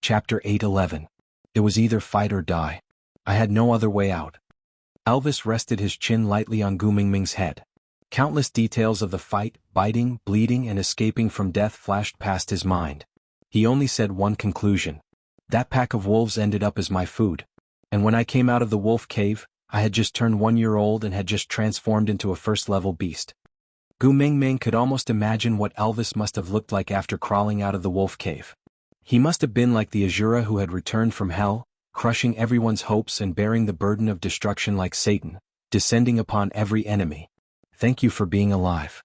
Chapter 8:11. It was either fight or die. I had no other way out. Elvis rested his chin lightly on Gu Mingming's head. Countless details of the fight, biting, bleeding and escaping from death flashed past his mind. He only said one conclusion. That pack of wolves ended up as my food. And when I came out of the wolf cave, I had just turned 1 year old and had just transformed into a first-level beast. Gu Mingming could almost imagine what Elvis must have looked like after crawling out of the wolf cave. He must have been like the Asura who had returned from hell, crushing everyone's hopes and bearing the burden of destruction like Satan, descending upon every enemy. Thank you for being alive.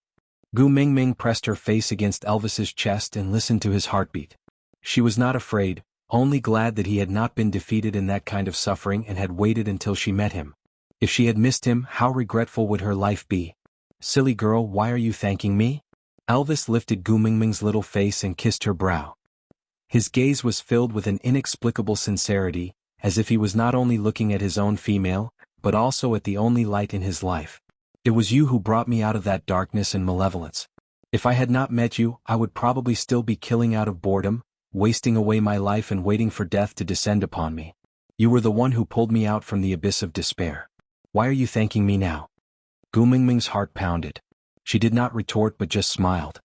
Gu Mingming pressed her face against Elvis's chest and listened to his heartbeat. She was not afraid, only glad that he had not been defeated in that kind of suffering and had waited until she met him. If she had missed him, how regretful would her life be? Silly girl, why are you thanking me? Elvis lifted Gu Mingming's little face and kissed her brow. His gaze was filled with an inexplicable sincerity, as if he was not only looking at his own female, but also at the only light in his life. It was you who brought me out of that darkness and malevolence. If I had not met you, I would probably still be killing out of boredom, wasting away my life and waiting for death to descend upon me. You were the one who pulled me out from the abyss of despair. Why are you thanking me now? Gu Mingming's heart pounded. She did not retort but just smiled.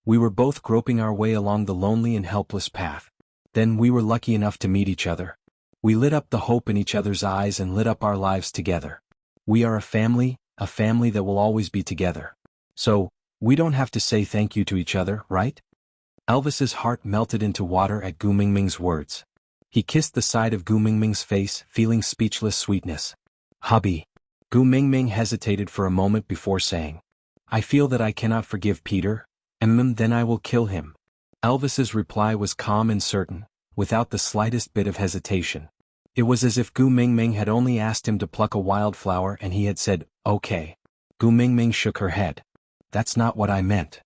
We were both groping our way along the lonely and helpless path. Then we were lucky enough to meet each other. We lit up the hope in each other's eyes and lit up our lives together. We are a family that will always be together. So, we don't have to say thank you to each other, right? Elvis's heart melted into water at Gu Mingming's words. He kissed the side of Gu Mingming's face, feeling speechless sweetness. Hubby. Gu Mingming hesitated for a moment before saying, I feel that I cannot forgive Peter, and then I will kill him. Elvis's reply was calm and certain, without the slightest bit of hesitation. It was as if Gu Mingming had only asked him to pluck a wildflower and he had said, okay. Gu Mingming shook her head. That's not what I meant.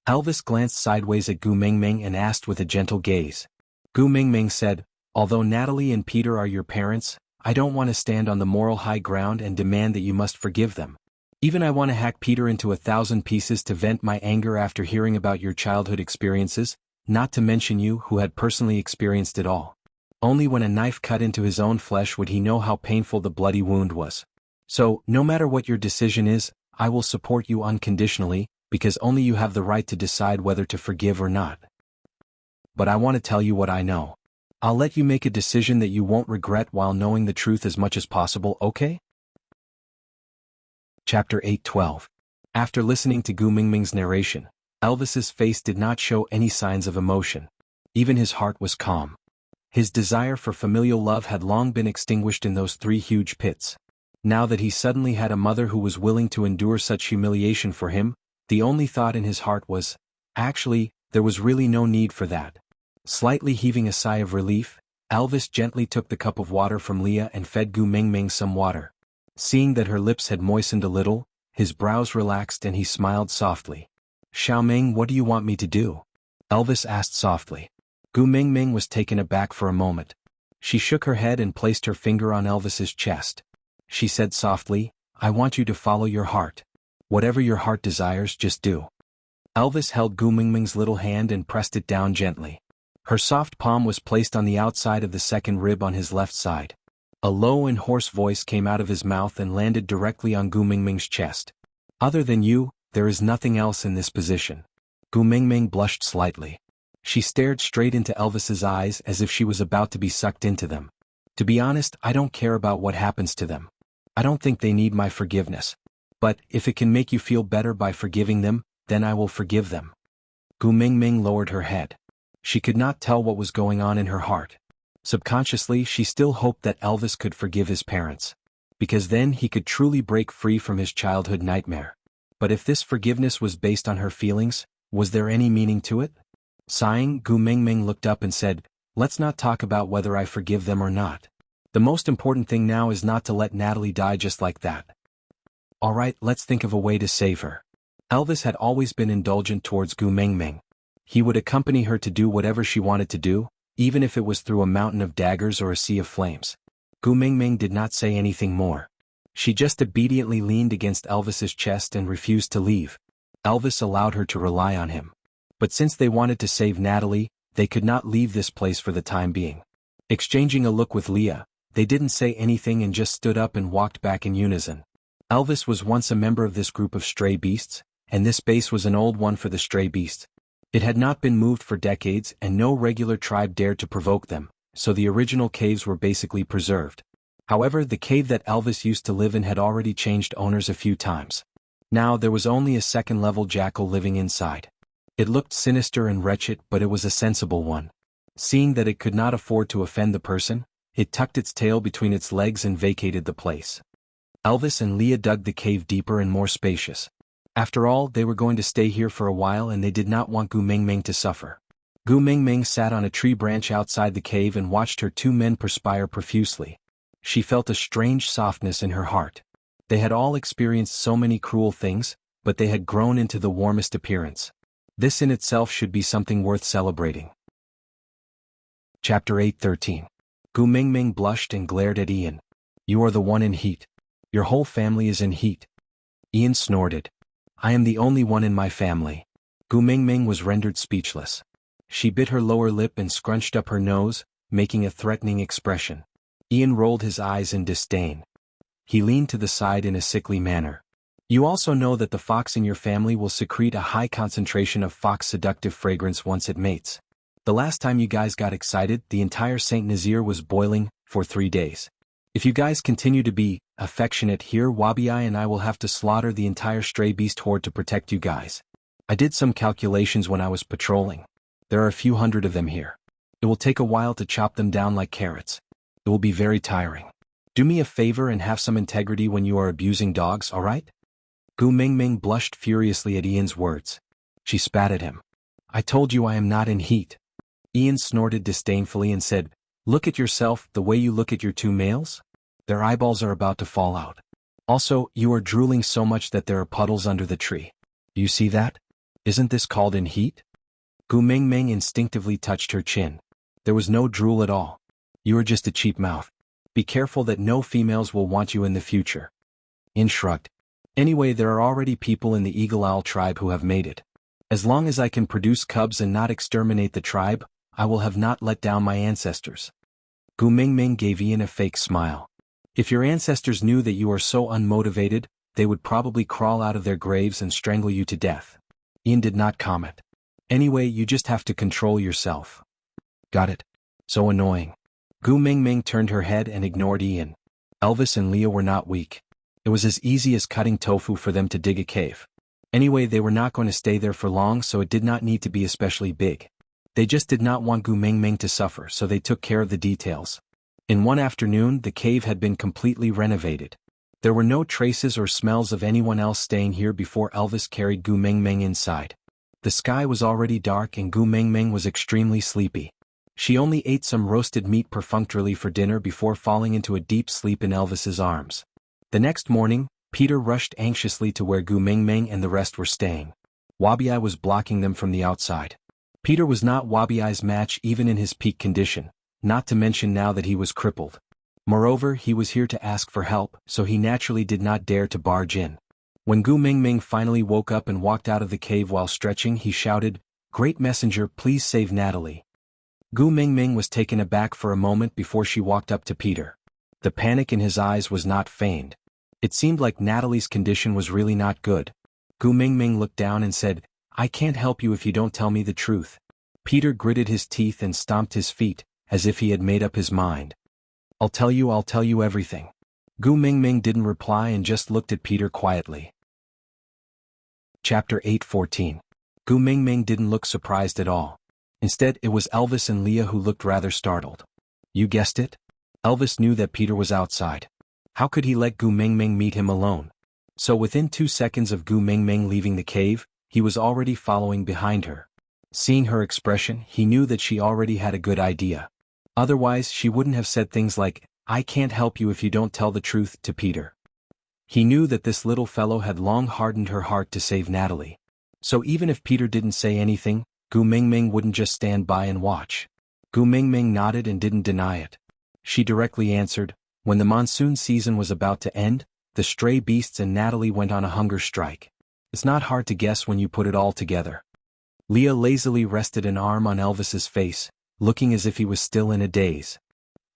Elvis glanced sideways at Gu Mingming and asked with a gentle gaze. Gu Mingming said, although Natalie and Peter are your parents, I don't want to stand on the moral high ground and demand that you must forgive them. Even I want to hack Peter into 1,000 pieces to vent my anger after hearing about your childhood experiences, not to mention you who had personally experienced it all. Only when a knife cut into his own flesh would he know how painful the bloody wound was. So, no matter what your decision is, I will support you unconditionally, because only you have the right to decide whether to forgive or not. But I want to tell you what I know. I'll let you make a decision that you won't regret while knowing the truth as much as possible, okay? Chapter 8:12. After listening to Gu Mingming's narration, Elvis's face did not show any signs of emotion. Even his heart was calm. His desire for familial love had long been extinguished in those 3 huge pits. Now that he suddenly had a mother who was willing to endure such humiliation for him, the only thought in his heart was, actually, there was really no need for that. Slightly heaving a sigh of relief, Elvis gently took the cup of water from Leah and fed Gu Mingming some water. Seeing that her lips had moistened a little, his brows relaxed and he smiled softly. Xiaoming, what do you want me to do? Elvis asked softly. Gu Mingming was taken aback for a moment. She shook her head and placed her finger on Elvis's chest. She said softly, I want you to follow your heart. Whatever your heart desires, just do. Elvis held Gu Mingming's little hand and pressed it down gently. Her soft palm was placed on the outside of the second rib on his left side. A low and hoarse voice came out of his mouth and landed directly on Gu Mingming's chest. Other than you, there is nothing else in this position. Gu Mingming blushed slightly. She stared straight into Elvis's eyes as if she was about to be sucked into them. To be honest, I don't care about what happens to them. I don't think they need my forgiveness. But, if it can make you feel better by forgiving them, then I will forgive them. Gu Mingming lowered her head. She could not tell what was going on in her heart. Subconsciously, she still hoped that Elvis could forgive his parents. Because then he could truly break free from his childhood nightmare. But if this forgiveness was based on her feelings, was there any meaning to it? Sighing, Gu Mingming looked up and said, let's not talk about whether I forgive them or not. The most important thing now is not to let Natalie die just like that. Alright, let's think of a way to save her. Elvis had always been indulgent towards Gu Mingming. He would accompany her to do whatever she wanted to do, even if it was through a mountain of daggers or a sea of flames. Gu Mingming did not say anything more. She just obediently leaned against Elvis's chest and refused to leave. Elvis allowed her to rely on him. But since they wanted to save Natalie, They could not leave this place for the time being. Exchanging a look with Leah, they didn't say anything and just stood up and walked back in unison. Elvis was once a member of this group of stray beasts, and this base was an old one for the stray beasts. It had not been moved for decades and no regular tribe dared to provoke them, so the original caves were basically preserved. However, the cave that Elvis used to live in had already changed owners a few times. Now there was only a second-level jackal living inside. It looked sinister and wretched, but it was a sensible one. Seeing that it could not afford to offend the person, it tucked its tail between its legs and vacated the place. Elvis and Leah dug the cave deeper and more spacious. After all, they were going to stay here for a while and they did not want Gu Mingming to suffer. Gu Mingming sat on a tree branch outside the cave and watched her two men perspire profusely. She felt a strange softness in her heart. They had all experienced so many cruel things, but they had grown into the warmest appearance. This in itself should be something worth celebrating. Chapter 8:13. Gu Mingming blushed and glared at Ian. "You are the one in heat. Your whole family is in heat." Ian snorted. "I am the only one in my family." Gu Mingming was rendered speechless. She bit her lower lip and scrunched up her nose, making a threatening expression. Ian rolled his eyes in disdain. He leaned to the side in a sickly manner. "You also know that the fox in your family will secrete a high concentration of fox seductive fragrance once it mates. The last time you guys got excited, the entire Saint Nazir was boiling for 3 days. If you guys continue to be affectionate here, Wabi and I will have to slaughter the entire stray beast horde to protect you guys. I did some calculations when I was patrolling. There are a few hundred of them here. It will take a while to chop them down like carrots. It will be very tiring. Do me a favor and have some integrity when you are abusing dogs, alright?" Gu Mingming blushed furiously at Ian's words. She spat at him. "I told you I am not in heat." Ian snorted disdainfully and said, "Look at yourself the way you look at your two males. Their eyeballs are about to fall out. Also, you are drooling so much that there are puddles under the tree. Do you see that? Isn't this called in heat?" Gu Mingming instinctively touched her chin. There was no drool at all. "You are just a cheap mouth. Be careful that no females will want you in the future." Ian shrugged. "Anyway, there are already people in the Eagle Owl tribe who have made it. As long as I can produce cubs and not exterminate the tribe, I will have not let down my ancestors." Gu Mingming gave Ian a fake smile. "If your ancestors knew that you are so unmotivated, they would probably crawl out of their graves and strangle you to death." Ian did not comment. "Anyway, you just have to control yourself." "Got it." So annoying. Gu Mingming turned her head and ignored Ian. Elvis and Leah were not weak. It was as easy as cutting tofu for them to dig a cave. Anyway, they were not going to stay there for long, so it did not need to be especially big. They just did not want Gu Mingming to suffer, so they took care of the details. In one afternoon, the cave had been completely renovated. There were no traces or smells of anyone else staying here before Elvis carried Gu Mingming inside. The sky was already dark and Gu Mingming was extremely sleepy. She only ate some roasted meat perfunctorily for dinner before falling into a deep sleep in Elvis's arms. The next morning, Peter rushed anxiously to where Gu Mingming and the rest were staying. Wabi was blocking them from the outside. Peter was not Wabi's match even in his peak condition, not to mention now that he was crippled. Moreover, he was here to ask for help, so he naturally did not dare to barge in. When Gu Mingming finally woke up and walked out of the cave while stretching, he shouted, "Great messenger, please save Natalie." Gu Mingming was taken aback for a moment before she walked up to Peter. The panic in his eyes was not feigned. It seemed like Natalie's condition was really not good. Gu Mingming looked down and said, "I can't help you if you don't tell me the truth." Peter gritted his teeth and stomped his feet, as if he had made up his mind. I'll tell you everything." Gu Mingming didn't reply and just looked at Peter quietly. Chapter 8:14. Gu Mingming didn't look surprised at all. Instead, it was Elvis and Leah who looked rather startled. You guessed it? Elvis knew that Peter was outside. How could he let Gu Mingming meet him alone? So within 2 seconds of Gu Mingming leaving the cave, he was already following behind her. Seeing her expression, he knew that she already had a good idea. Otherwise, she wouldn't have said things like, "I can't help you if you don't tell the truth," to Peter. He knew that this little fellow had long hardened her heart to save Natalie. So even if Peter didn't say anything, Gu Mingming wouldn't just stand by and watch. Gu Mingming nodded and didn't deny it. She directly answered, "When the monsoon season was about to end, the stray beasts and Natalie went on a hunger strike. It's not hard to guess when you put it all together." Leah lazily rested an arm on Elvis's face, looking as if he was still in a daze.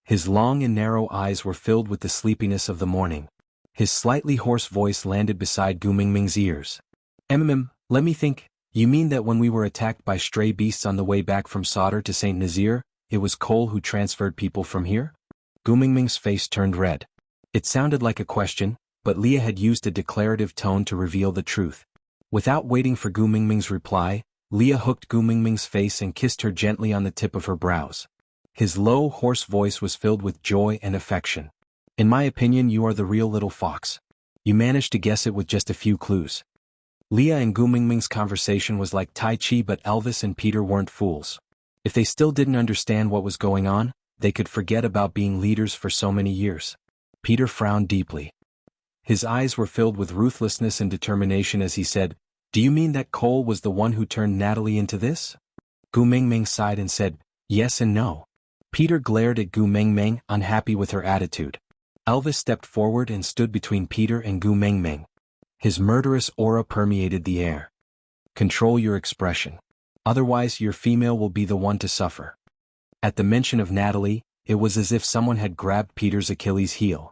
His long and narrow eyes were filled with the sleepiness of the morning. His slightly hoarse voice landed beside Gu Mingming's ears. Let me think, you mean that when we were attacked by stray beasts on the way back from Sadr to St. Nazir, it was Cole who transferred people from here? Gu Mingming's face turned red. It sounded like a question, but Leah had used a declarative tone to reveal the truth. Without waiting for Gu Mingming's reply, Leah hooked Gu Mingming's face and kissed her gently on the tip of her brows. His low, hoarse voice was filled with joy and affection. In my opinion, you are the real little fox. You managed to guess it with just a few clues. Leah and Gu Mingming's conversation was like Tai Chi, but Elvis and Peter weren't fools. If they still didn't understand what was going on, they could forget about being leaders for so many years. Peter frowned deeply. His eyes were filled with ruthlessness and determination as he said, "Do you mean that Cole was the one who turned Natalie into this?" Gu Mingming sighed and said, "Yes and no." Peter glared at Gu Mingming, unhappy with her attitude. Elvis stepped forward and stood between Peter and Gu Mingming. His murderous aura permeated the air. "Control your expression. Otherwise your female will be the one to suffer." At the mention of Natalie, it was as if someone had grabbed Peter's Achilles heel.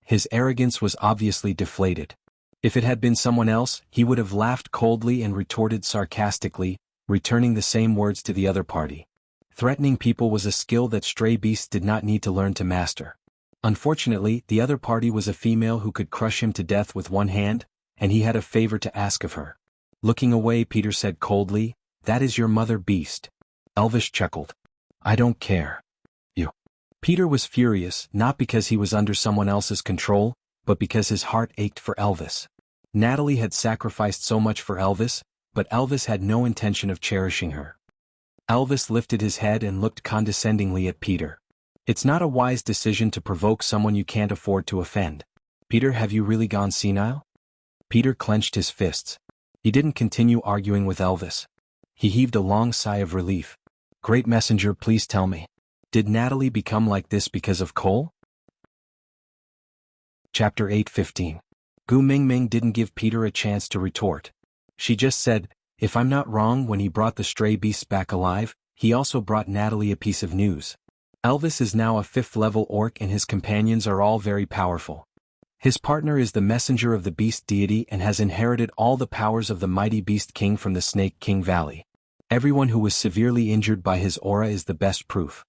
His arrogance was obviously deflated. If it had been someone else, he would have laughed coldly and retorted sarcastically, returning the same words to the other party. Threatening people was a skill that stray beasts did not need to learn to master. Unfortunately, the other party was a female who could crush him to death with one hand, and he had a favor to ask of her. Looking away, Peter said coldly, "That is your mother, beast." Elvis chuckled. "I don't care. You." Peter was furious, not because he was under someone else's control, but because his heart ached for Elvis. Natalie had sacrificed so much for Elvis, but Elvis had no intention of cherishing her. Elvis lifted his head and looked condescendingly at Peter. "It's not a wise decision to provoke someone you can't afford to offend. Peter, have you really gone senile?" Peter clenched his fists. He didn't continue arguing with Elvis. He heaved a long sigh of relief. "Great messenger, please tell me. Did Natalie become like this because of Cole?" Chapter 8:15. Gu Mingming didn't give Peter a chance to retort. She just said, "If I'm not wrong, when he brought the stray beasts back alive, he also brought Natalie a piece of news. Elvis is now a 5th-level orc and his companions are all very powerful. His partner is the messenger of the beast deity and has inherited all the powers of the mighty beast king from the Snake King Valley. Everyone who was severely injured by his aura is the best proof.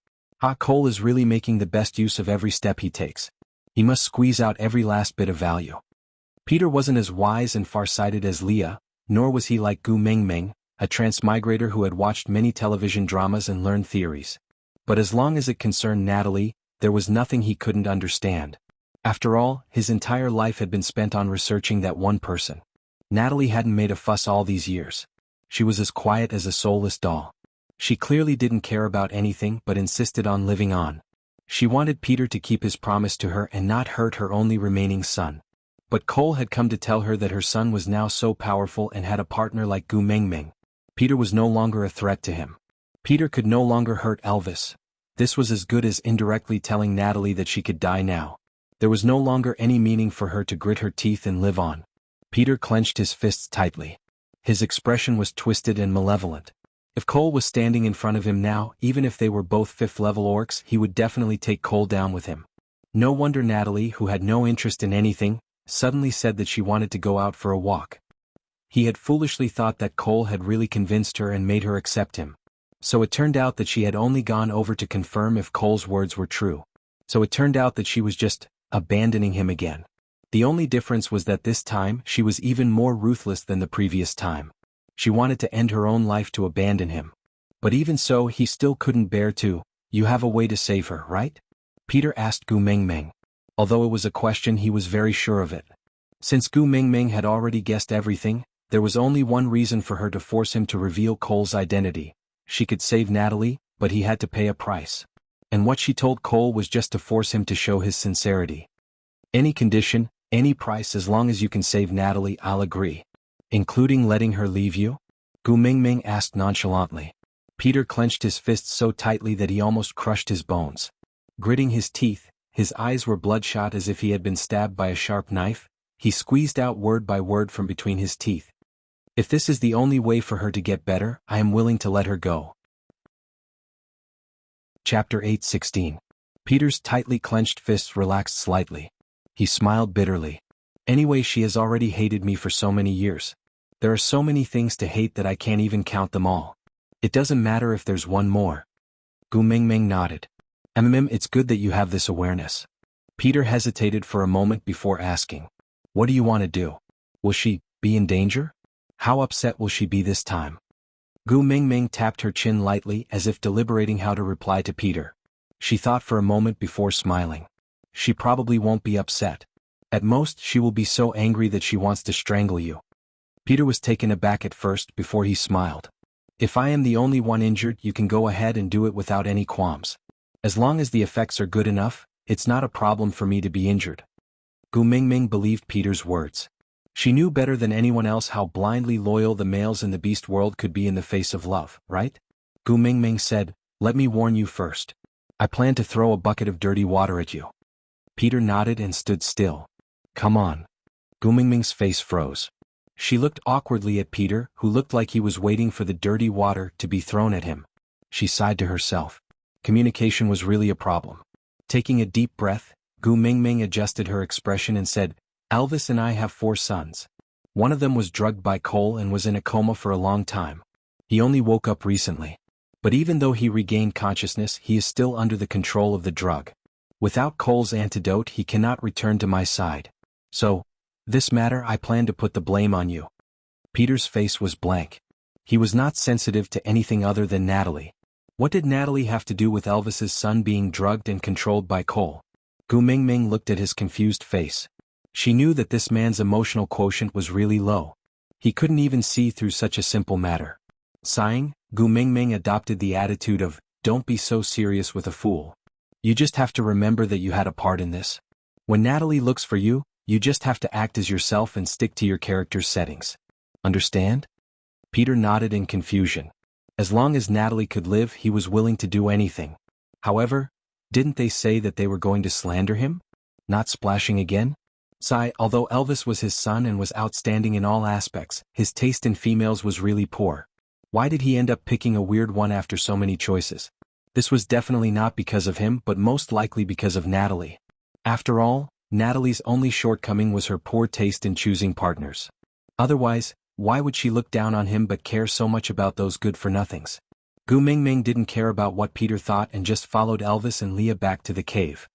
Cole is really making the best use of every step he takes. He must squeeze out every last bit of value." Peter wasn't as wise and far-sighted as Leah, nor was he like Gu Mingming, a transmigrator who had watched many television dramas and learned theories. But as long as it concerned Natalie, there was nothing he couldn't understand. After all, his entire life had been spent on researching that one person. Natalie hadn't made a fuss all these years. She was as quiet as a soulless doll. She clearly didn't care about anything but insisted on living on. She wanted Peter to keep his promise to her and not hurt her only remaining son. But Cole had come to tell her that her son was now so powerful and had a partner like Gu Mingming. Peter was no longer a threat to him. Peter could no longer hurt Elvis. This was as good as indirectly telling Natalie that she could die now. There was no longer any meaning for her to grit her teeth and live on. Peter clenched his fists tightly. His expression was twisted and malevolent. If Cole was standing in front of him now, even if they were both 5th-level orcs, he would definitely take Cole down with him. No wonder Natalie, who had no interest in anything, suddenly said that she wanted to go out for a walk. He had foolishly thought that Cole had really convinced her and made her accept him. So it turned out that she had only gone over to confirm if Cole's words were true. So it turned out that she was just abandoning him again. The only difference was that this time she was even more ruthless than the previous time. She wanted to end her own life to abandon him. But even so, he still couldn't bear to. "You have a way to save her, right?" Peter asked Gu Mingming. Although it was a question, he was very sure of it. Since Gu Mingming had already guessed everything, there was only one reason for her to force him to reveal Cole's identity. She could save Natalie, but he had to pay a price. And what she told Cole was just to force him to show his sincerity. "Any condition, any price, as long as you can save Natalie, I'll agree." "Including letting her leave you?" Gu Mingming asked nonchalantly. Peter clenched his fists so tightly that he almost crushed his bones. Gritting his teeth, his eyes were bloodshot as if he had been stabbed by a sharp knife, he squeezed out word by word from between his teeth. If this is the only way for her to get better, I am willing to let her go. Chapter 8:16. Peter's tightly clenched fists relaxed slightly. He smiled bitterly. Anyway, she has already hated me for so many years. There are so many things to hate that I can't even count them all. It doesn't matter if there's one more. Gu Mingming nodded. It's good that you have this awareness. Peter hesitated for a moment before asking. What do you want to do? Will she be in danger? How upset will she be this time? Gu Mingming tapped her chin lightly as if deliberating how to reply to Peter. She thought for a moment before smiling. She probably won't be upset. At most, she will be so angry that she wants to strangle you. Peter was taken aback at first before he smiled. If I am the only one injured, you can go ahead and do it without any qualms. As long as the effects are good enough, it's not a problem for me to be injured. Gu Mingming believed Peter's words. She knew better than anyone else how blindly loyal the males in the beast world could be in the face of love, right? Gu Mingming said, let me warn you first. I plan to throw a bucket of dirty water at you. Peter nodded and stood still. Come on. Gu Mingming's face froze. She looked awkwardly at Peter, who looked like he was waiting for the dirty water to be thrown at him. She sighed to herself. Communication was really a problem. Taking a deep breath, Gu Mingming adjusted her expression and said, Elvis and I have 4 sons. One of them was drugged by Cole and was in a coma for a long time. He only woke up recently. But even though he regained consciousness, he is still under the control of the drug. Without Cole's antidote, he cannot return to my side. So, this matter I plan to put the blame on you. Peter's face was blank. He was not sensitive to anything other than Natalie. What did Natalie have to do with Elvis's son being drugged and controlled by Cole? Gu Mingming looked at his confused face. She knew that this man's emotional quotient was really low. He couldn't even see through such a simple matter. Sighing, Gu Mingming adopted the attitude of, don't be so serious with a fool. You just have to remember that you had a part in this. When Natalie looks for you, you just have to act as yourself and stick to your character's settings. Understand? Peter nodded in confusion. As long as Natalie could live, he was willing to do anything. However, didn't they say that they were going to slander him? Not splashing again? Sigh, although Elvis was his son and was outstanding in all aspects, his taste in females was really poor. Why did he end up picking a weird one after so many choices? This was definitely not because of him, but most likely because of Natalie. After all, Natalie's only shortcoming was her poor taste in choosing partners. Otherwise, why would she look down on him but care so much about those good-for-nothings? Gu Mingming didn't care about what Peter thought and just followed Elvis and Leah back to the cave.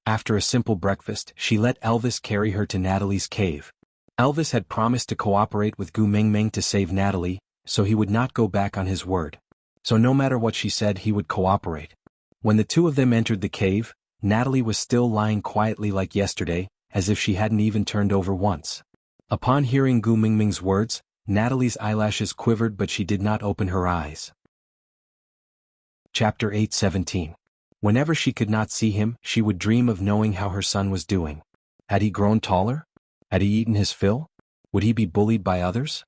After a simple breakfast, she let Elvis carry her to Natalie's cave. Elvis had promised to cooperate with Gu Mingming to save Natalie, so he would not go back on his word. So no matter what she said, he would cooperate. When the two of them entered the cave, Natalie was still lying quietly like yesterday, as if she hadn't even turned over once. Upon hearing Gu Mingming's words, Natalie's eyelashes quivered, but she did not open her eyes. Chapter 8:17. Whenever she could not see him, she would dream of knowing how her son was doing. Had he grown taller? Had he eaten his fill? Would he be bullied by others?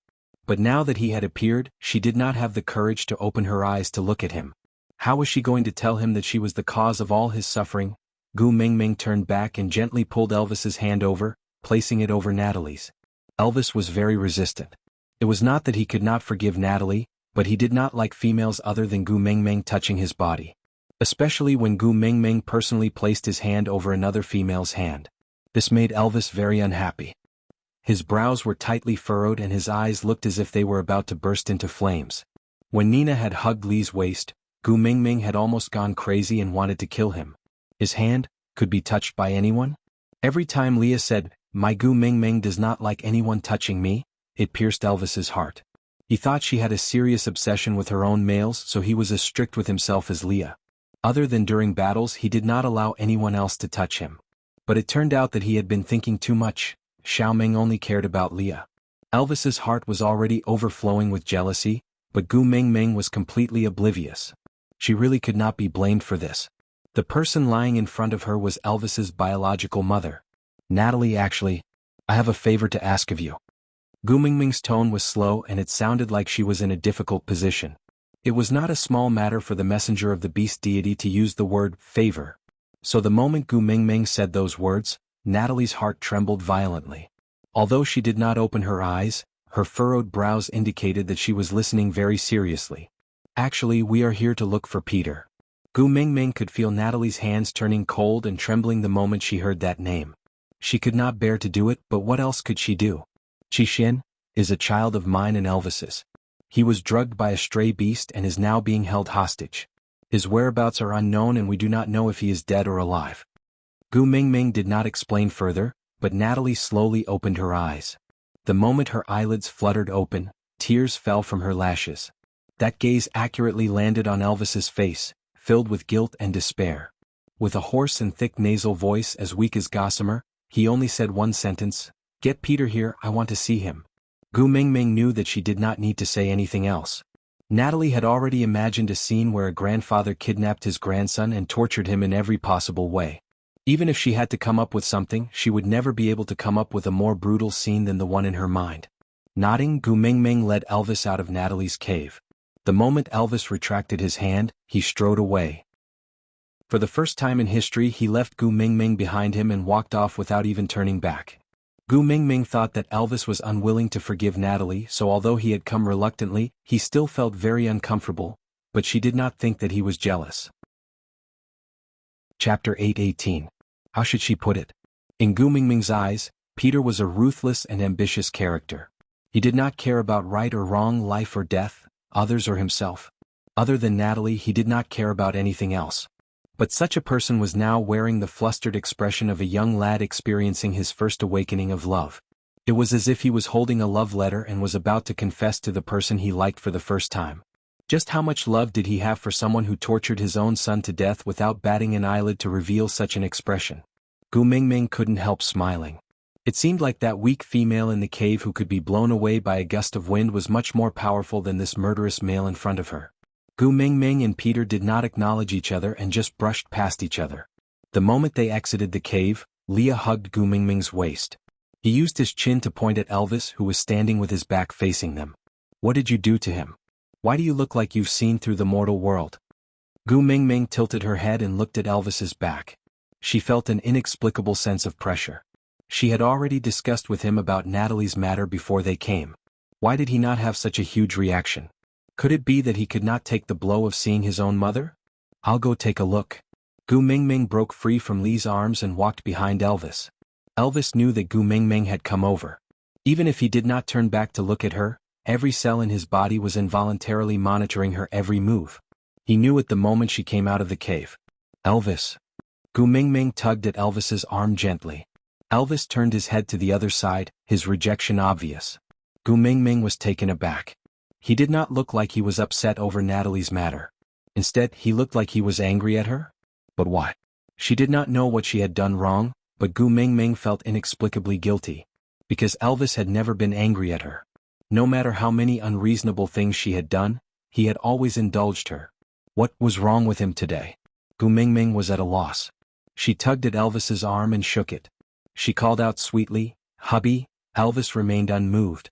But now that he had appeared, she did not have the courage to open her eyes to look at him. How was she going to tell him that she was the cause of all his suffering? Gu Mingming turned back and gently pulled Elvis's hand over, placing it over Natalie's. Elvis was very resistant. It was not that he could not forgive Natalie, but he did not like females other than Gu Mingming touching his body. Especially when Gu Mingming personally placed his hand over another female's hand. This made Elvis very unhappy. His brows were tightly furrowed and his eyes looked as if they were about to burst into flames. When Nina had hugged Lee's waist, Gu Mingming had almost gone crazy and wanted to kill him. His hand could be touched by anyone? Every time Leah said, "My Gu Mingming does not like anyone touching me," it pierced Elvis's heart. He thought she had a serious obsession with her own males, so he was as strict with himself as Leah. Other than during battles, he did not allow anyone else to touch him. But it turned out that he had been thinking too much. Xiaoming only cared about Leah. Elvis's heart was already overflowing with jealousy, but Gu Mingming was completely oblivious. She really could not be blamed for this. The person lying in front of her was Elvis's biological mother. "Natalie, actually, I have a favor to ask of you." Gu Mingming's tone was slow and it sounded like she was in a difficult position. It was not a small matter for the messenger of the beast deity to use the word favor. So the moment Gu Mingming said those words, Natalie's heart trembled violently. Although she did not open her eyes, Her furrowed brows indicated that she was listening very seriously. Actually, we are here to look for Peter. Gu Mingming could feel Natalie's hands turning cold and trembling the moment she heard that name. She could not bear to do it, but what else could she do? Qixin is a child of mine and Elvis's. He was drugged by a stray beast and is now being held hostage. His whereabouts are unknown and we do not know if he is dead or alive. Gu Mingming did not explain further, but Natalie slowly opened her eyes. The moment her eyelids fluttered open, tears fell from her lashes. That gaze accurately landed on Elvis's face, filled with guilt and despair. With a hoarse and thick nasal voice as weak as gossamer, he only said one sentence, "Get Peter here, I want to see him." Gu Mingming knew that she did not need to say anything else. Natalie had already imagined a scene where a grandfather kidnapped his grandson and tortured him in every possible way. Even if she had to come up with something, she would never be able to come up with a more brutal scene than the one in her mind. Nodding, Gu Mingming led Elvis out of Natalie's cave. The moment Elvis retracted his hand, he strode away. For the first time in history, he left Gu Mingming behind him and walked off without even turning back. Gu Mingming thought that Elvis was unwilling to forgive Natalie, so although he had come reluctantly, he still felt very uncomfortable, but she did not think that he was jealous. Chapter 8:18. How should she put it? In Gu Mingming's eyes, Peter was a ruthless and ambitious character. He did not care about right or wrong, life or death, others or himself. Other than Natalie, he did not care about anything else. But such a person was now wearing the flustered expression of a young lad experiencing his first awakening of love. It was as if he was holding a love letter and was about to confess to the person he liked for the first time. Just how much love did he have for someone who tortured his own son to death without batting an eyelid to reveal such an expression? Gu Mingming couldn't help smiling. It seemed like that weak female in the cave who could be blown away by a gust of wind was much more powerful than this murderous male in front of her. Gu Mingming and Peter did not acknowledge each other and just brushed past each other. The moment they exited the cave, Leah hugged Gu Mingming's waist. He used his chin to point at Elvis, who was standing with his back facing them. "What did you do to him? Why do you look like you've seen through the mortal world?" Gu Mingming tilted her head and looked at Elvis's back. She felt an inexplicable sense of pressure. She had already discussed with him about Natalie's matter before they came. Why did he not have such a huge reaction? Could it be that he could not take the blow of seeing his own mother? "I'll go take a look." Gu Mingming broke free from Lee's arms and walked behind Elvis. Elvis knew that Gu Mingming had come over. Even if he did not turn back to look at her, every cell in his body was involuntarily monitoring her every move. He knew at the moment she came out of the cave. "Elvis." Gu Mingming tugged at Elvis's arm gently. Elvis turned his head to the other side, his rejection obvious. Gu Mingming was taken aback. He did not look like he was upset over Natalie's matter. Instead, he looked like he was angry at her. But why? She did not know what she had done wrong, but Gu Mingming felt inexplicably guilty. Because Elvis had never been angry at her. No matter how many unreasonable things she had done, he had always indulged her. What was wrong with him today? Gu Mingming was at a loss. She tugged at Elvis's arm and shook it. She called out sweetly, "Hubby." Elvis remained unmoved.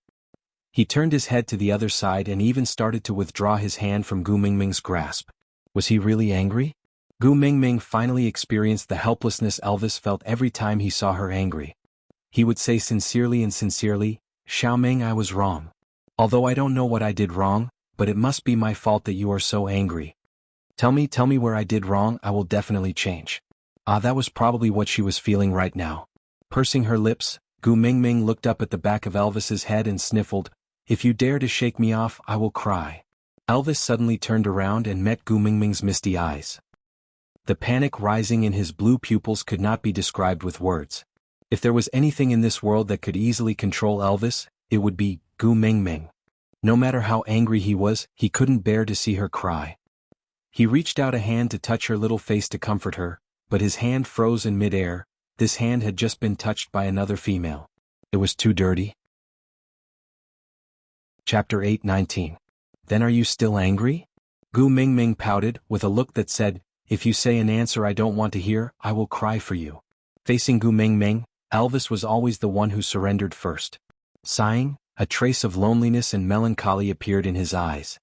He turned his head to the other side and even started to withdraw his hand from Gu Mingming's grasp. Was he really angry? Gu Mingming finally experienced the helplessness Elvis felt every time he saw her angry. He would say sincerely, "Xiaoming, I was wrong. Although I don't know what I did wrong, but it must be my fault that you are so angry. Tell me where I did wrong, I will definitely change." That was probably what she was feeling right now. Pursing her lips, Gu Mingming looked up at the back of Elvis's head and sniffled, "If you dare to shake me off, I will cry." Elvis suddenly turned around and met Gu Mingming's misty eyes. The panic rising in his blue pupils could not be described with words. If there was anything in this world that could easily control Elvis, it would be Gu Mingming. No matter how angry he was, he couldn't bear to see her cry. He reached out a hand to touch her little face to comfort her, but his hand froze in midair. This hand had just been touched by another female. It was too dirty. Chapter 8:19. Then are you still angry? Gu Mingming pouted, with a look that said, "If you say an answer I don't want to hear, I will cry for you." Facing Gu Mingming, Elvis was always the one who surrendered first. Sighing, a trace of loneliness and melancholy appeared in his eyes.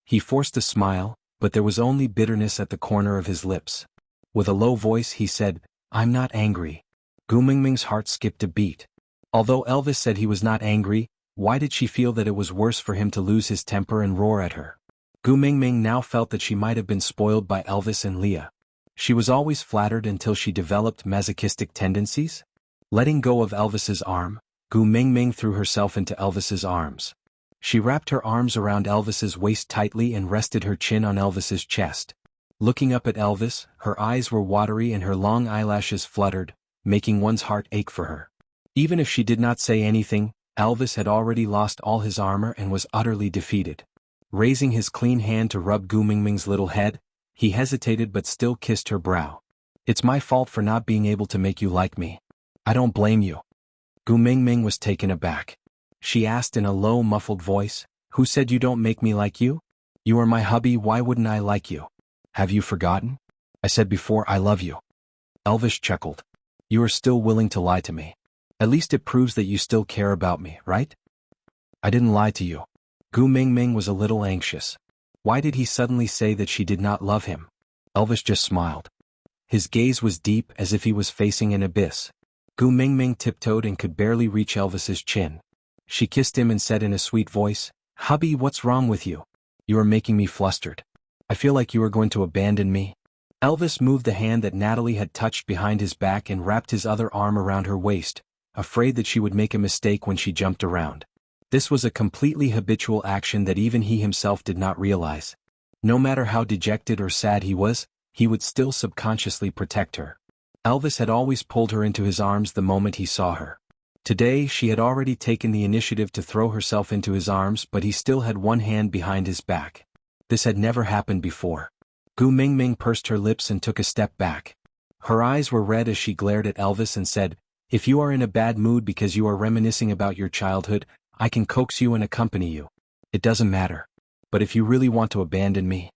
He forced a smile, but there was only bitterness at the corner of his lips. With a low voice he said, "I'm not angry." Gu Mingming's heart skipped a beat. Although Elvis said he was not angry, Why did she feel that it was worse for him to lose his temper and roar at her? Gu Mingming now felt that she might have been spoiled by Elvis and Leah. She was always flattered until she developed masochistic tendencies. Letting go of Elvis's arm, Gu Mingming threw herself into Elvis's arms. She wrapped her arms around Elvis's waist tightly and rested her chin on Elvis's chest. Looking up at Elvis, her eyes were watery and her long eyelashes fluttered, making one's heart ache for her. Even if she did not say anything, Elvis had already lost all his armor and was utterly defeated. Raising his clean hand to rub Gu Mingming's little head, he hesitated but still kissed her brow. "It's my fault for not being able to make you like me. I don't blame you." Gu Mingming was taken aback. She asked in a low, muffled voice, "Who said you don't make me like you? You are my hubby, why wouldn't I like you? Have you forgotten? I said before I love you." Elvis chuckled. "You are still willing to lie to me. At least it proves that you still care about me, right?" "I didn't lie to you." Gu Mingming was a little anxious. Why did he suddenly say that she did not love him? Elvis just smiled. His gaze was deep as if he was facing an abyss. Gu Mingming tiptoed and could barely reach Elvis's chin. She kissed him and said in a sweet voice, "Hubby, what's wrong with you? You are making me flustered. I feel like you are going to abandon me." Elvis moved the hand that Natalie had touched behind his back and wrapped his other arm around her waist, afraid that she would make a mistake when she jumped around. This was a completely habitual action that even he himself did not realize. No matter how dejected or sad he was, he would still subconsciously protect her. Elvis had always pulled her into his arms the moment he saw her. Today she had already taken the initiative to throw herself into his arms, but he still had one hand behind his back. This had never happened before. Gu Mingming pursed her lips and took a step back. Her eyes were red as she glared at Elvis and said, "If you are in a bad mood because you are reminiscing about your childhood, I can coax you and accompany you. It doesn't matter. But if you really want to abandon me..."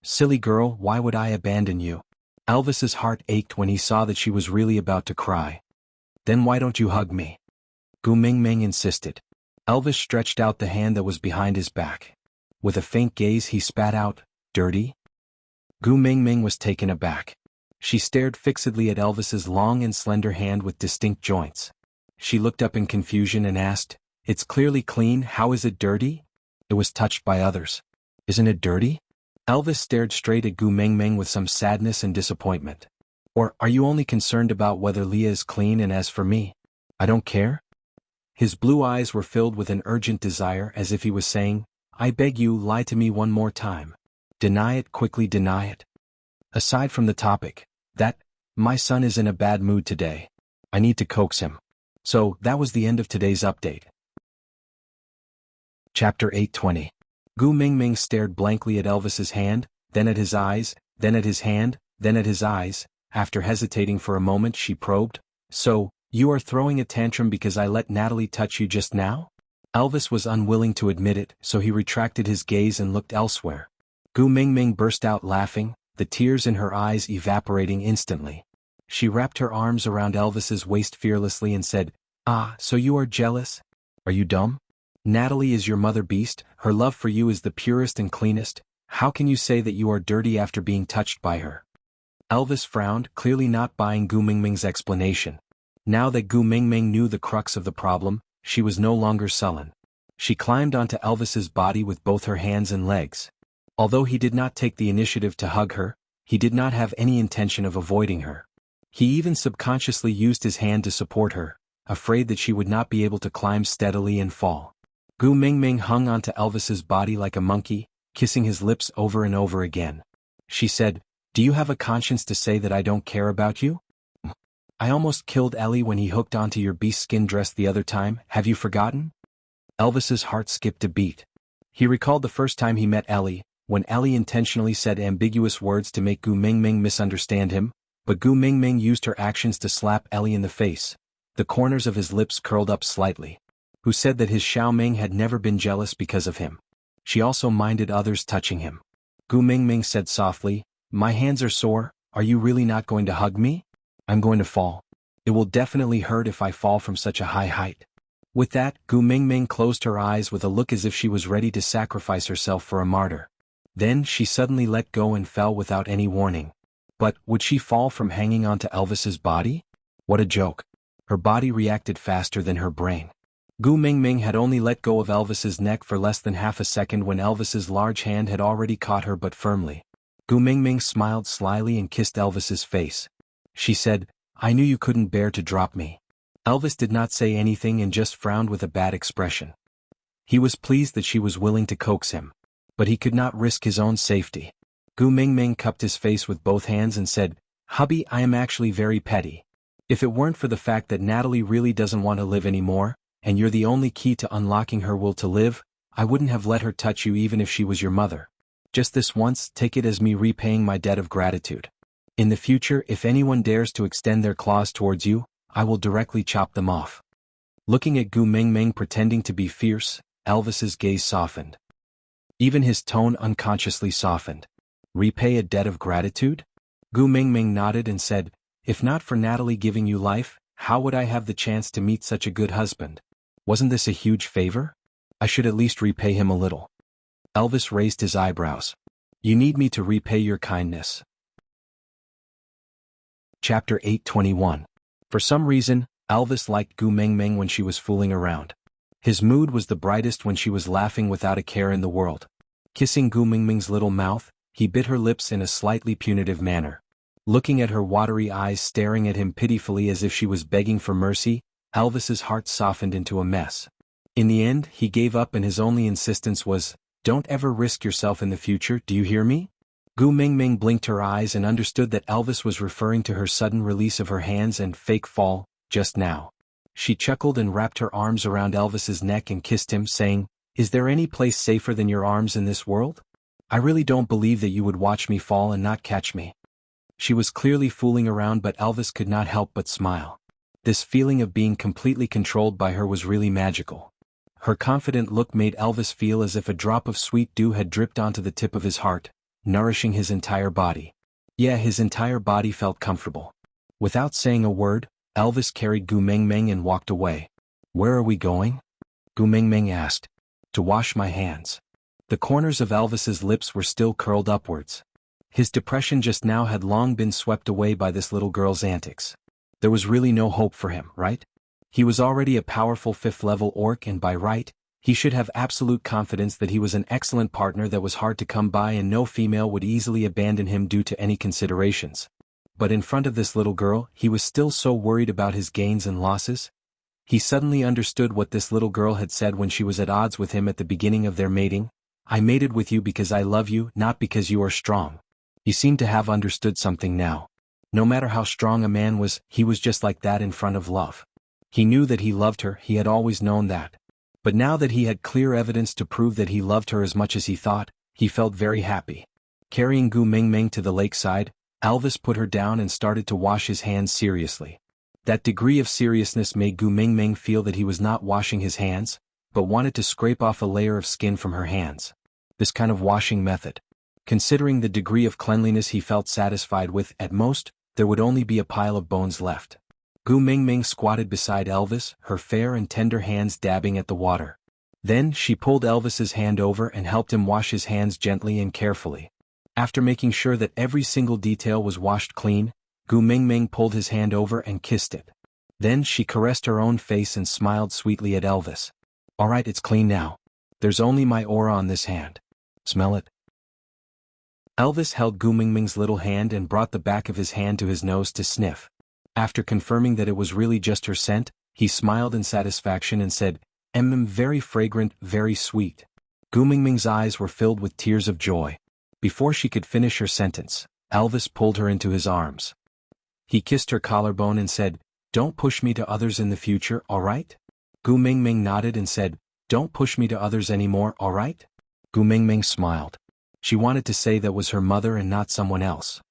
"Silly girl, why would I abandon you?" Elvis's heart ached when he saw that she was really about to cry. "Then why don't you hug me?" Gu Mingming insisted. Elvis stretched out the hand that was behind his back. With a faint gaze he spat out, "Dirty?" Gu Mingming was taken aback. She stared fixedly at Elvis's long and slender hand with distinct joints. She looked up in confusion and asked, "It's clearly clean, how is it dirty?" "It was touched by others." "Isn't it dirty?" Elvis stared straight at Gu Mingming with some sadness and disappointment. "Or are you only concerned about whether Leah is clean, and as for me, I don't care?" His blue eyes were filled with an urgent desire, as if he was saying, "I beg you, lie to me one more time. Deny it, quickly deny it." Aside from the topic, that, my son is in a bad mood today. I need to coax him. So, that was the end of today's update. Chapter 820. Gu Mingming stared blankly at Elvis's hand, then at his eyes, then at his hand, then at his eyes. After hesitating for a moment she probed, "So, you are throwing a tantrum because I let Natalie touch you just now?" Elvis was unwilling to admit it, so he retracted his gaze and looked elsewhere. Gu Mingming burst out laughing, the tears in her eyes evaporating instantly. She wrapped her arms around Elvis's waist fearlessly and said, "Ah, so you are jealous? Are you dumb? Natalie is your mother beast, her love for you is the purest and cleanest. How can you say that you are dirty after being touched by her?" Elvis frowned, clearly not buying Gu Mingming's explanation. Now that Gu Mingming knew the crux of the problem, she was no longer sullen. She climbed onto Elvis's body with both her hands and legs. Although he did not take the initiative to hug her, he did not have any intention of avoiding her. He even subconsciously used his hand to support her, afraid that she would not be able to climb steadily and fall. Gu Mingming hung onto Elvis's body like a monkey, kissing his lips over and over again. She said, "Do you have a conscience to say that I don't care about you? I almost killed Ellie when he hooked onto your beast-skin dress the other time, have you forgotten?" Elvis's heart skipped a beat. He recalled the first time he met Ellie, when Ellie intentionally said ambiguous words to make Gu Mingming misunderstand him, but Gu Mingming used her actions to slap Ellie in the face. The corners of his lips curled up slightly. Who said that his Xiaoming had never been jealous because of him? She also minded others touching him. Gu Mingming said softly, "My hands are sore, are you really not going to hug me? I'm going to fall. It will definitely hurt if I fall from such a high height." With that, Gu Mingming closed her eyes with a look as if she was ready to sacrifice herself for a martyr. Then she suddenly let go and fell without any warning. But, would she fall from hanging onto Elvis's body? What a joke. Her body reacted faster than her brain. Gu Mingming had only let go of Elvis's neck for less than half a second when Elvis's large hand had already caught her but firmly. Gu Mingming smiled slyly and kissed Elvis's face. She said, "I knew you couldn't bear to drop me." Elvis did not say anything and just frowned with a bad expression. He was pleased that she was willing to coax him, but he could not risk his own safety. Gu Mingming cupped his face with both hands and said, "Hubby, I am actually very petty. If it weren't for the fact that Natalie really doesn't want to live anymore, and you're the only key to unlocking her will to live, I wouldn't have let her touch you even if she was your mother. Just this once, take it as me repaying my debt of gratitude. In the future, if anyone dares to extend their claws towards you, I will directly chop them off." Looking at Gu Mingming pretending to be fierce, Elvis's gaze softened. Even his tone unconsciously softened. "Repay a debt of gratitude?" Gu Mingming nodded and said, "If not for Natalie giving you life, how would I have the chance to meet such a good husband? Wasn't this a huge favor? I should at least repay him a little." Elvis raised his eyebrows. "You need me to repay your kindness." Chapter 821. For some reason, Elvis liked Gu Mingming when she was fooling around. His mood was the brightest when she was laughing without a care in the world. Kissing Gu Mingming's little mouth, he bit her lips in a slightly punitive manner. Looking at her watery eyes staring at him pitifully as if she was begging for mercy, Elvis's heart softened into a mess. In the end, he gave up and his only insistence was, "Don't ever risk yourself in the future, do you hear me?" Gu Mingming blinked her eyes and understood that Elvis was referring to her sudden release of her hands and fake fall, just now. She chuckled and wrapped her arms around Elvis's neck and kissed him, saying, "Is there any place safer than your arms in this world? I really don't believe that you would watch me fall and not catch me." She was clearly fooling around, but Elvis could not help but smile. This feeling of being completely controlled by her was really magical. Her confident look made Elvis feel as if a drop of sweet dew had dripped onto the tip of his heart, nourishing his entire body. Yeah, his entire body felt comfortable. Without saying a word, Elvis carried Gu Mingming and walked away. "Where are we going?" Gu Mingming asked. "To wash my hands." The corners of Elvis's lips were still curled upwards. His depression just now had long been swept away by this little girl's antics. There was really no hope for him, right? He was already a powerful 5th-level orc and by right, he should have absolute confidence that he was an excellent partner that was hard to come by and no female would easily abandon him due to any considerations. But in front of this little girl, he was still so worried about his gains and losses. He suddenly understood what this little girl had said when she was at odds with him at the beginning of their mating. "I mated with you because I love you, not because you are strong." He seemed to have understood something now. No matter how strong a man was, he was just like that in front of love. He knew that he loved her, he had always known that. But now that he had clear evidence to prove that he loved her as much as he thought, he felt very happy. Carrying Gu Mingming to the lakeside, Elvis put her down and started to wash his hands seriously. That degree of seriousness made Gu Mingming feel that he was not washing his hands, but wanted to scrape off a layer of skin from her hands. This kind of washing method. Considering the degree of cleanliness he felt satisfied with, at most, there would only be a pile of bones left. Gu Mingming squatted beside Elvis, her fair and tender hands dabbing at the water. Then she pulled Elvis's hand over and helped him wash his hands gently and carefully. After making sure that every single detail was washed clean, Gu Mingming pulled his hand over and kissed it. Then she caressed her own face and smiled sweetly at Elvis. "All right, it's clean now. There's only my aura on this hand. Smell it?" Elvis held Gu Mingming's little hand and brought the back of his hand to his nose to sniff. After confirming that it was really just her scent, he smiled in satisfaction and said, Very fragrant, very sweet." Gu Mingming's eyes were filled with tears of joy. Before she could finish her sentence, Elvis pulled her into his arms. He kissed her collarbone and said, "Don't push me to others in the future, all right?" Gu Mingming nodded and said, "Don't push me to others anymore, all right?" Gu Mingming smiled. She wanted to say that was her mother and not someone else.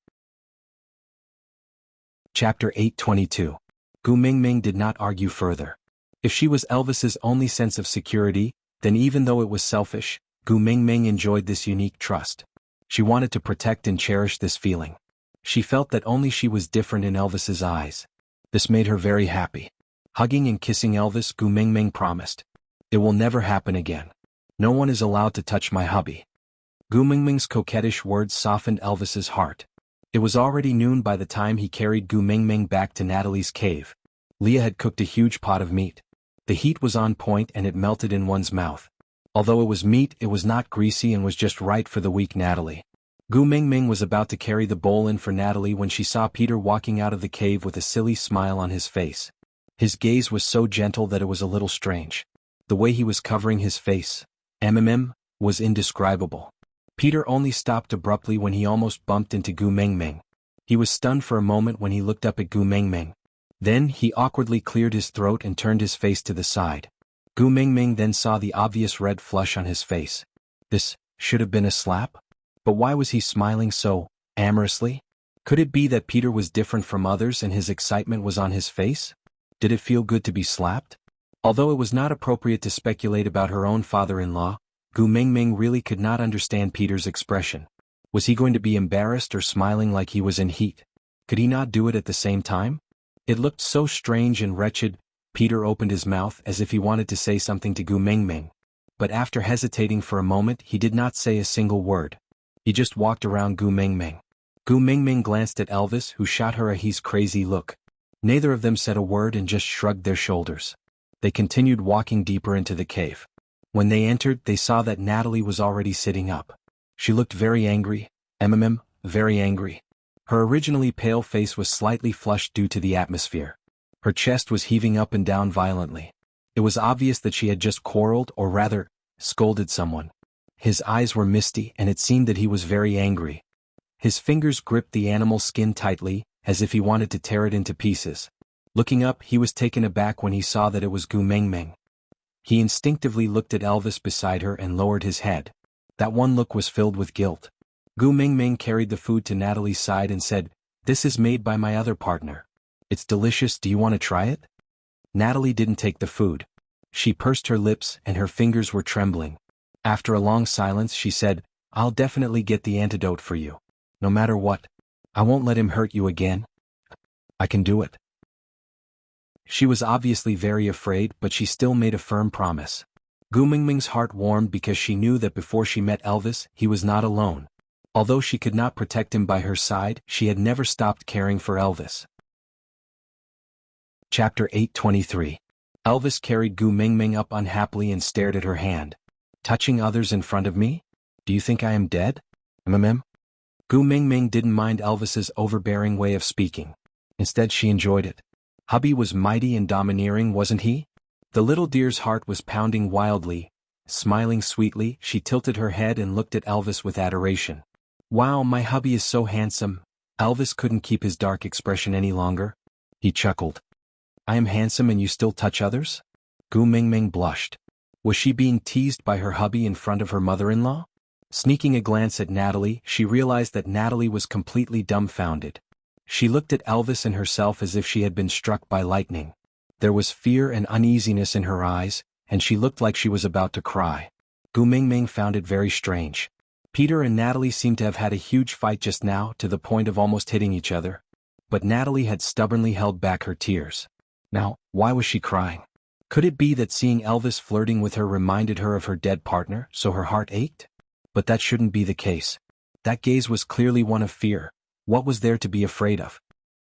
Chapter 822. Gu Mingming did not argue further. If she was Elvis's only sense of security, then even though it was selfish, Gu Mingming enjoyed this unique trust. She wanted to protect and cherish this feeling. She felt that only she was different in Elvis's eyes. This made her very happy. Hugging and kissing Elvis, Gu Mingming promised, "It will never happen again. No one is allowed to touch my hubby." Gu Mingming's coquettish words softened Elvis's heart. It was already noon by the time he carried Gu Mingming back to Natalie's cave. Leah had cooked a huge pot of meat. The heat was on point and it melted in one's mouth. Although it was meat, it was not greasy and was just right for the weak Natalie. Gu Mingming was about to carry the bowl in for Natalie when she saw Peter walking out of the cave with a silly smile on his face. His gaze was so gentle that it was a little strange. The way he was covering his face, was indescribable. Peter only stopped abruptly when he almost bumped into Gu Mingming. He was stunned for a moment when he looked up at Gu Mingming. Then he awkwardly cleared his throat and turned his face to the side. Gu Mingming then saw the obvious red flush on his face. This should have been a slap? But why was he smiling so amorously? Could it be that Peter was different from others and his excitement was on his face? Did it feel good to be slapped? Although it was not appropriate to speculate about her own father-in-law, Gu Mingming really could not understand Peter's expression. Was he going to be embarrassed or smiling like he was in heat? Could he not do it at the same time? It looked so strange and wretched. Peter opened his mouth as if he wanted to say something to Gu Mingming. But after hesitating for a moment, he did not say a single word. He just walked around Gu Mingming. Gu Mingming glanced at Elvis, who shot her a he's crazy look. Neither of them said a word and just shrugged their shoulders. They continued walking deeper into the cave. When they entered, they saw that Natalie was already sitting up. She looked very angry, very angry. Her originally pale face was slightly flushed due to the atmosphere. Her chest was heaving up and down violently. It was obvious that she had just quarreled, or rather, scolded someone. His eyes were misty and it seemed that he was very angry. His fingers gripped the animal's skin tightly, as if he wanted to tear it into pieces. Looking up, he was taken aback when he saw that it was Gu Mingming. He instinctively looked at Elvis beside her and lowered his head. That one look was filled with guilt. Gu Mingming carried the food to Natalie's side and said, "This is made by my other partner. It's delicious, do you want to try it?" Natalie didn't take the food. She pursed her lips and her fingers were trembling. After a long silence she said, "I'll definitely get the antidote for you. No matter what. I won't let him hurt you again. I can do it." She was obviously very afraid, but she still made a firm promise. Gu Mingming's heart warmed because she knew that before she met Elvis, he was not alone. Although she could not protect him by her side, she had never stopped caring for Elvis. Chapter 823. Elvis carried Gu Mingming up unhappily and stared at her hand. "Touching others in front of me? Do you think I am dead?" Gu Mingming didn't mind Elvis's overbearing way of speaking. Instead she enjoyed it. Hubby was mighty and domineering, wasn't he? The little deer's heart was pounding wildly. Smiling sweetly, she tilted her head and looked at Elvis with adoration. "Wow, my hubby is so handsome." Elvis couldn't keep his dark expression any longer. He chuckled. "I am handsome and you still touch others?" Gu Mingming blushed. Was she being teased by her hubby in front of her mother-in-law? Sneaking a glance at Natalie, she realized that Natalie was completely dumbfounded. She looked at Elvis and herself as if she had been struck by lightning. There was fear and uneasiness in her eyes, and she looked like she was about to cry. Gu Mingming found it very strange. Peter and Natalie seemed to have had a huge fight just now, to the point of almost hitting each other. But Natalie had stubbornly held back her tears. Now, why was she crying? Could it be that seeing Elvis flirting with her reminded her of her dead partner, so her heart ached? But that shouldn't be the case. That gaze was clearly one of fear. What was there to be afraid of?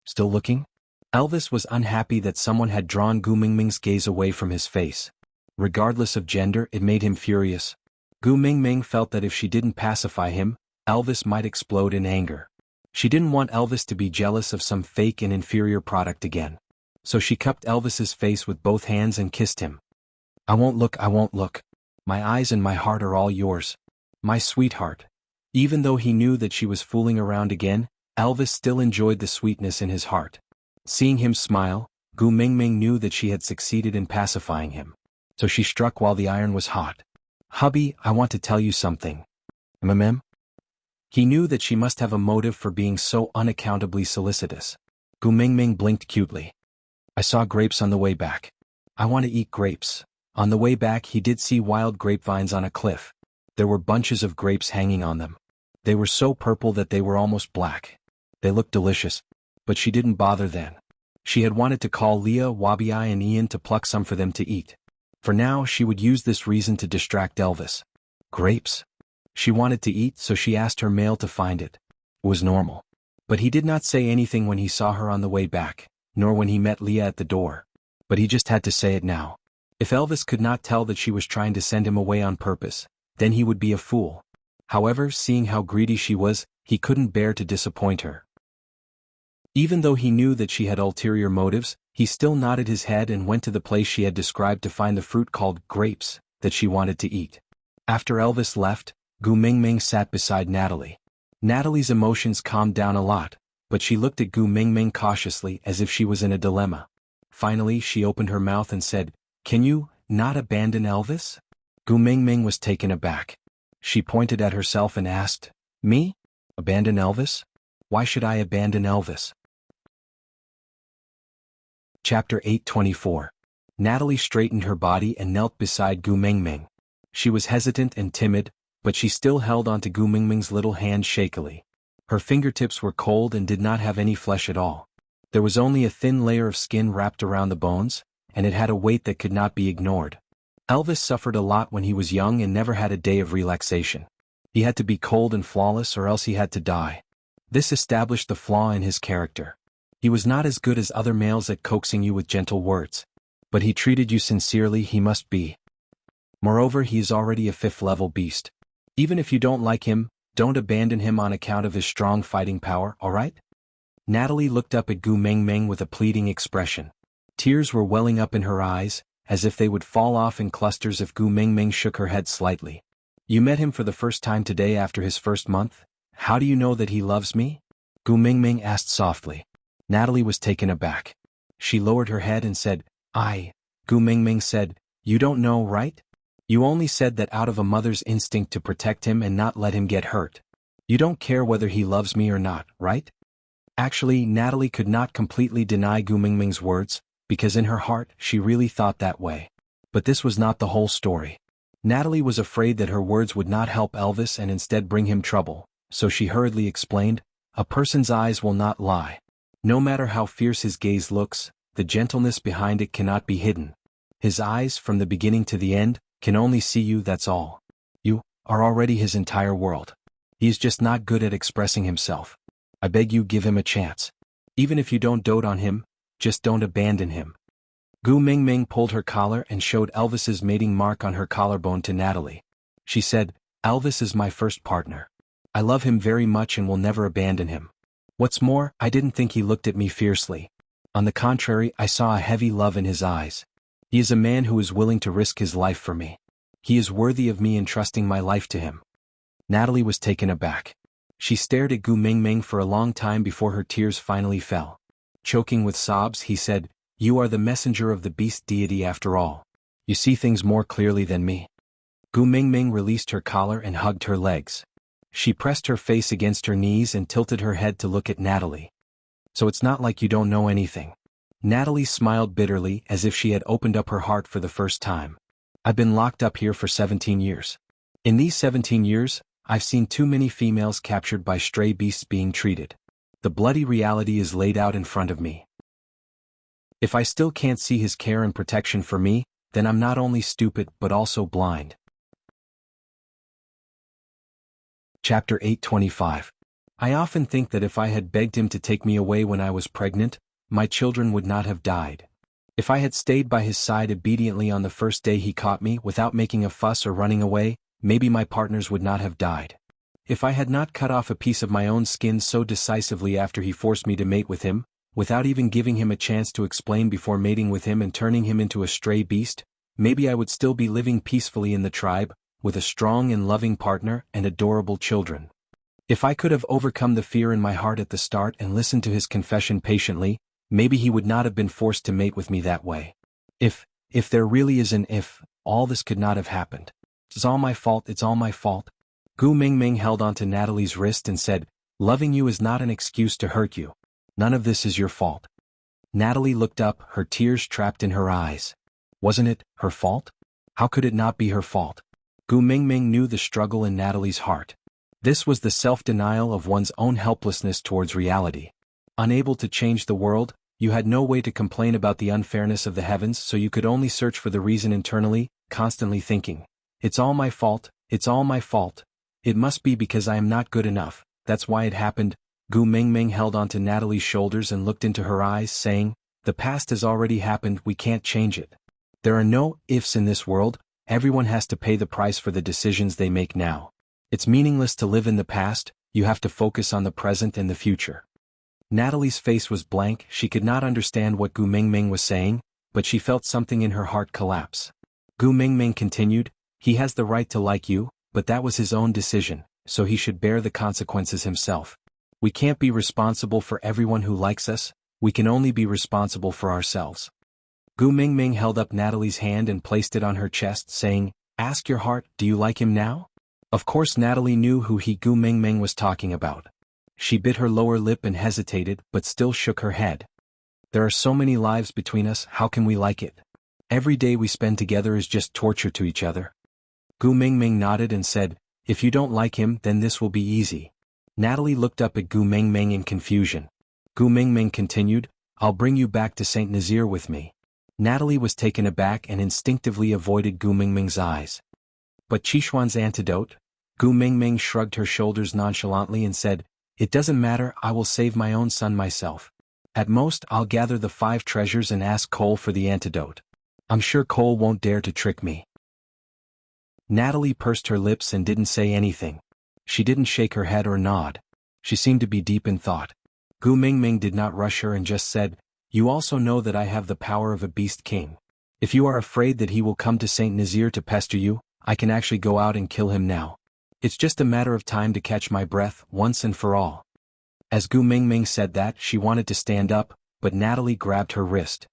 Still looking? Elvis was unhappy that someone had drawn Gu Mingming's gaze away from his face. Regardless of gender, it made him furious. Gu Mingming felt that if she didn't pacify him, Elvis might explode in anger. She didn't want Elvis to be jealous of some fake and inferior product again. So she cupped Elvis's face with both hands and kissed him. I won't look. My eyes and my heart are all yours. My sweetheart." Even though he knew that she was fooling around again, Elvis still enjoyed the sweetness in his heart. Seeing him smile, Gu Mingming knew that she had succeeded in pacifying him. So she struck while the iron was hot. "Hubby, I want to tell you something." He knew that she must have a motive for being so unaccountably solicitous. Gu Mingming blinked cutely. "I saw grapes on the way back. I want to eat grapes." On the way back he did see wild grapevines on a cliff. There were bunches of grapes hanging on them. They were so purple that they were almost black. They looked delicious. But she didn't bother then. She had wanted to call Leah, Wabi-I and Ian to pluck some for them to eat. For now she would use this reason to distract Elvis. Grapes? She wanted to eat, so she asked her male to find it. It was normal. But he did not say anything when he saw her on the way back, nor when he met Leah at the door. But he just had to say it now. If Elvis could not tell that she was trying to send him away on purpose, then he would be a fool. However, seeing how greedy she was, he couldn't bear to disappoint her. Even though he knew that she had ulterior motives, he still nodded his head and went to the place she had described to find the fruit called grapes that she wanted to eat. After Elvis left, Gu Mingming sat beside Natalie. Natalie's emotions calmed down a lot, but she looked at Gu Mingming cautiously as if she was in a dilemma. Finally, she opened her mouth and said, "Can you not abandon Elvis?" Gu Mingming was taken aback. She pointed at herself and asked, "Me? Abandon Elvis? Why should I abandon Elvis?" Chapter 824. Natalie straightened her body and knelt beside Gu Mingming. She was hesitant and timid, but she still held onto Gu Mingming's little hand shakily. Her fingertips were cold and did not have any flesh at all. There was only a thin layer of skin wrapped around the bones, and it had a weight that could not be ignored. Elvis suffered a lot when he was young and never had a day of relaxation. He had to be cold and flawless or else he had to die. This established the flaw in his character. He was not as good as other males at coaxing you with gentle words. But he treated you sincerely, he must be. Moreover, he is already a 5th-level beast. Even if you don't like him, don't abandon him on account of his strong fighting power, alright? Natalie looked up at Gu Mingming with a pleading expression. Tears were welling up in her eyes, as if they would fall off in clusters if Gu Mingming shook her head slightly. "You met him for the first time today after his first month? How do you know that he loves me?" Gu Mingming asked softly. Natalie was taken aback. She lowered her head and said, Gu Mingming said, "You don't know, right? You only said that out of a mother's instinct to protect him and not let him get hurt. You don't care whether he loves me or not, right?" Actually, Natalie could not completely deny Gu Mingming's words, because in her heart she really thought that way. But this was not the whole story. Natalie was afraid that her words would not help Elvis and instead bring him trouble, so she hurriedly explained, "A person's eyes will not lie. No matter how fierce his gaze looks, the gentleness behind it cannot be hidden. His eyes, from the beginning to the end, can only see you, that's all. You are already his entire world. He is just not good at expressing himself. I beg you, give him a chance. Even if you don't dote on him, just don't abandon him." Gu Mingming pulled her collar and showed Elvis's mating mark on her collarbone to Natalie. She said, "Elvis is my first partner. I love him very much and will never abandon him. What's more, I didn't think he looked at me fiercely. On the contrary, I saw a heavy love in his eyes. He is a man who is willing to risk his life for me. He is worthy of me entrusting my life to him." Natalie was taken aback. She stared at Gu Mingming for a long time before her tears finally fell. Choking with sobs, he said, "You are the messenger of the beast deity after all. You see things more clearly than me." Gu Mingming released her collar and hugged her legs. She pressed her face against her knees and tilted her head to look at Natalie. "So it's not like you don't know anything." Natalie smiled bitterly as if she had opened up her heart for the first time. "I've been locked up here for 17 years. In these 17 years, I've seen too many females captured by stray beasts being treated. The bloody reality is laid out in front of me. If I still can't see his care and protection for me, then I'm not only stupid but also blind." Chapter 825. I often think that if I had begged him to take me away when I was pregnant, my children would not have died. If I had stayed by his side obediently on the first day he caught me without making a fuss or running away, maybe my partners would not have died. If I had not cut off a piece of my own skin so decisively after he forced me to mate with him, without even giving him a chance to explain before mating with him and turning him into a stray beast, maybe I would still be living peacefully in the tribe, with a strong and loving partner and adorable children. If I could have overcome the fear in my heart at the start and listened to his confession patiently, maybe he would not have been forced to mate with me that way. If there really is an if, all this could not have happened. It's all my fault, it's all my fault. Gu Mingming held onto Natalie's wrist and said, "Loving you is not an excuse to hurt you. None of this is your fault." Natalie looked up, her tears trapped in her eyes. Wasn't it her fault? How could it not be her fault? Gu Mingming knew the struggle in Natalie's heart. This was the self-denial of one's own helplessness towards reality. Unable to change the world, you had no way to complain about the unfairness of the heavens, so you could only search for the reason internally, constantly thinking, "It's all my fault, it's all my fault. It must be because I am not good enough, that's why it happened." Gu Mingming held onto Natalie's shoulders and looked into her eyes, saying, "The past has already happened, we can't change it. There are no ifs in this world, everyone has to pay the price for the decisions they make now. It's meaningless to live in the past, you have to focus on the present and the future. Natalie's face was blank, she could not understand what Gu Mingming was saying, but she felt something in her heart collapse. Gu Mingming continued, he has the right to like you, but that was his own decision, so he should bear the consequences himself. We can't be responsible for everyone who likes us, we can only be responsible for ourselves. Gu Mingming held up Natalie's hand and placed it on her chest, saying, ask your heart, do you like him now? Of course Natalie knew who Gu Mingming was talking about. She bit her lower lip and hesitated, but still shook her head. There are so many lives between us, how can we like it? Every day we spend together is just torture to each other. Gu Mingming nodded and said, if you don't like him then this will be easy. Natalie looked up at Gu Mingming in confusion. Gu Mingming continued, I'll bring you back to Saint Nazaire with me. Natalie was taken aback and instinctively avoided Gu Mingming's eyes. But Qishuan's antidote? Gu Mingming shrugged her shoulders nonchalantly and said, it doesn't matter, I will save my own son myself. At most I'll gather the 5 treasures and ask Cole for the antidote. I'm sure Cole won't dare to trick me. Natalie pursed her lips and didn't say anything. She didn't shake her head or nod. She seemed to be deep in thought. Gu Mingming did not rush her and just said, you also know that I have the power of a beast king. If you are afraid that he will come to Saint Nazaire to pester you, I can actually go out and kill him now. It's just a matter of time to catch my breath, once and for all. As Gu Mingming said that, she wanted to stand up, but Natalie grabbed her wrist.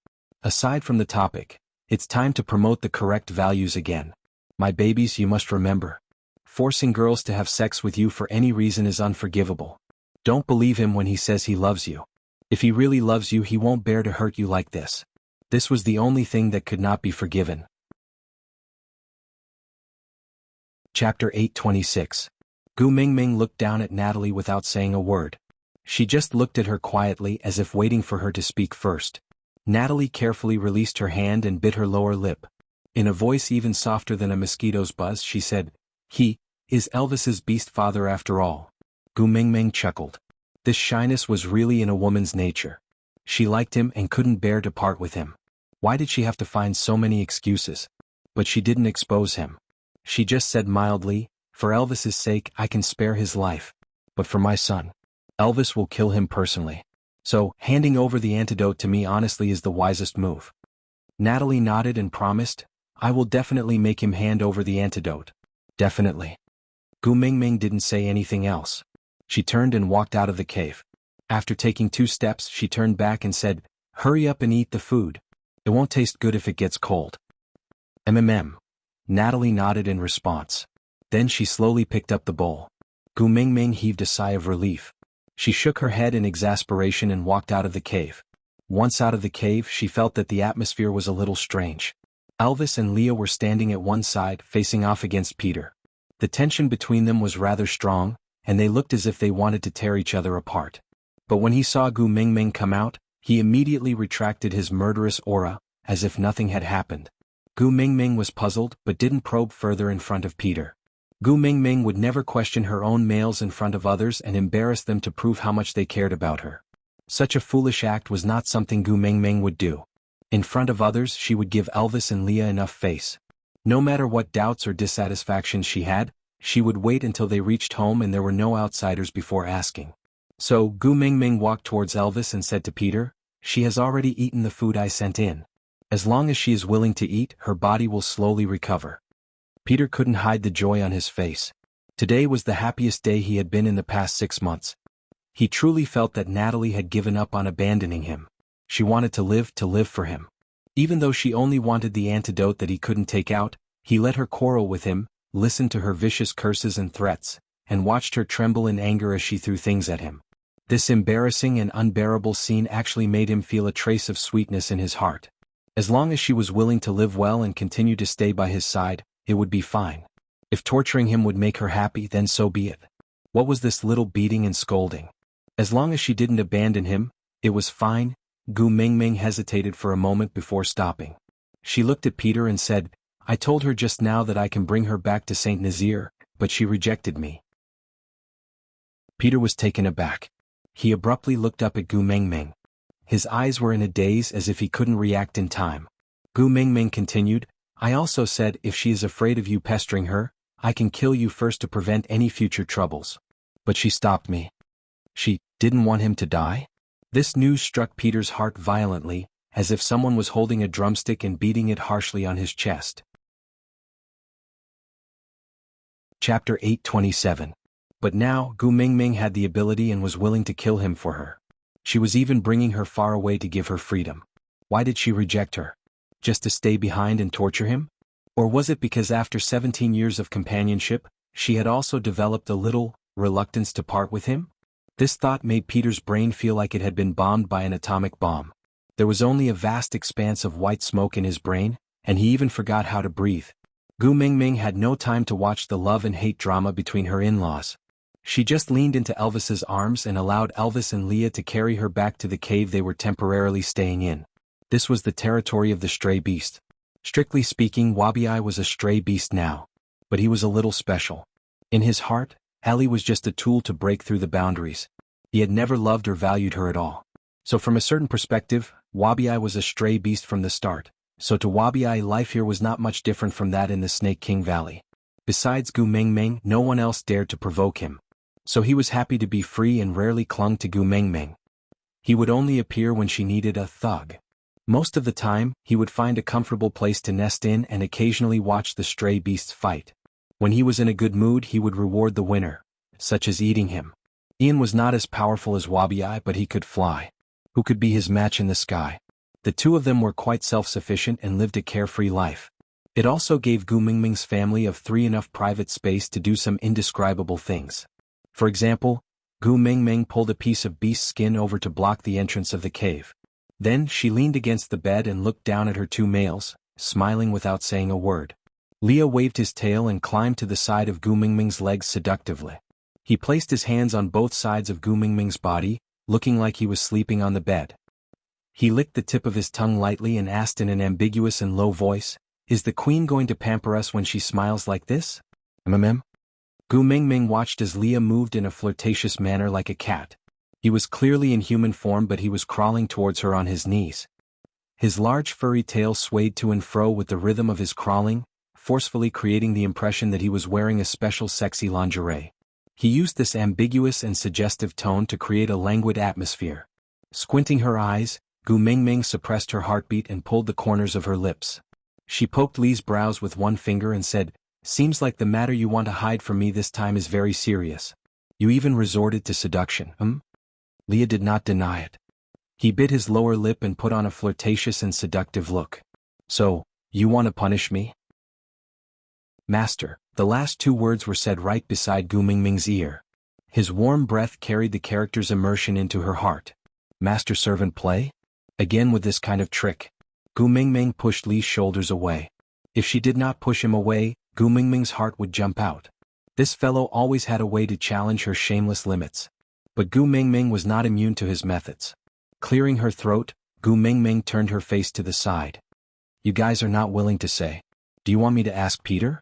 Aside from the topic, it's time to promote the correct values again. My babies, you must remember. Forcing girls to have sex with you for any reason is unforgivable. Don't believe him when he says he loves you. If he really loves you, he won't bear to hurt you like this. This was the only thing that could not be forgiven. Chapter 826. Gu Mingming looked down at Natalie without saying a word. She just looked at her quietly as if waiting for her to speak first. Natalie carefully released her hand and bit her lower lip. In a voice even softer than a mosquito's buzz she said, he is Elvis's beast father after all. Gu Mingming chuckled. This shyness was really in a woman's nature. She liked him and couldn't bear to part with him. Why did she have to find so many excuses? But she didn't expose him. She just said mildly, for Elvis's sake I can spare his life. But for my son, Elvis will kill him personally. So, handing over the antidote to me honestly is the wisest move. Natalie nodded and promised, I will definitely make him hand over the antidote. Definitely. Gu Mingming didn't say anything else. She turned and walked out of the cave. After taking 2 steps she turned back and said, hurry up and eat the food. It won't taste good if it gets cold. Natalie nodded in response. Then she slowly picked up the bowl. Gu Mingming heaved a sigh of relief. She shook her head in exasperation and walked out of the cave. Once out of the cave she felt that the atmosphere was a little strange. Elvis and Leah were standing at one side, facing off against Peter. The tension between them was rather strong, and they looked as if they wanted to tear each other apart. But when he saw Gu Mingming come out, he immediately retracted his murderous aura, as if nothing had happened. Gu Mingming was puzzled but didn't probe further in front of Peter. Gu Mingming would never question her own males in front of others and embarrass them to prove how much they cared about her. Such a foolish act was not something Gu Mingming would do. In front of others she would give Elvis and Leah enough face. No matter what doubts or dissatisfactions she had, she would wait until they reached home and there were no outsiders before asking. So Gu Mingming walked towards Elvis and said to Peter, she has already eaten the food I sent in. As long as she is willing to eat, her body will slowly recover. Peter couldn't hide the joy on his face. Today was the happiest day he had been in the past 6 months. He truly felt that Natalie had given up on abandoning him. She wanted to live for him. Even though she only wanted the antidote that he couldn't take out, he let her quarrel with him, listened to her vicious curses and threats, and watched her tremble in anger as she threw things at him. This embarrassing and unbearable scene actually made him feel a trace of sweetness in his heart. As long as she was willing to live well and continue to stay by his side, it would be fine. If torturing him would make her happy, then so be it. What was this little beating and scolding? As long as she didn't abandon him, it was fine. Gu Mingming hesitated for a moment before stopping. She looked at Peter and said, I told her just now that I can bring her back to Saint Nazaire, but she rejected me. Peter was taken aback. He abruptly looked up at Gu Mingming. His eyes were in a daze as if he couldn't react in time. Gu Mingming continued, I also said if she is afraid of you pestering her, I can kill you first to prevent any future troubles. But she stopped me. She didn't want him to die? This news struck Peter's heart violently, as if someone was holding a drumstick and beating it harshly on his chest. Chapter 827. But now, Gu Mingming had the ability and was willing to kill him for her. She was even bringing her far away to give her freedom. Why did she reject her? Just to stay behind and torture him? Or was it because after 17 years of companionship, she had also developed a little reluctance to part with him? This thought made Peter's brain feel like it had been bombed by an atomic bomb. There was only a vast expanse of white smoke in his brain, and he even forgot how to breathe. Gu Mingming had no time to watch the love and hate drama between her in-laws. She just leaned into Elvis's arms and allowed Elvis and Leah to carry her back to the cave they were temporarily staying in. This was the territory of the stray beast. Strictly speaking, Wabi was a stray beast now. But he was a little special. In his heart, Ellie was just a tool to break through the boundaries. He had never loved or valued her at all. So from a certain perspective, Wabi was a stray beast from the start. So to Wabi, life here was not much different from that in the Snake King Valley. Besides Gu Mingming, no one else dared to provoke him. So he was happy to be free and rarely clung to Gu Mingming. He would only appear when she needed a thug. Most of the time, he would find a comfortable place to nest in and occasionally watch the stray beasts fight. When he was in a good mood, he would reward the winner, such as eating him. Ian was not as powerful as Wabi, but he could fly. Who could be his match in the sky? The two of them were quite self-sufficient and lived a carefree life. It also gave Gu Mingming's family of three enough private space to do some indescribable things. For example, Gu Mingming pulled a piece of beast skin over to block the entrance of the cave. Then she leaned against the bed and looked down at her two males, smiling without saying a word. Leah waved his tail and climbed to the side of Gu Mingming's legs seductively. He placed his hands on both sides of Gu Mingming's body, looking like he was sleeping on the bed. He licked the tip of his tongue lightly and asked in an ambiguous and low voice, Is the queen going to pamper us when she smiles like this? Mm-mm. Gu Mingming watched as Leah moved in a flirtatious manner like a cat. He was clearly in human form, but he was crawling towards her on his knees. His large furry tail swayed to and fro with the rhythm of his crawling, forcefully creating the impression that he was wearing a special sexy lingerie. He used this ambiguous and suggestive tone to create a languid atmosphere. Squinting her eyes, Gu Mingming suppressed her heartbeat and pulled the corners of her lips. She poked Lee's brows with one finger and said, Seems like the matter you want to hide from me this time is very serious. You even resorted to seduction, Leah did not deny it. He bit his lower lip and put on a flirtatious and seductive look. So, you want to punish me? Master, the last two words were said right beside Gu Mingming's ear. His warm breath carried the character's immersion into her heart. Master-servant play? Again with this kind of trick. Gu Mingming pushed Lee's shoulders away. If she did not push him away, Gu Mingming's heart would jump out. This fellow always had a way to challenge her shameless limits. But Gu Mingming was not immune to his methods. Clearing her throat, Gu Mingming turned her face to the side. You guys are not willing to say. Do you want me to ask Peter?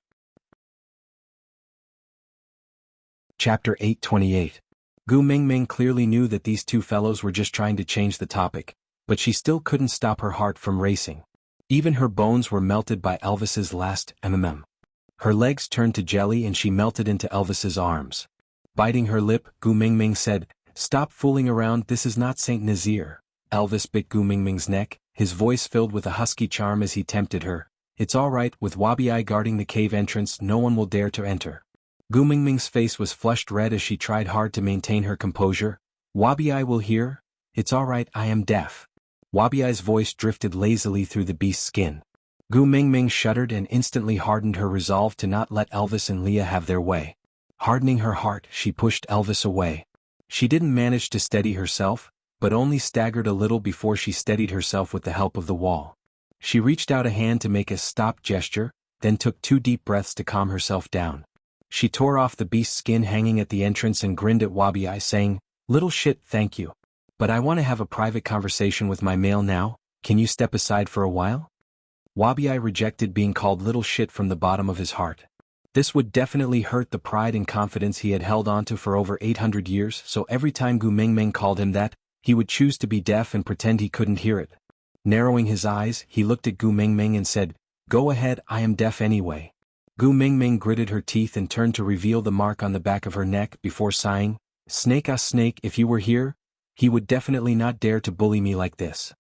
Chapter 828. Gu Mingming clearly knew that these two fellows were just trying to change the topic, but she still couldn't stop her heart from racing. Even her bones were melted by Elvis's last mm. Her legs turned to jelly and she melted into Elvis's arms. Biting her lip, Gu Mingming said, Stop fooling around, this is not Saint Nazir. Elvis bit Gu Mingming's neck, his voice filled with a husky charm as he tempted her. It's all right, with Wabi guarding the cave entrance, no one will dare to enter. Gu Mingming's face was flushed red as she tried hard to maintain her composure. Wabi will hear? It's all right, I am deaf. Wabi's voice drifted lazily through the beast's skin. Gu Mingming shuddered and instantly hardened her resolve to not let Elvis and Leah have their way. Hardening her heart, she pushed Elvis away. She didn't manage to steady herself, but only staggered a little before she steadied herself with the help of the wall. She reached out a hand to make a stop gesture, then took 2 deep breaths to calm herself down. She tore off the beast's skin hanging at the entrance and grinned at Wabi, saying, Little shit, thank you. But I want to have a private conversation with my male now, can you step aside for a while? Wabi rejected being called little shit from the bottom of his heart. This would definitely hurt the pride and confidence he had held onto for over 800 years, so every time Gu Mingming called him that, he would choose to be deaf and pretend he couldn't hear it. Narrowing his eyes, he looked at Gu Mingming and said, "Go ahead, I am deaf anyway." Gu Mingming gritted her teeth and turned to reveal the mark on the back of her neck before sighing, "Snake, snake, if you were here, he would definitely not dare to bully me like this."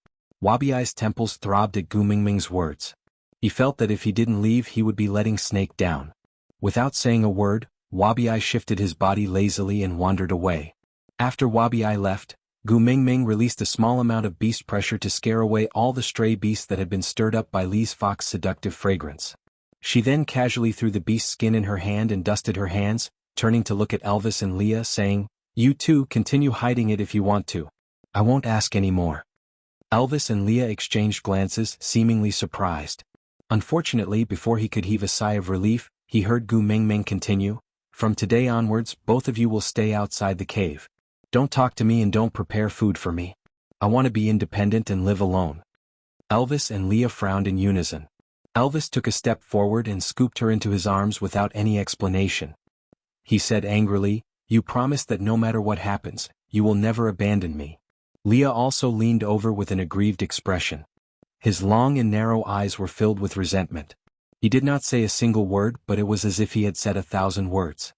Wabiai's temples throbbed at Gu Mingming's words. He felt that if he didn't leave he would be letting Snake down. Without saying a word, Wabiai shifted his body lazily and wandered away. After Wabiai left, Gu Mingming released a small amount of beast pressure to scare away all the stray beasts that had been stirred up by Li's fox's seductive fragrance. She then casually threw the beast's skin in her hand and dusted her hands, turning to look at Elvis and Leah, saying, "You two continue hiding it if you want to. I won't ask any more." Elvis and Leah exchanged glances, seemingly surprised. Unfortunately, before he could heave a sigh of relief, he heard Gu Mingming continue, "From today onwards, both of you will stay outside the cave. Don't talk to me and don't prepare food for me. I want to be independent and live alone." Elvis and Leah frowned in unison. Elvis took a step forward and scooped her into his arms without any explanation. He said angrily, "You promise that no matter what happens, you will never abandon me." Leah also leaned over with an aggrieved expression. His long and narrow eyes were filled with resentment. He did not say a single word, but it was as if he had said 1,000 words.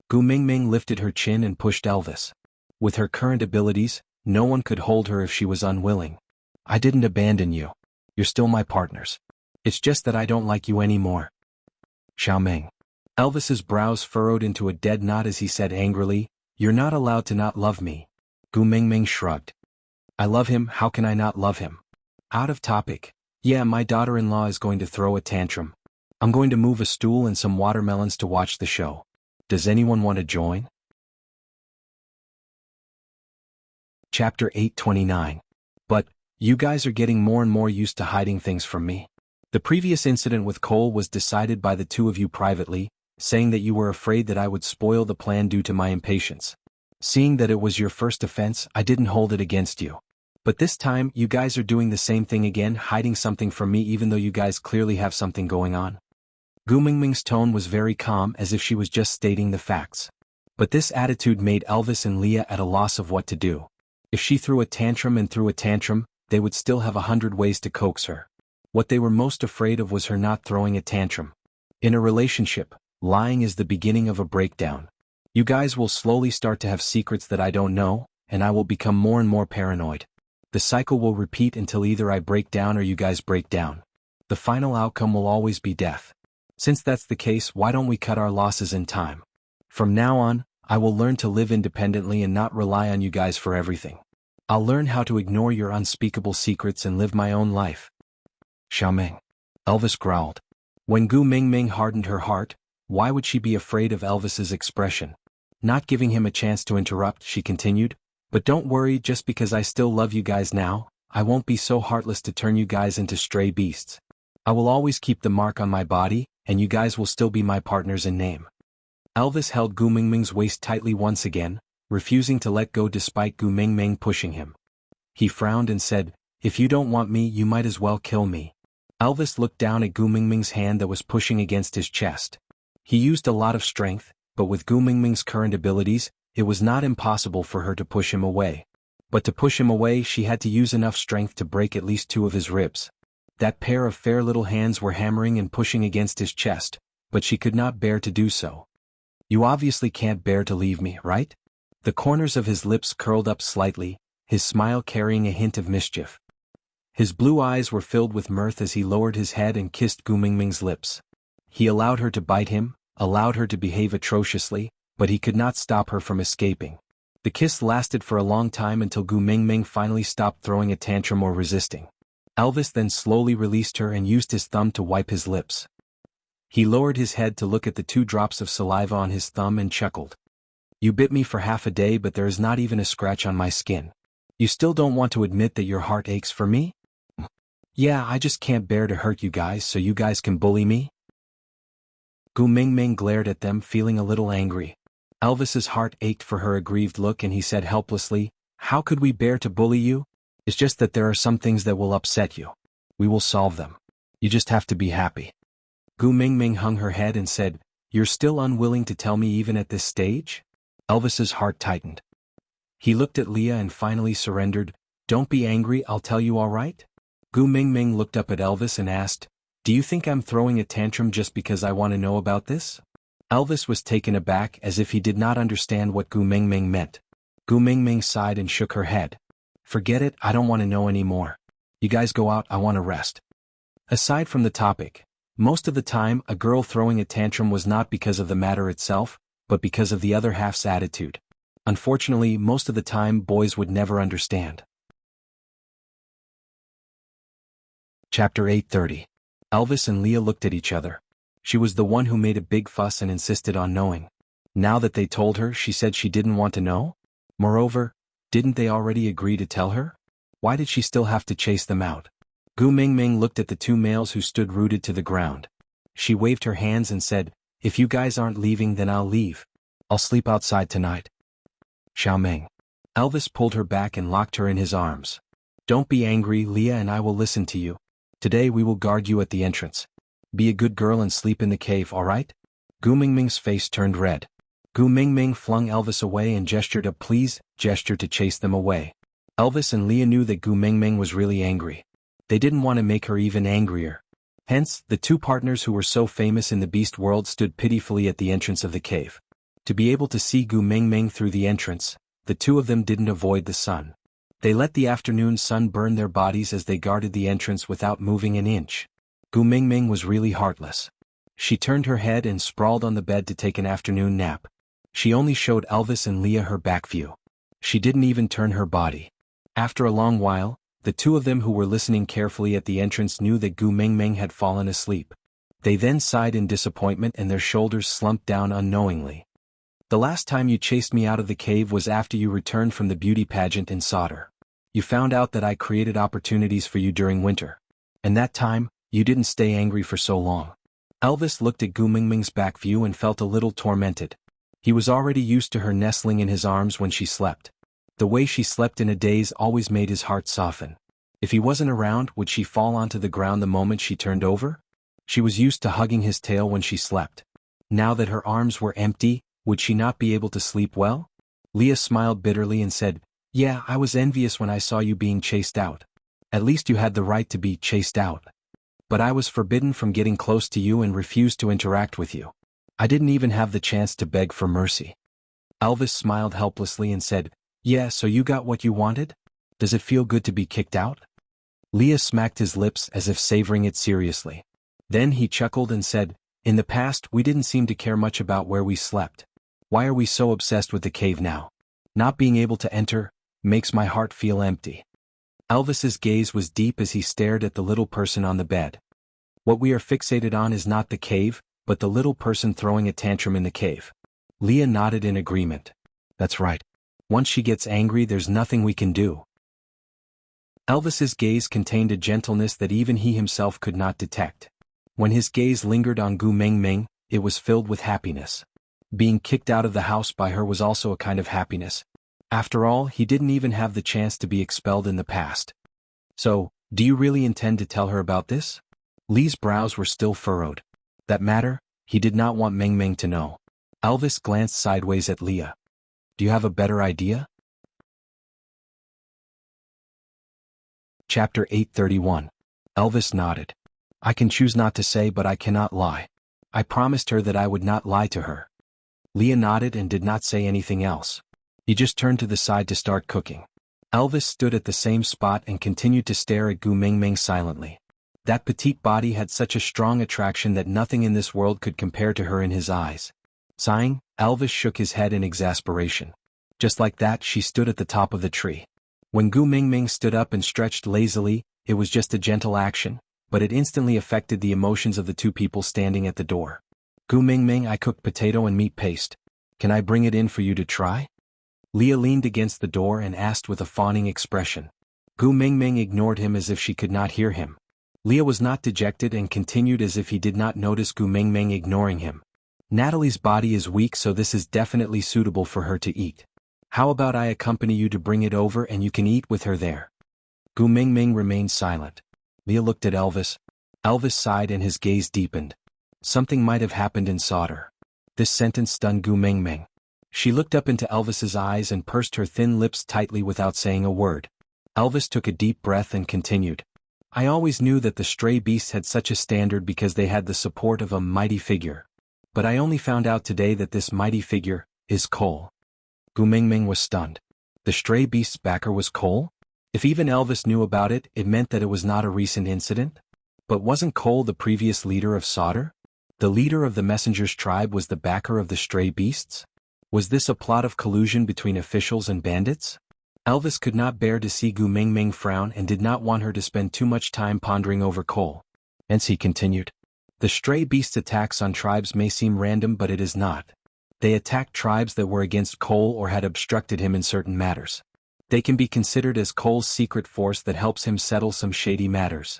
Gu Mingming lifted her chin and pushed Elvis. With her current abilities, no one could hold her if she was unwilling. "I didn't abandon you. You're still my partners. It's just that I don't like you anymore." Xiaoming. Elvis's brows furrowed into a dead knot as he said angrily, "You're not allowed to not love me." Gu Mingming shrugged. "I love him, how can I not love him?" Out of topic. "Yeah, my daughter-in-law is going to throw a tantrum. I'm going to move a stool and some watermelons to watch the show. Does anyone want to join?" Chapter 829. "But, you guys are getting more and more used to hiding things from me. The previous incident with Cole was decided by the two of you privately, saying that you were afraid that I would spoil the plan due to my impatience. Seeing that it was your first offense, I didn't hold it against you. But this time, you guys are doing the same thing again, hiding something from me even though you guys clearly have something going on." Gu Mingming's tone was very calm, as if she was just stating the facts. But this attitude made Elvis and Leah at a loss of what to do. If she threw a tantrum, they would still have 100 ways to coax her. What they were most afraid of was her not throwing a tantrum. In a relationship, lying is the beginning of a breakdown. You guys will slowly start to have secrets that I don't know, and I will become more and more paranoid. The cycle will repeat until either I break down or you guys break down. The final outcome will always be death. Since that's the case, why don't we cut our losses in time? From now on, I will learn to live independently and not rely on you guys for everything. I'll learn how to ignore your unspeakable secrets and live my own life." "Xiaoming." Elvis growled. When Gu Mingming hardened her heart, why would she be afraid of Elvis's expression? Not giving him a chance to interrupt, she continued, "But don't worry, just because I still love you guys now, I won't be so heartless to turn you guys into stray beasts. I will always keep the mark on my body, and you guys will still be my partners in name." Elvis held Gu Mingming's waist tightly once again, refusing to let go despite Gu Mingming pushing him. He frowned and said, "If you don't want me, you might as well kill me." Elvis looked down at Gu Mingming's hand that was pushing against his chest. He used a lot of strength, but with Gu Mingming's current abilities, it was not impossible for her to push him away. But to push him away, she had to use enough strength to break at least 2 of his ribs. That pair of fair little hands were hammering and pushing against his chest, but she could not bear to do so. "You obviously can't bear to leave me, right?" The corners of his lips curled up slightly, his smile carrying a hint of mischief. His blue eyes were filled with mirth as he lowered his head and kissed Gu Mingming's lips. He allowed her to bite him, allowed her to behave atrociously, but he could not stop her from escaping. The kiss lasted for a long time until Gu Mingming finally stopped throwing a tantrum or resisting. Elvis then slowly released her and used his thumb to wipe his lips. He lowered his head to look at the 2 drops of saliva on his thumb and chuckled. "You bit me for half a day, but there is not even a scratch on my skin. You still don't want to admit that your heart aches for me?" "Yeah, I just can't bear to hurt you guys so you guys can bully me." Gu Mingming glared at them, feeling a little angry. Elvis's heart ached for her aggrieved look and he said helplessly, "How could we bear to bully you? It's just that there are some things that will upset you. We will solve them. You just have to be happy." Gu Mingming hung her head and said, "You're still unwilling to tell me even at this stage?" Elvis's heart tightened. He looked at Leah and finally surrendered, Don't be angry, I'll tell you all right? Gu Mingming looked up at Elvis and asked, do you think I'm throwing a tantrum just because I want to know about this? Elvis was taken aback as if he did not understand what Gu Mingming meant. Gu Mingming sighed and shook her head. Forget it, I don't want to know anymore. You guys go out, I want to rest. Aside from the topic, most of the time a girl throwing a tantrum was not because of the matter itself, but because of the other half's attitude. Unfortunately, most of the time boys would never understand. Chapter 830. Elvis and Leah looked at each other. She was the one who made a big fuss and insisted on knowing. Now that they told her, she said she didn't want to know? Moreover, didn't they already agree to tell her? Why did she still have to chase them out? Gu Mingming looked at the two males who stood rooted to the ground. She waved her hands and said, if you guys aren't leaving then I'll leave. I'll sleep outside tonight. Xiaoming. Elvis pulled her back and locked her in his arms. Don't be angry, Leah, and I will listen to you. Today we will guard you at the entrance. Be a good girl and sleep in the cave, all right? Gu Mingming's face turned red. Gu Mingming flung Elvis away and gestured a please gesture to chase them away. Elvis and Leah knew that Gu Mingming was really angry. They didn't want to make her even angrier. Hence, the two partners who were so famous in the beast world stood pitifully at the entrance of the cave. To be able to see Gu Mingming through the entrance, the two of them didn't avoid the sun. They let the afternoon sun burn their bodies as they guarded the entrance without moving an inch. Gu Mingming was really heartless. She turned her head and sprawled on the bed to take an afternoon nap. She only showed Elvis and Leah her back view. She didn't even turn her body. After a long while, the two of them who were listening carefully at the entrance knew that Gu Mingming had fallen asleep. They then sighed in disappointment and their shoulders slumped down unknowingly. The last time you chased me out of the cave was after you returned from the beauty pageant in Solder. You found out that I created opportunities for you during winter. And that time, you didn't stay angry for so long. Elvis looked at Gu Mingming's back view and felt a little tormented. He was already used to her nestling in his arms when she slept. The way she slept in a daze always made his heart soften. If he wasn't around, would she fall onto the ground the moment she turned over? She was used to hugging his tail when she slept. Now that her arms were empty, would she not be able to sleep well? Leah smiled bitterly and said, yeah, I was envious when I saw you being chased out. At least you had the right to be chased out. But I was forbidden from getting close to you and refused to interact with you. I didn't even have the chance to beg for mercy. Elvis smiled helplessly and said, yeah, so you got what you wanted? Does it feel good to be kicked out? Leah smacked his lips as if savoring it seriously. Then he chuckled and said, in the past we didn't seem to care much about where we slept. Why are we so obsessed with the cave now? Not being able to enter makes my heart feel empty. Elvis's gaze was deep as he stared at the little person on the bed. What we are fixated on is not the cave, but the little person throwing a tantrum in the cave. Leah nodded in agreement. That's right. Once she gets angry, there's nothing we can do. Elvis's gaze contained a gentleness that even he himself could not detect. When his gaze lingered on Gu Mingming, it was filled with happiness. Being kicked out of the house by her was also a kind of happiness. After all, he didn't even have the chance to be expelled in the past. So, do you really intend to tell her about this? Lee's brows were still furrowed. That matter, he did not want Mingming to know. Elvis glanced sideways at Leah. Do you have a better idea? Chapter 831. Elvis nodded. I can choose not to say, but I cannot lie. I promised her that I would not lie to her. Leah nodded and did not say anything else. He just turned to the side to start cooking. Elvis stood at the same spot and continued to stare at Gu Mingming silently. That petite body had such a strong attraction that nothing in this world could compare to her in his eyes. Sighing, Elvis shook his head in exasperation. Just like that, she stood at the top of the tree. When Gu Mingming stood up and stretched lazily, it was just a gentle action, but it instantly affected the emotions of the two people standing at the door. Gu Mingming, I cooked potato and meat paste. Can I bring it in for you to try? Leah leaned against the door and asked with a fawning expression. Gu Mingming ignored him as if she could not hear him. Leah was not dejected and continued as if he did not notice Gu Mingming ignoring him. Natalie's body is weak, so this is definitely suitable for her to eat. How about I accompany you to bring it over and you can eat with her there? Gu Mingming remained silent. Leah looked at Elvis. Elvis sighed and his gaze deepened. Something might have happened in Solder. This sentence stunned Gu Mingming. She looked up into Elvis's eyes and pursed her thin lips tightly without saying a word. Elvis took a deep breath and continued. I always knew that the stray beasts had such a standard because they had the support of a mighty figure. But I only found out today that this mighty figure is Cole. Gu Mingming was stunned. The stray beast's backer was Cole? If even Elvis knew about it, it meant that it was not a recent incident? But wasn't Cole the previous leader of Sauter? The leader of the Messenger's tribe was the backer of the stray beasts? Was this a plot of collusion between officials and bandits? Elvis could not bear to see Gu Mingming frown and did not want her to spend too much time pondering over Cole. Hence he continued. The stray beast attacks on tribes may seem random, but it is not. They attacked tribes that were against Cole or had obstructed him in certain matters. They can be considered as Cole's secret force that helps him settle some shady matters.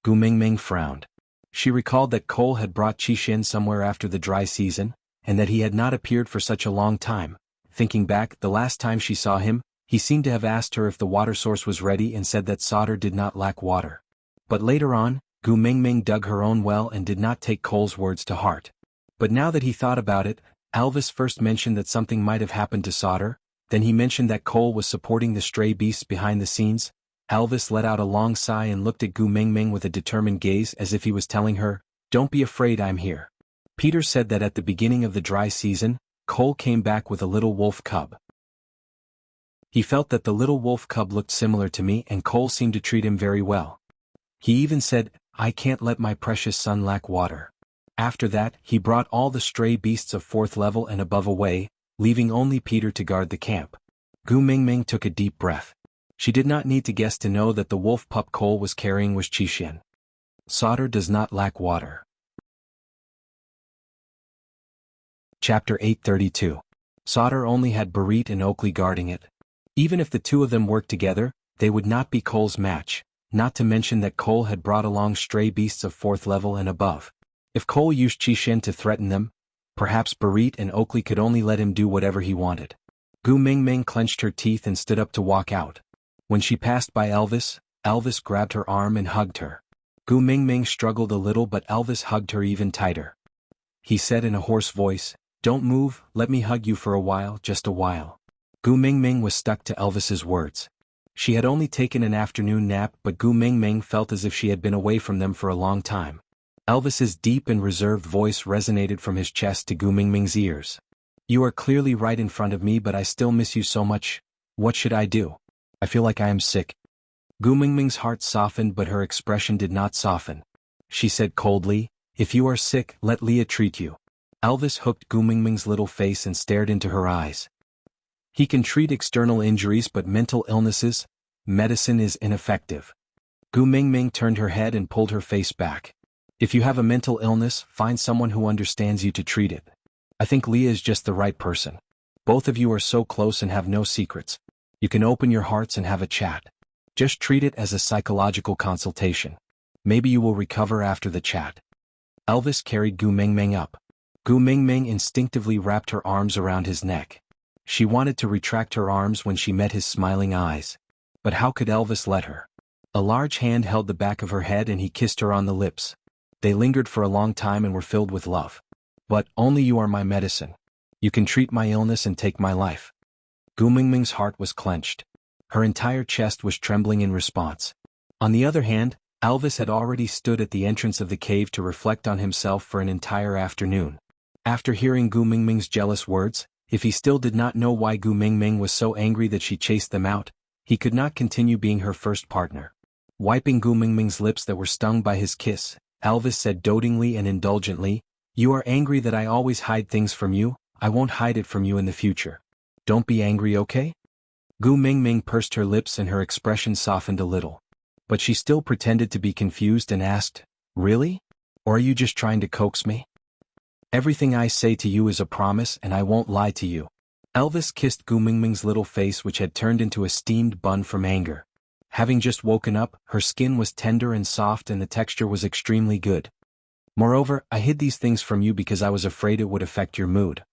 Gu Mingming frowned. She recalled that Cole had brought Qixin somewhere after the dry season, and that he had not appeared for such a long time. Thinking back, the last time she saw him, he seemed to have asked her if the water source was ready and said that Sauter did not lack water. But later on, Gu Mingming dug her own well and did not take Cole's words to heart. But now that he thought about it, Elvis first mentioned that something might have happened to Sauter, then he mentioned that Cole was supporting the stray beasts behind the scenes. Elvis let out a long sigh and looked at Gu Mingming with a determined gaze as if he was telling her, "Don't be afraid, I'm here." Peter said that at the beginning of the dry season, Cole came back with a little wolf cub. He felt that the little wolf cub looked similar to me and Cole seemed to treat him very well. He even said, "I can't let my precious son lack water." After that, he brought all the stray beasts of 4th level and above away, leaving only Peter to guard the camp. Gu Mingming took a deep breath. She did not need to guess to know that the wolf pup Cole was carrying was Qixin. Sauter does not lack water. Chapter 832. Sauter only had Barit and Oakley guarding it. Even if the two of them worked together, they would not be Cole's match, not to mention that Cole had brought along stray beasts of 4th level and above. If Cole used Qixin to threaten them, perhaps Barit and Oakley could only let him do whatever he wanted. Gu Mingming clenched her teeth and stood up to walk out. When she passed by Elvis, Elvis grabbed her arm and hugged her. Gu Mingming struggled a little, but Elvis hugged her even tighter. He said in a hoarse voice, "Don't move, let me hug you for a while, just a while." Gu Mingming was stuck to Elvis's words. She had only taken an afternoon nap, but Gu Mingming felt as if she had been away from them for a long time. Elvis's deep and reserved voice resonated from his chest to Gu Mingming's ears. "You are clearly right in front of me, but I still miss you so much. What should I do? I feel like I am sick." Gu Mingming's heart softened, but her expression did not soften. She said coldly, "If you are sick, let Leah treat you." Elvis hooked Gu Mingming's little face and stared into her eyes. "He can treat external injuries, but mental illnesses? Medicine is ineffective." Gu Mingming turned her head and pulled her face back. "If you have a mental illness, find someone who understands you to treat it. I think Leah is just the right person. Both of you are so close and have no secrets. You can open your hearts and have a chat. Just treat it as a psychological consultation. Maybe you will recover after the chat." Elvis carried Gu Mingming up. Gu Mingming instinctively wrapped her arms around his neck. She wanted to retract her arms when she met his smiling eyes. But how could Elvis let her? A large hand held the back of her head and he kissed her on the lips. They lingered for a long time and were filled with love. "But only you are my medicine. You can treat my illness and take my life." Gu Mingming's heart was clenched. Her entire chest was trembling in response. On the other hand, Elvis had already stood at the entrance of the cave to reflect on himself for an entire afternoon. After hearing Gu Mingming's jealous words, if he still did not know why Gu Mingming was so angry that she chased them out, he could not continue being her first partner. Wiping Gu Mingming's lips that were stung by his kiss, Elvis said dotingly and indulgently, "You are angry that I always hide things from you. I won't hide it from you in the future. Don't be angry, okay?" Gu Mingming pursed her lips and her expression softened a little. But she still pretended to be confused and asked, "Really? Or are you just trying to coax me?" "Everything I say to you is a promise and I won't lie to you." Elvis kissed Gu Mingming's little face, which had turned into a steamed bun from anger. Having just woken up, her skin was tender and soft and the texture was extremely good. "Moreover, I hid these things from you because I was afraid it would affect your mood.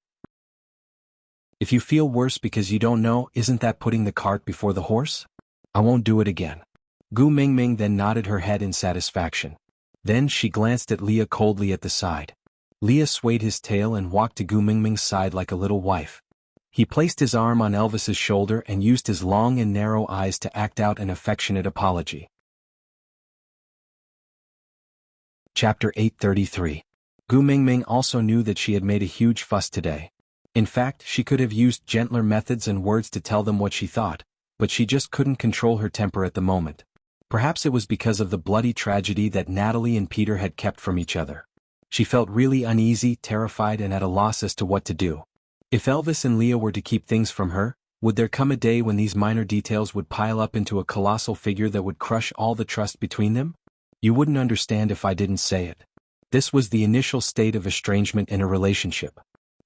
If you feel worse because you don't know, isn't that putting the cart before the horse? I won't do it again." Gu Mingming then nodded her head in satisfaction. Then she glanced at Leah coldly at the side. Leah swayed his tail and walked to Gu Mingming's side like a little wife. He placed his arm on Elvis's shoulder and used his long and narrow eyes to act out an affectionate apology. Chapter 833. Gu Mingming also knew that she had made a huge fuss today. In fact, she could have used gentler methods and words to tell them what she thought, but she just couldn't control her temper at the moment. Perhaps it was because of the bloody tragedy that Natalie and Peter had kept from each other. She felt really uneasy, terrified, and at a loss as to what to do. If Elvis and Leah were to keep things from her, would there come a day when these minor details would pile up into a colossal figure that would crush all the trust between them? You wouldn't understand if I didn't say it. This was the initial state of estrangement in a relationship.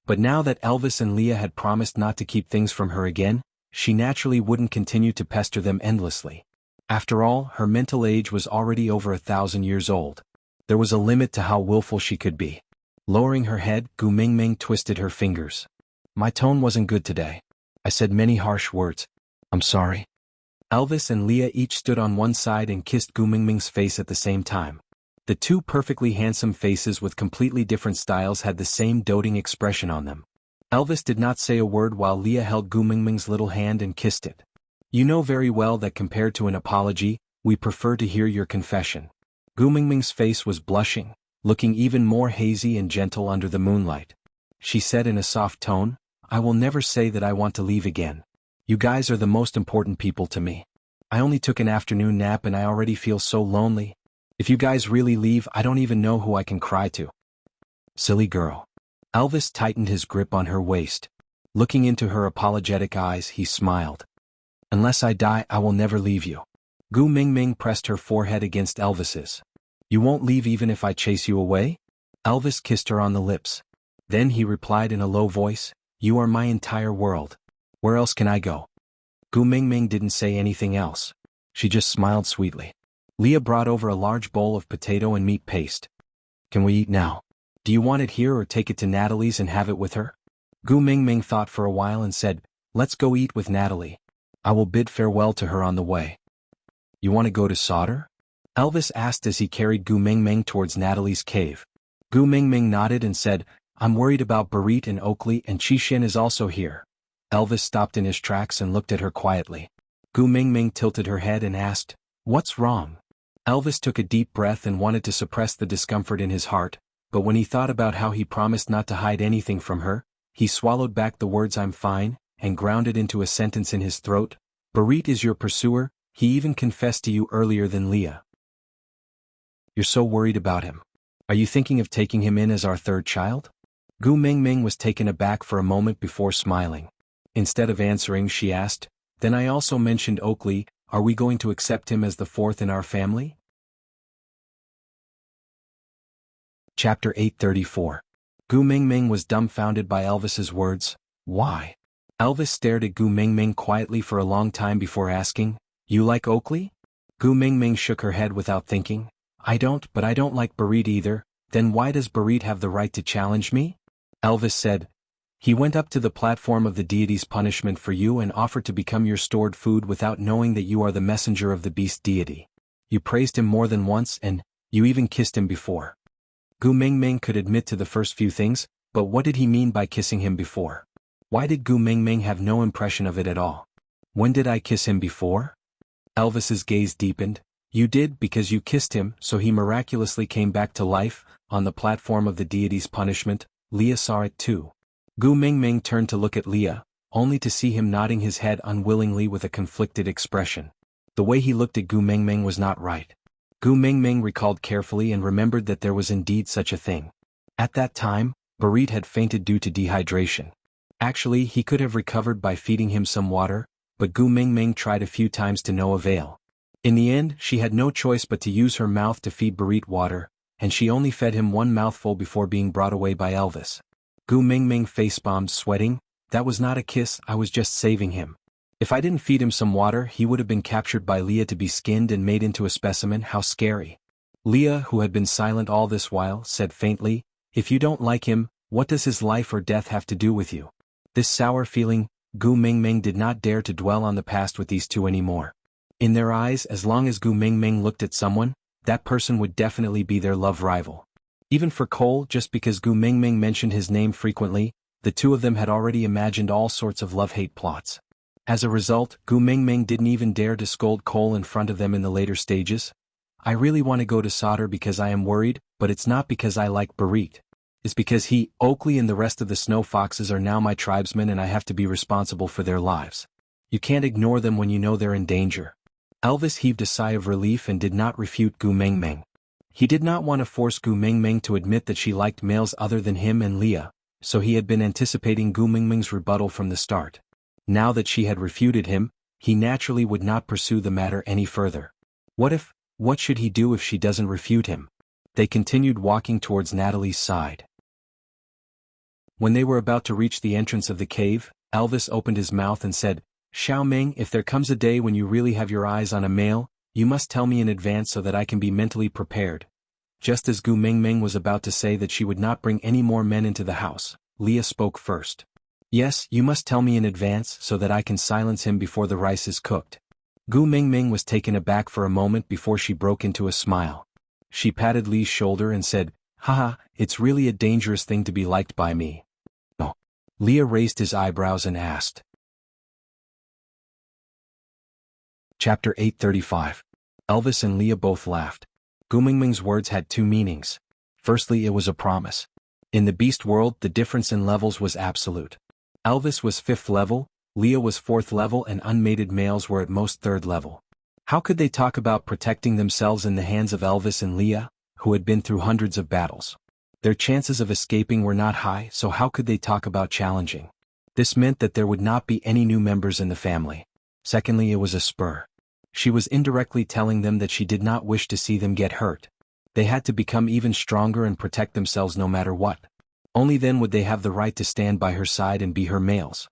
But now that Elvis and Leah had promised not to keep things from her again, she naturally wouldn't continue to pester them endlessly. After all, her mental age was already over 1,000 years old. There was a limit to how willful she could be. Lowering her head, Gu Mingming twisted her fingers. My tone wasn't good today. I said many harsh words. I'm sorry. Elvis and Leah each stood on one side and kissed Gu Mingming's face at the same time. The two perfectly handsome faces with completely different styles had the same doting expression on them. Elvis did not say a word while Leah held Gu Mingming's little hand and kissed it. You know very well that compared to an apology, we prefer to hear your confession. Gu Mingming's face was blushing, looking even more hazy and gentle under the moonlight. She said in a soft tone, I will never say that I want to leave again. You guys are the most important people to me. I only took an afternoon nap and I already feel so lonely. If you guys really leave, I don't even know who I can cry to. Silly girl. Elvis tightened his grip on her waist. Looking into her apologetic eyes, he smiled. Unless I die, I will never leave you. Gu Mingming pressed her forehead against Elvis's. You won't leave even if I chase you away? Elvis kissed her on the lips. Then he replied in a low voice, You are my entire world. Where else can I go? Gu Mingming didn't say anything else. She just smiled sweetly. Leah brought over a large bowl of potato and meat paste. Can we eat now? Do you want it here or take it to Natalie's and have it with her? Gu Mingming thought for a while and said, Let's go eat with Natalie. I will bid farewell to her on the way. You want to go to Solder? Elvis asked as he carried Gu Mingming towards Natalie's cave. Gu Mingming nodded and said, I'm worried about Barit and Oakley and Qixin is also here. Elvis stopped in his tracks and looked at her quietly. Gu Mingming tilted her head and asked, What's wrong? Elvis took a deep breath and wanted to suppress the discomfort in his heart, but when he thought about how he promised not to hide anything from her, he swallowed back the words I'm fine, and ground it into a sentence in his throat. Barit is your pursuer, he even confessed to you earlier than Leah. You're so worried about him. Are you thinking of taking him in as our third child? Gu Mingming was taken aback for a moment before smiling. Instead of answering, she asked, Then I also mentioned Oakley, are we going to accept him as the fourth in our family? Chapter 834. Gu Mingming was dumbfounded by Elvis's words. Why? Elvis stared at Gu Mingming quietly for a long time before asking, You like Oakley? Gu Mingming shook her head without thinking. I don't, but I don't like Barit either. Then why does Barit have the right to challenge me? Elvis said, He went up to the platform of the deity's punishment for you and offered to become your stored food without knowing that you are the messenger of the beast deity. You praised him more than once and you even kissed him before. Gu Mingming could admit to the first few things, but what did he mean by kissing him before? Why did Gu Mingming have no impression of it at all? When did I kiss him before? Elvis's gaze deepened. You did because you kissed him, so he miraculously came back to life, on the platform of the deity's punishment. Leah saw it too. Gu Mingming turned to look at Leah, only to see him nodding his head unwillingly with a conflicted expression. The way he looked at Gu Mingming was not right. Gu Mingming recalled carefully and remembered that there was indeed such a thing. At that time, Barit had fainted due to dehydration. Actually, he could have recovered by feeding him some water, but Gu Mingming tried a few times to no avail. In the end, she had no choice but to use her mouth to feed Barit water, and she only fed him one mouthful before being brought away by Elvis. Gu Mingming facepalmed, sweating. That was not a kiss, I was just saving him. If I didn't feed him some water, he would have been captured by Leah to be skinned and made into a specimen. How scary. Leah, who had been silent all this while, said faintly, If you don't like him, what does his life or death have to do with you? This sour feeling, Gu Mingming did not dare to dwell on the past with these two anymore. In their eyes, as long as Gu Mingming looked at someone, that person would definitely be their love rival. Even for Cole, just because Gu Mingming mentioned his name frequently, The two of them had already imagined all sorts of love-hate plots. As a result, Gu Mingming didn't even dare to scold Cole in front of them in the later stages. I really want to go to Sauter because I am worried, but it's not because I like Barit. It's because he, Oakley and the rest of the Snow Foxes are now my tribesmen and I have to be responsible for their lives. You can't ignore them when you know they're in danger. Elvis heaved a sigh of relief and did not refute Gu Mingming. He did not want to force Gu Mingming to admit that she liked males other than him and Leah, so he had been anticipating Gu Mingming's rebuttal from the start. Now that she had refuted him, he naturally would not pursue the matter any further. What should he do if she doesn't refute him? They continued walking towards Natalie's side. When they were about to reach the entrance of the cave, Elvis opened his mouth and said, "Xiao Ming, if there comes a day when you really have your eyes on a male, you must tell me in advance so that I can be mentally prepared." Just as Gu Mingming was about to say that she would not bring any more men into the house, Leah spoke first. "Yes, you must tell me in advance so that I can silence him before the rice is cooked." Gu Mingming was taken aback for a moment before she broke into a smile. She patted Lee's shoulder and said, "Haha, it's really a dangerous thing to be liked by me." "Oh." Leah raised his eyebrows and asked. Chapter 835. Elvis and Leah both laughed. Gu Mingming's words had two meanings. Firstly, it was a promise. In the beast world, the difference in levels was absolute. Elvis was 5th level, Leah was 4th level, and unmated males were at most 3rd level. How could they talk about protecting themselves in the hands of Elvis and Leah, who had been through hundreds of battles? Their chances of escaping were not high, so how could they talk about challenging? This meant that there would not be any new members in the family. Secondly, it was a spur. She was indirectly telling them that she did not wish to see them get hurt. They had to become even stronger and protect themselves no matter what. Only then would they have the right to stand by her side and be her males.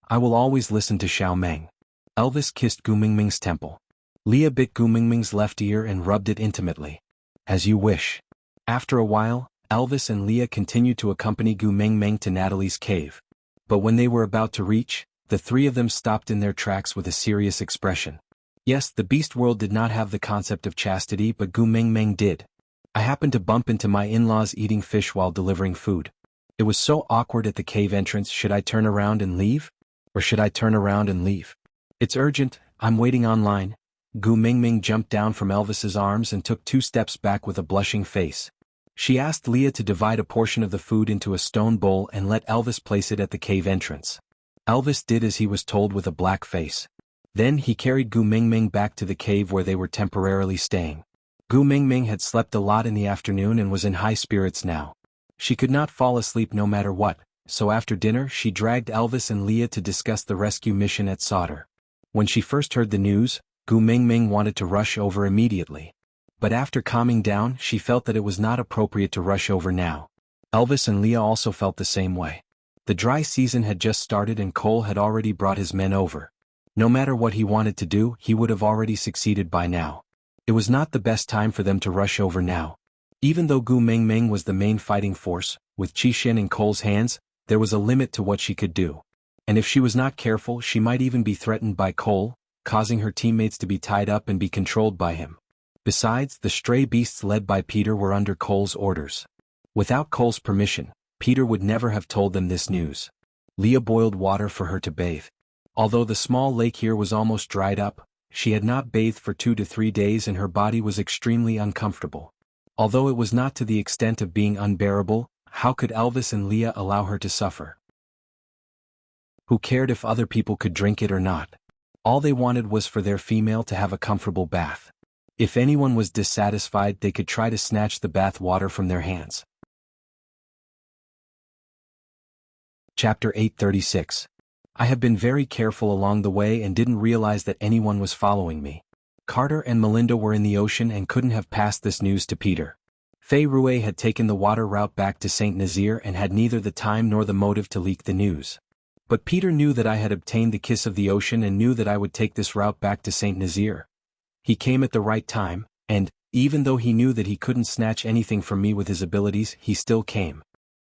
"I will always listen to Xiao Meng." Elvis kissed Gu Mingming's temple. Leah bit Gu Mingming's left ear and rubbed it intimately. "As you wish." After a while, Elvis and Leah continued to accompany Gu Mingming to Natalie's cave. But when they were about to reach, the three of them stopped in their tracks with a serious expression. Yes, the beast world did not have the concept of chastity, but Gu Mingming did. "I happened to bump into my in-laws eating fish while delivering food. It was so awkward at the cave entrance. Should I turn around and leave? Or should I turn around and leave? It's urgent, I'm waiting online." Gu Mingming jumped down from Elvis's arms and took 2 steps back with a blushing face. She asked Leah to divide a portion of the food into a stone bowl and let Elvis place it at the cave entrance. Elvis did as he was told with a black face. Then he carried Gu Mingming back to the cave where they were temporarily staying. Gu Mingming had slept a lot in the afternoon and was in high spirits now. She could not fall asleep no matter what, so after dinner she dragged Elvis and Leah to discuss the rescue mission at Sauter. When she first heard the news, Gu Mingming wanted to rush over immediately. But after calming down, she felt that it was not appropriate to rush over now. Elvis and Leah also felt the same way. The dry season had just started and Cole had already brought his men over. No matter what he wanted to do, he would have already succeeded by now. It was not the best time for them to rush over now. Even though Gu Mingming was the main fighting force, with Qixin in Cole's hands, there was a limit to what she could do. And if she was not careful, she might even be threatened by Cole, causing her teammates to be tied up and be controlled by him. Besides, the stray beasts led by Peter were under Cole's orders. Without Cole's permission, Peter would never have told them this news. Leah boiled water for her to bathe. Although the small lake here was almost dried up, she had not bathed for 2 to 3 days and her body was extremely uncomfortable. Although it was not to the extent of being unbearable, how could Elvis and Leah allow her to suffer? Who cared if other people could drink it or not? All they wanted was for their female to have a comfortable bath. If anyone was dissatisfied, they could try to snatch the bath water from their hands. Chapter 836. I have been very careful along the way and didn't realize that anyone was following me. Carter and Melinda were in the ocean and couldn't have passed this news to Peter. Fei Rue had taken the water route back to St. Nazaire and had neither the time nor the motive to leak the news. But Peter knew that I had obtained the kiss of the ocean and knew that I would take this route back to St. Nazaire. He came at the right time, and, even though he knew that he couldn't snatch anything from me with his abilities, he still came.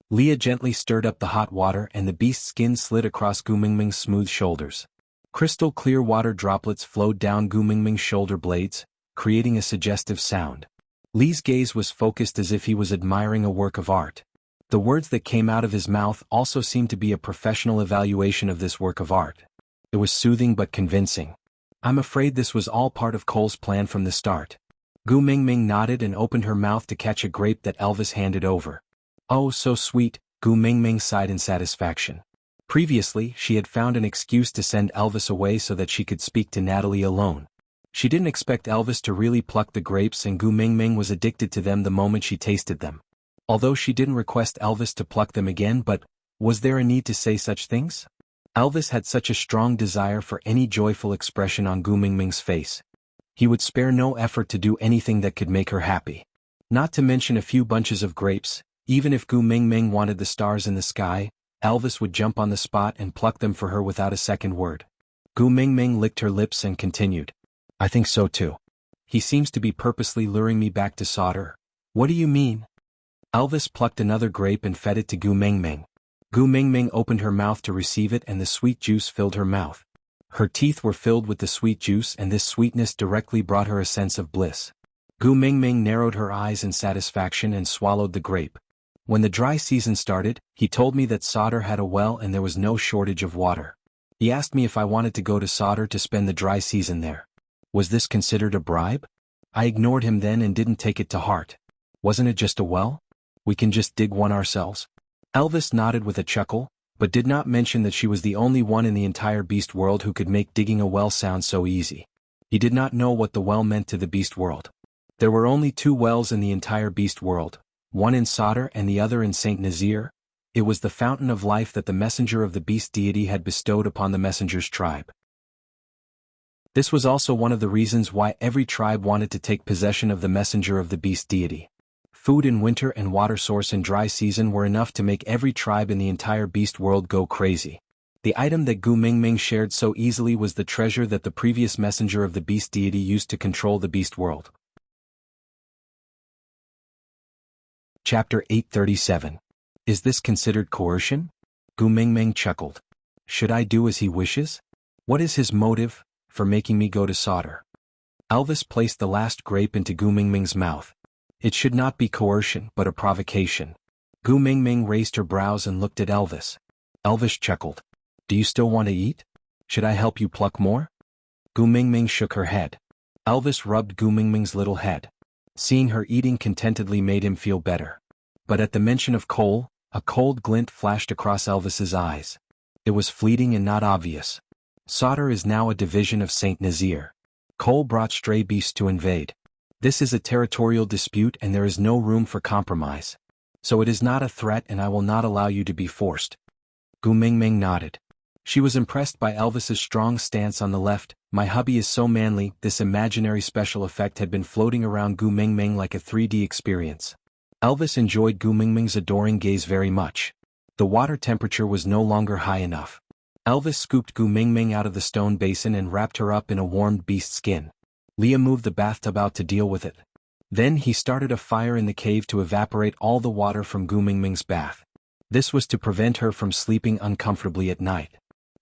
Leah gently stirred up the hot water and the beast's skin slid across Gu Mingming's smooth shoulders. Crystal clear water droplets flowed down Gu Mingming's shoulder blades, creating a suggestive sound. Lee's gaze was focused as if he was admiring a work of art. The words that came out of his mouth also seemed to be a professional evaluation of this work of art. It was soothing but convincing. I'm afraid this was all part of Cole's plan from the start. Gu Mingming nodded and opened her mouth to catch a grape that Elvis handed over. Oh, so sweet, Gu Mingming sighed in satisfaction. Previously, she had found an excuse to send Elvis away so that she could speak to Natalie alone. She didn't expect Elvis to really pluck the grapes, and Gu Mingming was addicted to them the moment she tasted them. Although she didn't request Elvis to pluck them again, but was there a need to say such things? Elvis had such a strong desire for any joyful expression on Gu Mingming's face. He would spare no effort to do anything that could make her happy. Not to mention a few bunches of grapes. Even if Gu Mingming wanted the stars in the sky, Elvis would jump on the spot and pluck them for her without a second word. Gu Mingming licked her lips and continued. I think so too. He seems to be purposely luring me back to solder. What do you mean? Elvis plucked another grape and fed it to Gu Mingming. Gu Mingming opened her mouth to receive it, and the sweet juice filled her mouth. Her teeth were filled with the sweet juice, and this sweetness directly brought her a sense of bliss. Gu Mingming narrowed her eyes in satisfaction and swallowed the grape. When the dry season started, he told me that solder had a well and there was no shortage of water. He asked me if I wanted to go to solder to spend the dry season there. Was this considered a bribe? I ignored him then and didn't take it to heart. Wasn't it just a well? We can just dig one ourselves. Elvis nodded with a chuckle, but did not mention that she was the only one in the entire beast world who could make digging a well sound so easy. He did not know what the well meant to the beast world. There were only 2 wells in the entire beast world, one in Solder and the other in Saint Nazir. It was the fountain of life that the messenger of the beast deity had bestowed upon the messenger's tribe. This was also one of the reasons why every tribe wanted to take possession of the messenger of the beast deity. Food in winter and water source in dry season were enough to make every tribe in the entire beast world go crazy. The item that Gu Mingming shared so easily was the treasure that the previous messenger of the beast deity used to control the beast world. Chapter 837. Is this considered coercion? Gu Mingming chuckled. Should I do as he wishes? What is his motive for making me go to solder? Elvis placed the last grape into Gu Mingming's mouth. It should not be coercion but a provocation. Gu Mingming raised her brows and looked at Elvis. Elvis chuckled. Do you still want to eat? Should I help you pluck more? Gu Mingming shook her head. Elvis rubbed Gu Mingming's little head. Seeing her eating contentedly made him feel better. But at the mention of Cole, a cold glint flashed across Elvis's eyes. It was fleeting and not obvious. Solder is now a division of Saint Nazir. Cole brought stray beasts to invade. This is a territorial dispute and there is no room for compromise. So it is not a threat and I will not allow you to be forced. Gu Mingming nodded. She was impressed by Elvis's strong stance on the left. My hubby is so manly. This imaginary special effect had been floating around Gu Mingming like a 3D experience. Elvis enjoyed Gu Mingming's adoring gaze very much. The water temperature was no longer high enough. Elvis scooped Gu Mingming out of the stone basin and wrapped her up in a warmed beast skin. Leah moved the bathtub out to deal with it. Then he started a fire in the cave to evaporate all the water from Gu Mingming's bath. This was to prevent her from sleeping uncomfortably at night.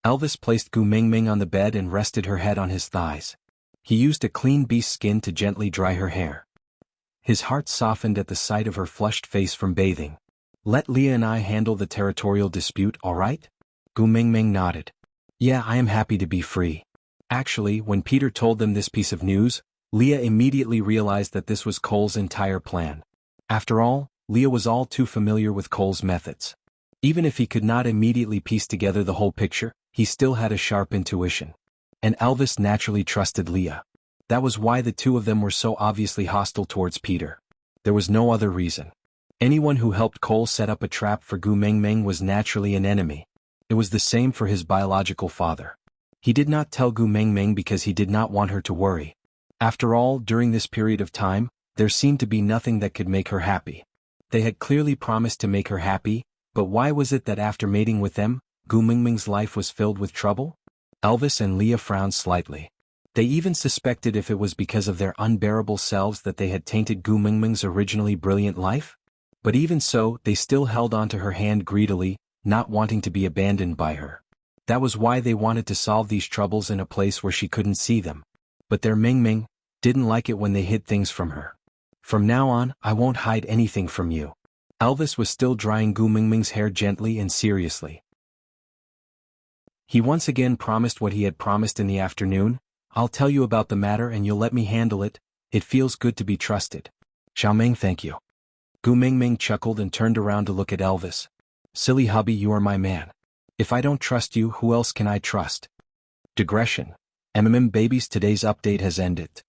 Elvis placed Gu Mingming on the bed and rested her head on his thighs. He used a clean beast skin to gently dry her hair. His heart softened at the sight of her flushed face from bathing. Let Leah and I handle the territorial dispute, all right? Gu Mingming nodded. Yeah, I am happy to be free. Actually, when Peter told them this piece of news, Leah immediately realized that this was Cole's entire plan. After all, Leah was all too familiar with Cole's methods. Even if he could not immediately piece together the whole picture, he still had a sharp intuition. And Elvis naturally trusted Leah. That was why the two of them were so obviously hostile towards Peter. There was no other reason. Anyone who helped Cole set up a trap for Gu Mingming was naturally an enemy. It was the same for his biological father. He did not tell Gu Mingming because he did not want her to worry. After all, during this period of time, there seemed to be nothing that could make her happy. They had clearly promised to make her happy, but why was it that after mating with them, Gu Mingming's life was filled with trouble? Elvis and Leah frowned slightly. They even suspected if it was because of their unbearable selves that they had tainted Gu Mingming's originally brilliant life. But even so, they still held onto her hand greedily, not wanting to be abandoned by her. That was why they wanted to solve these troubles in a place where she couldn't see them. But their Mingming didn't like it when they hid things from her. From now on, I won't hide anything from you. Elvis was still drying Gu Mingming's hair gently and seriously. He once again promised what he had promised in the afternoon. I'll tell you about the matter and you'll let me handle it. It feels good to be trusted. Xiaoming, thank you. Gu Mingming chuckled and turned around to look at Elvis. Silly hubby, you are my man. If I don't trust you, who else can I trust? Digression. Babies, today's update has ended.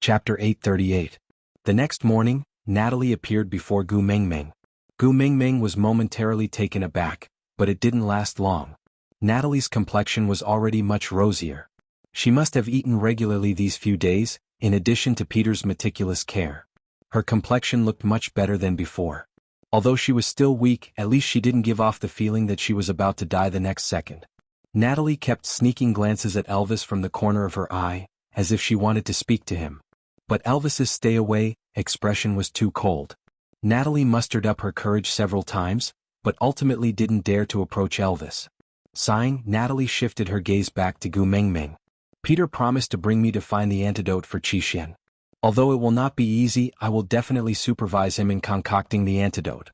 Chapter 838. The next morning, Natalie appeared before Gu Mingming. Gu Mingming was momentarily taken aback, but it didn't last long. Natalie's complexion was already much rosier. She must have eaten regularly these few days, in addition to Peter's meticulous care. Her complexion looked much better than before. Although she was still weak, at least she didn't give off the feeling that she was about to die the next second. Natalie kept sneaking glances at Elvis from the corner of her eye, as if she wanted to speak to him. But Elvis's stay-away expression was too cold. Natalie mustered up her courage several times, but ultimately didn't dare to approach Elvis. Sighing, Natalie shifted her gaze back to Gu Mingming. Peter promised to bring me to find the antidote for Qixuan. Although it will not be easy, I will definitely supervise him in concocting the antidote.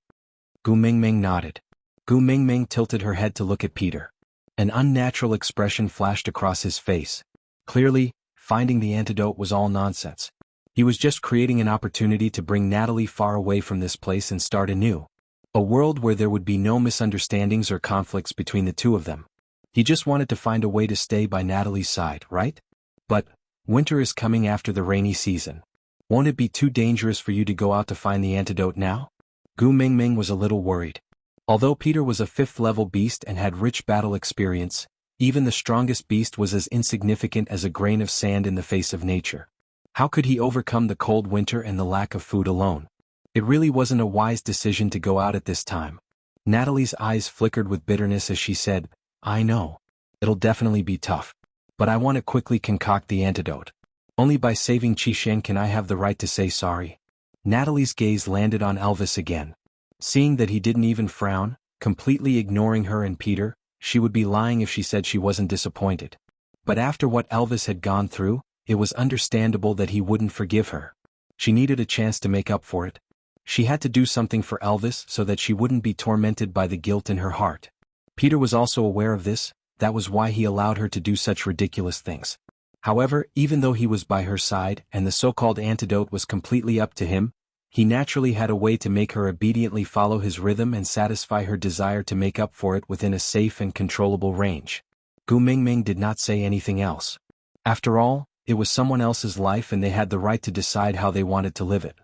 Gu Mingming nodded. Gu Mingming tilted her head to look at Peter. An unnatural expression flashed across his face. Clearly, finding the antidote was all nonsense. He was just creating an opportunity to bring Natalie far away from this place and start anew. A world where there would be no misunderstandings or conflicts between the two of them. He just wanted to find a way to stay by Natalie's side, right? But winter is coming after the rainy season. Won't it be too dangerous for you to go out to find the antidote now? Gu Mingming was a little worried. Although Peter was a 5th-level beast and had rich battle experience, even the strongest beast was as insignificant as a grain of sand in the face of nature. How could he overcome the cold winter and the lack of food alone? It really wasn't a wise decision to go out at this time. Natalie's eyes flickered with bitterness as she said, I know. It'll definitely be tough. But I want to quickly concoct the antidote. Only by saving Qixuan can I have the right to say sorry. Natalie's gaze landed on Elvis again. Seeing that he didn't even frown, completely ignoring her and Peter, she would be lying if she said she wasn't disappointed. But after what Elvis had gone through, it was understandable that he wouldn't forgive her. She needed a chance to make up for it. She had to do something for Elvis so that she wouldn't be tormented by the guilt in her heart. Peter was also aware of this. That was why he allowed her to do such ridiculous things. However, even though he was by her side and the so-called antidote was completely up to him, he naturally had a way to make her obediently follow his rhythm and satisfy her desire to make up for it within a safe and controllable range. Gu Mingming did not say anything else. After all, it was someone else's life and they had the right to decide how they wanted to live it.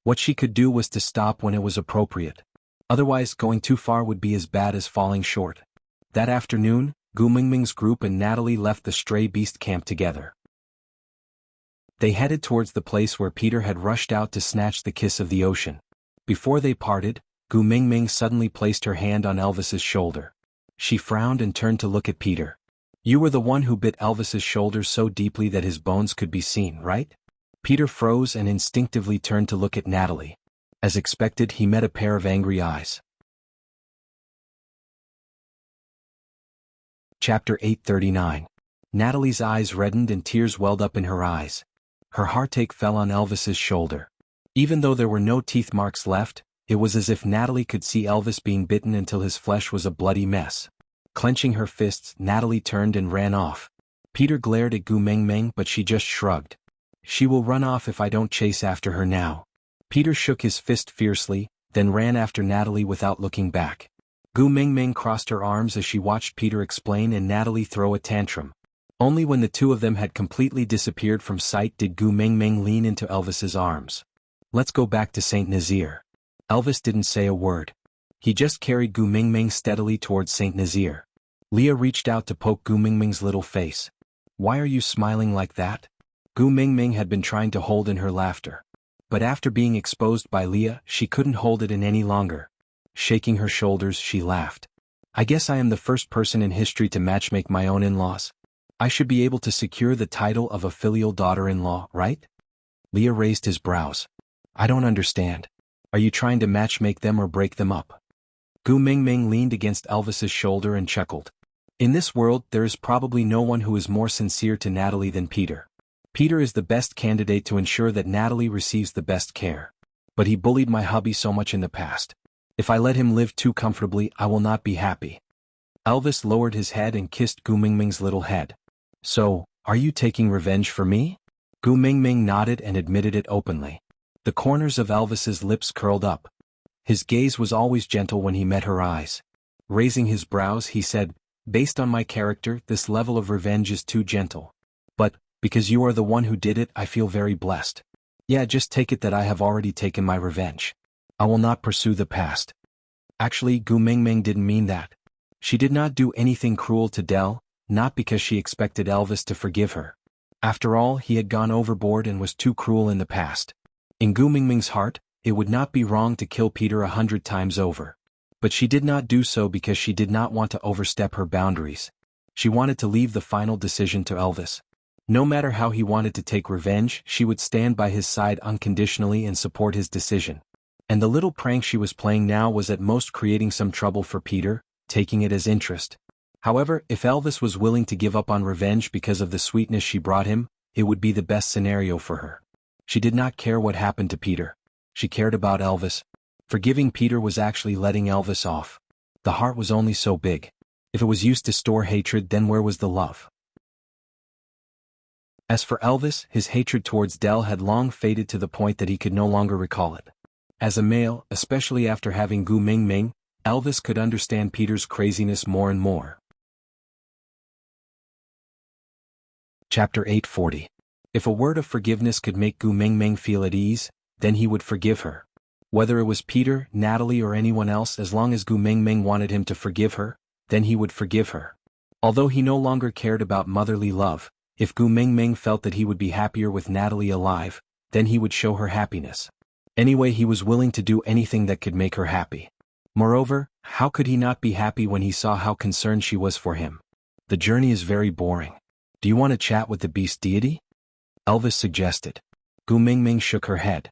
What she could do was to stop when it was appropriate. Otherwise, going too far would be as bad as falling short. That afternoon, Gu Mingming's group and Natalie left the stray beast camp together. They headed towards the place where Peter had rushed out to snatch the kiss of the ocean. Before they parted, Gu Mingming suddenly placed her hand on Elvis's shoulder. She frowned and turned to look at Peter. You were the one who bit Elvis's shoulder so deeply that his bones could be seen, right? Peter froze and instinctively turned to look at Natalie. As expected, he met a pair of angry eyes. Chapter 839. Natalie's eyes reddened and tears welled up in her eyes. Her heartache fell on Elvis's shoulder. Even though there were no teeth marks left, it was as if Natalie could see Elvis being bitten until his flesh was a bloody mess. Clenching her fists, Natalie turned and ran off. Peter glared at Gu Mingming, but she just shrugged. She will run off if I don't chase after her now. Peter shook his fist fiercely, then ran after Natalie without looking back. Gu Mingming crossed her arms as she watched Peter explain and Natalie throw a tantrum. Only when the two of them had completely disappeared from sight did Gu Mingming lean into Elvis's arms. Let's go back to Saint Nazaire. Elvis didn't say a word. He just carried Gu Mingming steadily towards Saint Nazaire. Leah reached out to poke Gu Mingming's little face. Why are you smiling like that? Gu Mingming had been trying to hold in her laughter. But after being exposed by Leah, she couldn't hold it in any longer. Shaking her shoulders, she laughed. I guess I am the first person in history to matchmake my own in-laws. I should be able to secure the title of a filial daughter-in-law, right? Leah raised his brows. I don't understand. Are you trying to matchmake them or break them up? Gu Mingming leaned against Elvis's shoulder and chuckled. In this world, there is probably no one who is more sincere to Natalie than Peter. Peter is the best candidate to ensure that Natalie receives the best care. But he bullied my hubby so much in the past. If I let him live too comfortably, I will not be happy. Elvis lowered his head and kissed Gu Mingming's little head. So, are you taking revenge for me? Gu Mingming nodded and admitted it openly. The corners of Elvis's lips curled up. His gaze was always gentle when he met her eyes. Raising his brows, he said, "Based on my character, this level of revenge is too gentle. But, because you are the one who did it, I feel very blessed. Yeah, just take it that I have already taken my revenge. I will not pursue the past." Actually, Gu Mingming didn't mean that. She did not do anything cruel to Dell, not because she expected Elvis to forgive her. After all, he had gone overboard and was too cruel in the past. In Gu Mingming's heart, it would not be wrong to kill Peter 100 times over. But she did not do so because she did not want to overstep her boundaries. She wanted to leave the final decision to Elvis. No matter how he wanted to take revenge, she would stand by his side unconditionally and support his decision. And the little prank she was playing now was at most creating some trouble for Peter, taking it as interest. However, if Elvis was willing to give up on revenge because of the sweetness she brought him, it would be the best scenario for her. She did not care what happened to Peter. She cared about Elvis. Forgiving Peter was actually letting Elvis off. The heart was only so big. If it was used to store hatred, then where was the love? As for Elvis, his hatred towards Dell had long faded to the point that he could no longer recall it. As a male, especially after having Gu Mingming, Elvis could understand Peter's craziness more and more. Chapter 840. If a word of forgiveness could make Gu Mingming feel at ease, then he would forgive her. Whether it was Peter, Natalie or anyone else, as long as Gu Mingming wanted him to forgive her, then he would forgive her. Although he no longer cared about motherly love, if Gu Mingming felt that he would be happier with Natalie alive, then he would show her happiness. Anyway, he was willing to do anything that could make her happy. Moreover, how could he not be happy when he saw how concerned she was for him? The journey is very boring. Do you want to chat with the beast deity? Elvis suggested. Gu Mingming shook her head.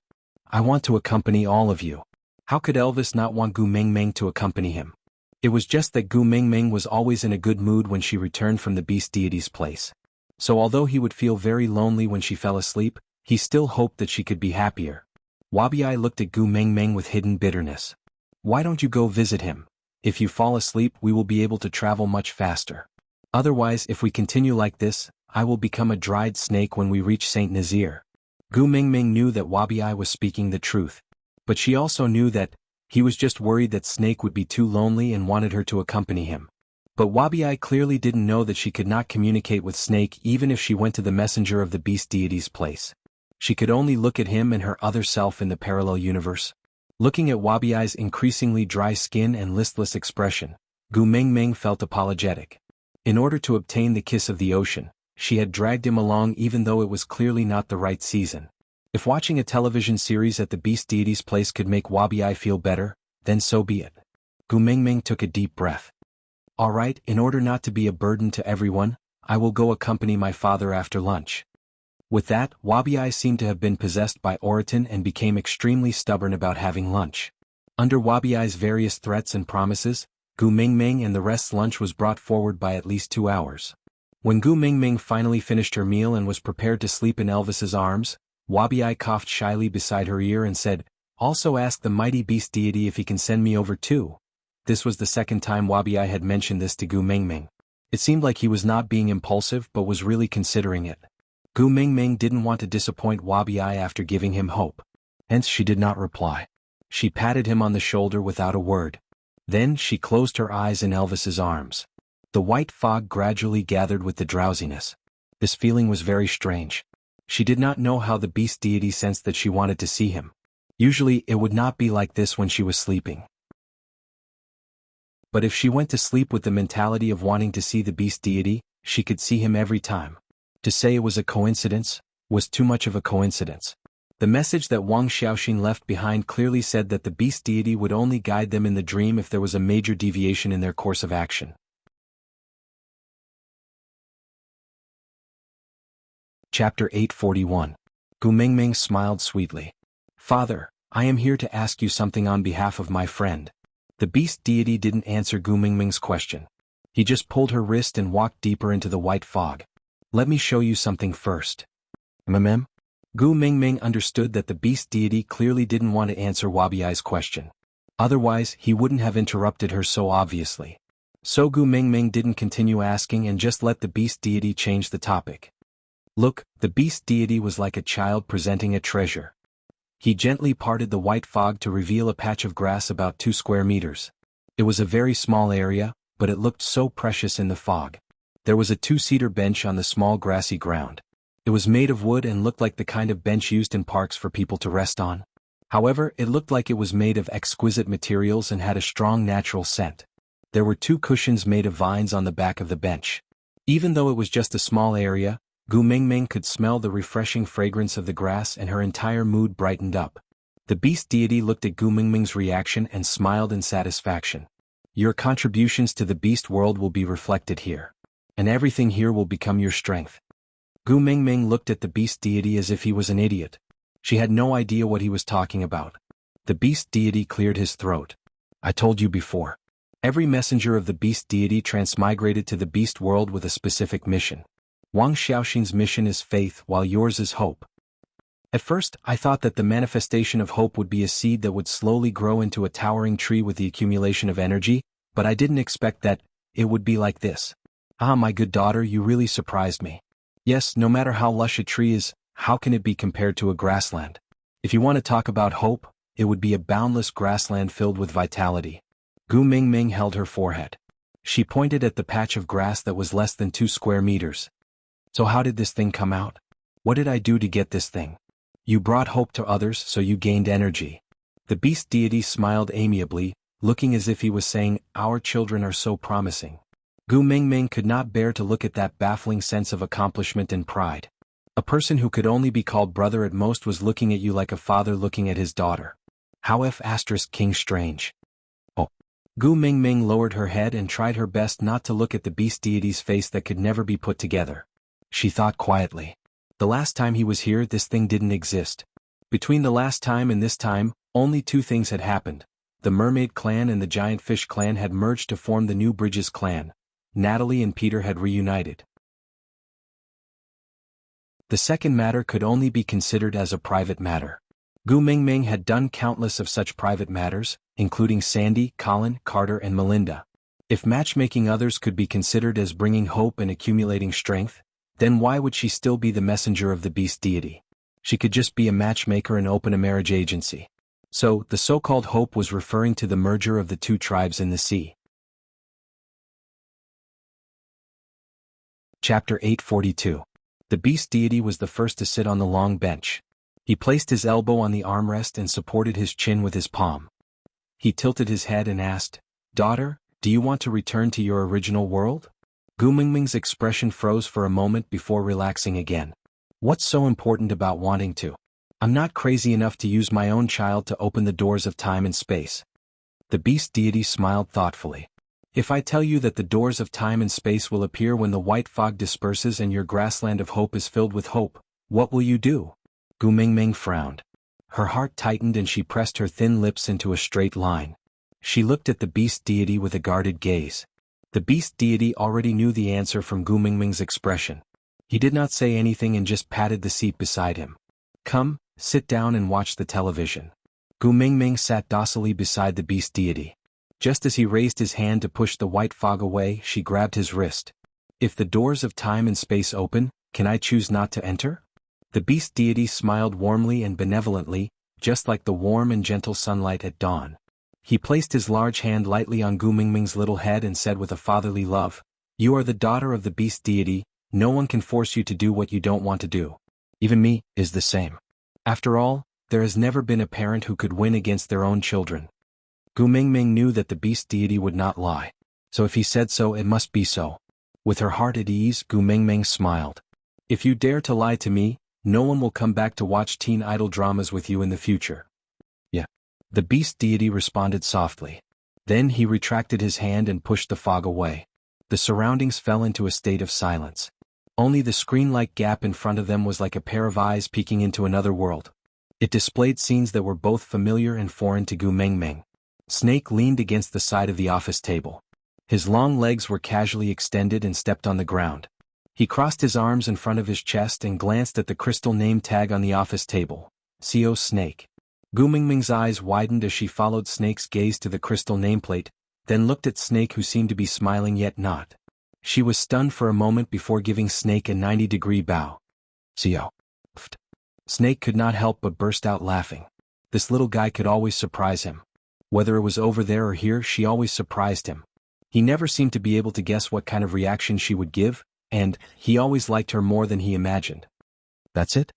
I want to accompany all of you. How could Elvis not want Gu Mingming to accompany him? It was just that Gu Mingming was always in a good mood when she returned from the beast deity's place. So although he would feel very lonely when she fell asleep, he still hoped that she could be happier. Wabi looked at Gu Mingming with hidden bitterness. Why don't you go visit him? If you fall asleep, we will be able to travel much faster. Otherwise, if we continue like this, I will become a dried snake when we reach Saint Nazir. Gu Mingming knew that Wabi was speaking the truth. But she also knew that he was just worried that Snake would be too lonely and wanted her to accompany him. But Wabi clearly didn't know that she could not communicate with Snake even if she went to the messenger of the beast deity's place. She could only look at him and her other self in the parallel universe. Looking at Wabi's increasingly dry skin and listless expression, Gu Mingming felt apologetic. In order to obtain the kiss of the ocean, she had dragged him along even though it was clearly not the right season. If watching a television series at the beast deity's place could make Wabi feel better, then so be it. Gu Mingming took a deep breath. All right, in order not to be a burden to everyone, I will go accompany my father after lunch. With that, Wabi seemed to have been possessed by Oriton and became extremely stubborn about having lunch. Under Wabi's various threats and promises, Gu Mingming and the rest's lunch was brought forward by at least 2 hours. When Gu Mingming finally finished her meal and was prepared to sleep in Elvis's arms, Wabi coughed shyly beside her ear and said, Also ask the mighty beast deity if he can send me over too. This was the second time Wabi had mentioned this to Gu Mingming. It seemed like he was not being impulsive but was really considering it. Gu Mingming didn't want to disappoint Wabi after giving him hope. Hence she did not reply. She patted him on the shoulder without a word. Then she closed her eyes in Elvis's arms. The white fog gradually gathered with the drowsiness. This feeling was very strange. She did not know how the beast deity sensed that she wanted to see him. Usually it would not be like this when she was sleeping. But if she went to sleep with the mentality of wanting to see the beast deity, she could see him every time. To say it was a coincidence was too much of a coincidence. The message that Wang Xiaoxin left behind clearly said that the beast deity would only guide them in the dream if there was a major deviation in their course of action. Chapter 841. Gu Mingming smiled sweetly. Father, I am here to ask you something on behalf of my friend. The beast deity didn't answer Gu Mingming's question. He just pulled her wrist and walked deeper into the white fog. Let me show you something first. Mm. Gu Mingming understood that the beast deity clearly didn't want to answer Wabiai's question. Otherwise, he wouldn't have interrupted her so obviously. So Gu Mingming didn't continue asking and just let the beast deity change the topic. Look, the beast deity was like a child presenting a treasure. He gently parted the white fog to reveal a patch of grass about 2 square meters. It was a very small area, but it looked so precious in the fog. There was a 2-seater bench on the small grassy ground. It was made of wood and looked like the kind of bench used in parks for people to rest on. However, it looked like it was made of exquisite materials and had a strong natural scent. There were 2 cushions made of vines on the back of the bench. Even though it was just a small area, Gu Mingming could smell the refreshing fragrance of the grass and her entire mood brightened up. The beast deity looked at Gu Mingming's reaction and smiled in satisfaction. Your contributions to the beast world will be reflected here. And everything here will become your strength. Gu Mingming looked at the beast deity as if he was an idiot. She had no idea what he was talking about. The beast deity cleared his throat. I told you before. Every messenger of the beast deity transmigrated to the beast world with a specific mission. Wang Xiaoxin's mission is faith while yours is hope. At first, I thought that the manifestation of hope would be a seed that would slowly grow into a towering tree with the accumulation of energy, but I didn't expect that it would be like this. Ah, my good daughter, you really surprised me. Yes, no matter how lush a tree is, how can it be compared to a grassland? If you want to talk about hope, it would be a boundless grassland filled with vitality. Gu Mingming held her forehead. She pointed at the patch of grass that was less than 2 square meters. So how did this thing come out? What did I do to get this thing? You brought hope to others, so you gained energy. The beast deity smiled amiably, looking as if he was saying, our children are so promising. Gu Mingming could not bear to look at that baffling sense of accomplishment and pride. A person who could only be called brother at most was looking at you like a father looking at his daughter. How F*** King strange. Oh. Gu Mingming lowered her head and tried her best not to look at the beast deity's face that could never be put together. She thought quietly. The last time he was here, this thing didn't exist. Between the last time and this time, only 2 things had happened. The Mermaid Clan and the Giant Fish Clan had merged to form the New Bridges Clan. Natalie and Peter had reunited. The second matter could only be considered as a private matter. Gu Mingming had done countless of such private matters, including Sandy, Colin, Carter and Melinda. If matchmaking others could be considered as bringing hope and accumulating strength, then why would she still be the messenger of the beast deity? She could just be a matchmaker and open a marriage agency. So, the so-called hope was referring to the merger of the 2 tribes in the sea. Chapter 842. The beast deity was the first to sit on the long bench. He placed his elbow on the armrest and supported his chin with his palm. He tilted his head and asked, Daughter, do you want to return to your original world? Gu Mingming's expression froze for a moment before relaxing again. What's so important about wanting to? I'm not crazy enough to use my own child to open the doors of time and space. The beast deity smiled thoughtfully. If I tell you that the doors of time and space will appear when the white fog disperses and your grassland of hope is filled with hope, what will you do? Gu Mingming frowned. Her heart tightened and she pressed her thin lips into a straight line. She looked at the beast deity with a guarded gaze. The beast deity already knew the answer from Gu Mingming's expression. He did not say anything and just patted the seat beside him. Come, sit down and watch the television. Gu Mingming sat docilely beside the beast deity. Just as he raised his hand to push the white fog away, she grabbed his wrist. If the doors of time and space open, can I choose not to enter? The beast deity smiled warmly and benevolently, just like the warm and gentle sunlight at dawn. He placed his large hand lightly on Gu Mingming's little head and said with a fatherly love, You are the daughter of the beast deity, no one can force you to do what you don't want to do. Even me is the same. After all, there has never been a parent who could win against their own children. Gu Mingming knew that the beast deity would not lie. So if he said so, it must be so. With her heart at ease, Gu Mingming smiled. If you dare to lie to me, no one will come back to watch teen idol dramas with you in the future. Yeah. The beast deity responded softly. Then he retracted his hand and pushed the fog away. The surroundings fell into a state of silence. Only the screen-like gap in front of them was like a pair of eyes peeking into another world. It displayed scenes that were both familiar and foreign to Gu Mingming. Snake leaned against the side of the office table. His long legs were casually extended and stepped on the ground. He crossed his arms in front of his chest and glanced at the crystal name tag on the office table. CO Snake. Gu Mingming's eyes widened as she followed Snake's gaze to the crystal nameplate, then looked at Snake, who seemed to be smiling yet not. She was stunned for a moment before giving Snake a 90-degree bow. CO. Snake could not help but burst out laughing. This little guy could always surprise him. Whether it was over there or here, she always surprised him. He never seemed to be able to guess what kind of reaction she would give, and he always liked her more than he imagined. That's it?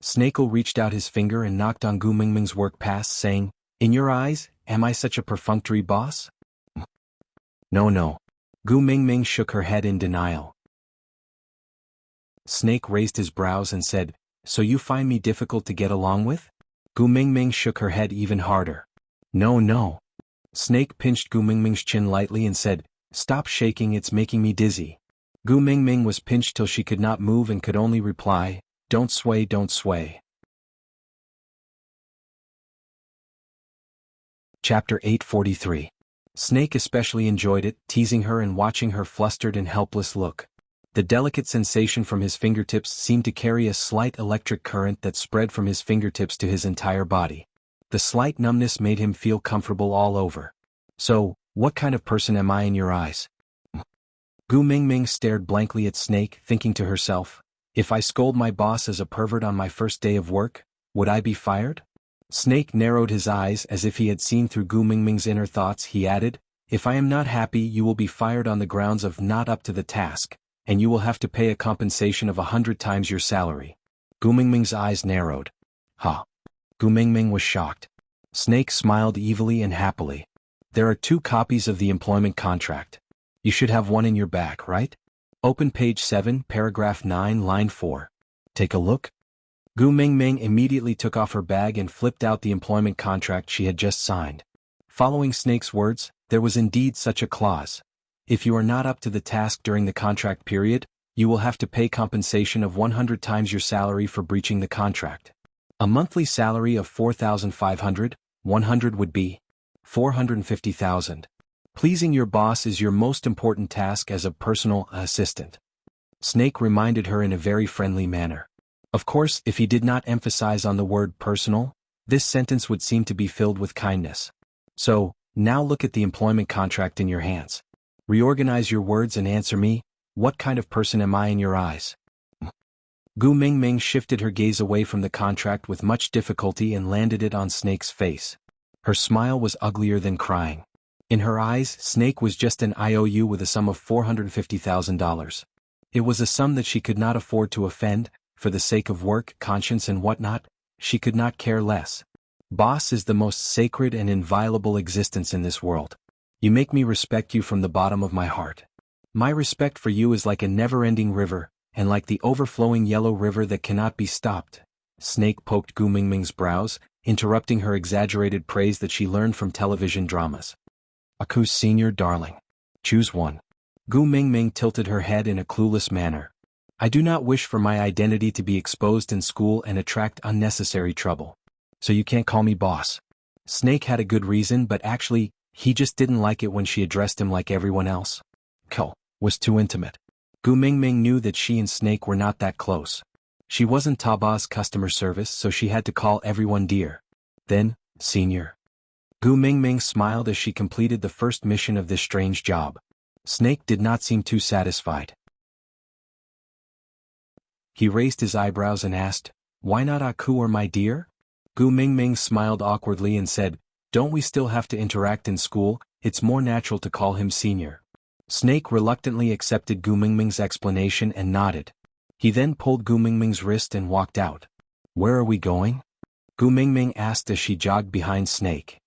Snakel reached out his finger and knocked on Gu Mingming's work pass, saying, "In your eyes, am I such a perfunctory boss?" No. Gu Mingming shook her head in denial. Snake raised his brows and said, "So you find me difficult to get along with?" Gu Mingming shook her head even harder. No. Snake pinched Gu Mingming's chin lightly and said, "Stop shaking, it's making me dizzy." Gu Mingming was pinched till she could not move and could only reply, don't sway. Chapter 843. Snake especially enjoyed it, teasing her and watching her flustered and helpless look. The delicate sensation from his fingertips seemed to carry a slight electric current that spread from his fingertips to his entire body. The slight numbness made him feel comfortable all over. "So, what kind of person am I in your eyes?" Gu Mingming stared blankly at Snake, thinking to herself, if I scold my boss as a pervert on my first day of work, would I be fired? Snake narrowed his eyes as if he had seen through Gu Mingming's inner thoughts. He added, "If I am not happy, you will be fired on the grounds of not up to the task, and you will have to pay a compensation of 100 times your salary." Gu Mingming's eyes narrowed. Huh. Gu Mingming was shocked. Snake smiled evilly and happily. "There are 2 copies of the employment contract. You should have one in your back, right? Open page 7, paragraph 9, line 4. Take a look." Gu Mingming immediately took off her bag and flipped out the employment contract she had just signed. Following Snake's words, there was indeed such a clause. If you are not up to the task during the contract period, you will have to pay compensation of 100 times your salary for breaching the contract. A monthly salary of 4,500, 100 would be 450,000. Pleasing your boss is your most important task as a personal assistant. Snake reminded her in a very friendly manner. Of course, if he did not emphasize on the word personal, this sentence would seem to be filled with kindness. So, now look at the employment contract in your hands. Reorganize your words and answer me, what kind of person am I in your eyes? Gu Mingming shifted her gaze away from the contract with much difficulty and landed it on Snake's face. Her smile was uglier than crying. In her eyes, Snake was just an IOU with a sum of $450,000. It was a sum that she could not afford to offend, for the sake of work, conscience and whatnot. She could not care less. Boss is the most sacred and inviolable existence in this world. You make me respect you from the bottom of my heart. My respect for you is like a never-ending river, and like the overflowing yellow river that cannot be stopped. Snake poked Gu Mingming's brows, interrupting her exaggerated praise that she learned from television dramas. Aku's senior darling. Choose one. Gu Mingming tilted her head in a clueless manner. I do not wish for my identity to be exposed in school and attract unnecessary trouble. So you can't call me boss. Snake had a good reason, but actually, he just didn't like it when she addressed him like everyone else. Ko was too intimate. Gu Mingming knew that she and Snake were not that close. She wasn't Taba's customer service, so she had to call everyone dear. Then, senior. Gu Mingming smiled as she completed the first mission of this strange job. Snake did not seem too satisfied. He raised his eyebrows and asked, "Why not Aku or my dear?" Gu Mingming smiled awkwardly and said, "Don't we still have to interact in school? It's more natural to call him senior." Snake reluctantly accepted Gu Mingming's explanation and nodded. He then pulled Gu Mingming's wrist and walked out. "Where are we going?" Gu Mingming asked as she jogged behind Snake.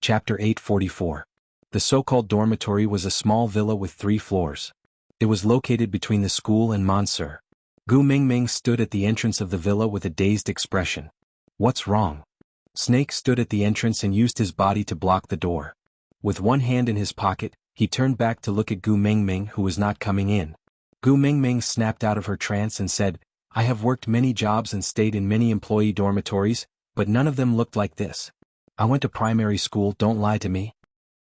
Chapter 844. The so-called dormitory was a small villa with 3 floors. It was located between the school and Monsieur. Gu Mingming stood at the entrance of the villa with a dazed expression. "What's wrong?" Snake stood at the entrance and used his body to block the door. With one hand in his pocket, he turned back to look at Gu Mingming, who was not coming in. Gu Mingming snapped out of her trance and said, "I have worked many jobs and stayed in many employee dormitories, but none of them looked like this. I went to primary school, don't lie to me."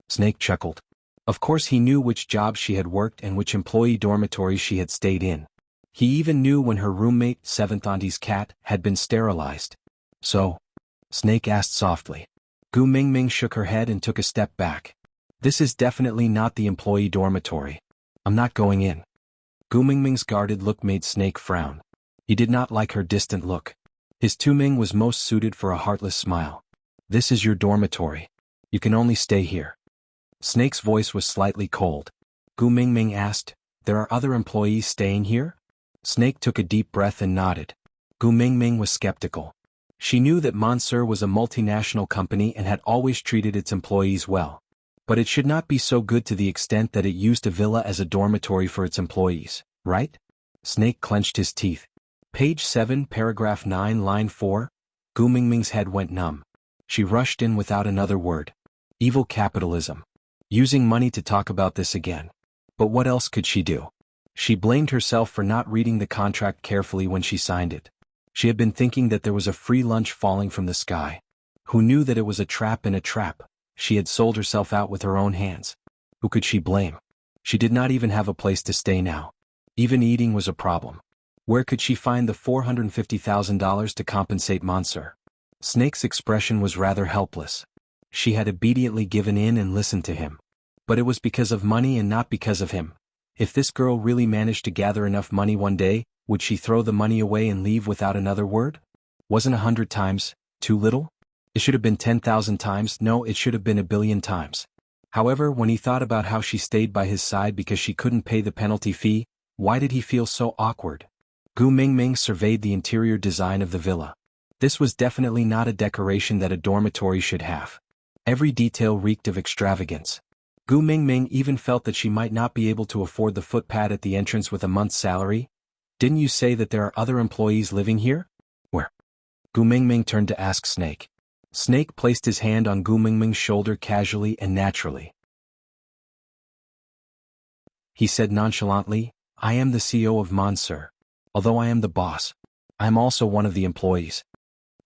Snake chuckled. Of course he knew which jobs she had worked and which employee dormitories she had stayed in. He even knew when her roommate, 7th Auntie's cat, had been sterilized. So? Snake asked softly. Gu Mingming shook her head and took a step back. This is definitely not the employee dormitory. I'm not going in. Gu Mingming's guarded look made Snake frown. He did not like her distant look. His Tuming was most suited for a heartless smile. This is your dormitory. You can only stay here. Snake's voice was slightly cold. Gu Mingming asked, there are other employees staying here? Snake took a deep breath and nodded. Gu Mingming was skeptical. She knew that Monsieur was a multinational company and had always treated its employees well. But it should not be so good to the extent that it used a villa as a dormitory for its employees, right? Snake clenched his teeth. Page 7, paragraph 9, line 4. Gu Mingming's head went numb. She rushed in without another word. Evil capitalism. Using money to talk about this again. But what else could she do? She blamed herself for not reading the contract carefully when she signed it. She had been thinking that there was a free lunch falling from the sky. Who knew that it was a trap in a trap? She had sold herself out with her own hands. Who could she blame? She did not even have a place to stay now. Even eating was a problem. Where could she find the $450,000 to compensate Monsieur? Snake's expression was rather helpless. She had obediently given in and listened to him. But it was because of money and not because of him. If this girl really managed to gather enough money one day, would she throw the money away and leave without another word? Wasn't 100 times too little? It should have been 10,000 times, no, it should have been 1,000,000,000 times. However, when he thought about how she stayed by his side because she couldn't pay the penalty fee, why did he feel so awkward? Gu Mingming surveyed the interior design of the villa. This was definitely not a decoration that a dormitory should have. Every detail reeked of extravagance. Gu Mingming even felt that she might not be able to afford the footpad at the entrance with a month's salary. Didn't you say that there are other employees living here? Where? Gu Mingming turned to ask Snake. Snake placed his hand on Gu Mingming's shoulder casually and naturally. He said nonchalantly, I am the CEO of Monsieur. Although I am the boss, I am also one of the employees.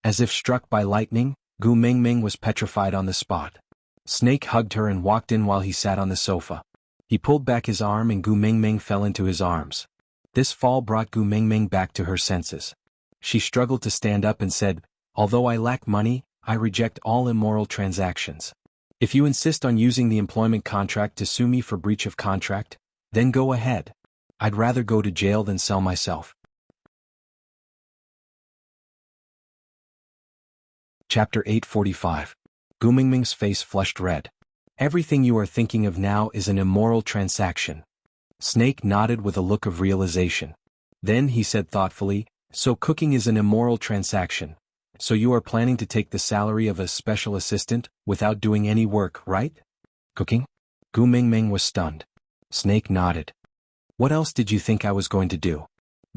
As if struck by lightning, Gu Mingming was petrified on the spot. Snake hugged her and walked in while he sat on the sofa. He pulled back his arm and Gu Mingming fell into his arms. This fall brought Gu Mingming back to her senses. She struggled to stand up and said, although I lack money, I reject all immoral transactions. If you insist on using the employment contract to sue me for breach of contract, then go ahead. I'd rather go to jail than sell myself. Chapter 845. Gu Mingming's face flushed red. Everything you are thinking of now is an immoral transaction. Snake nodded with a look of realization. Then he said thoughtfully, so cooking is an immoral transaction. So you are planning to take the salary of a special assistant, without doing any work, right? Cooking? Gu Mingming was stunned. Snake nodded. What else did you think I was going to do?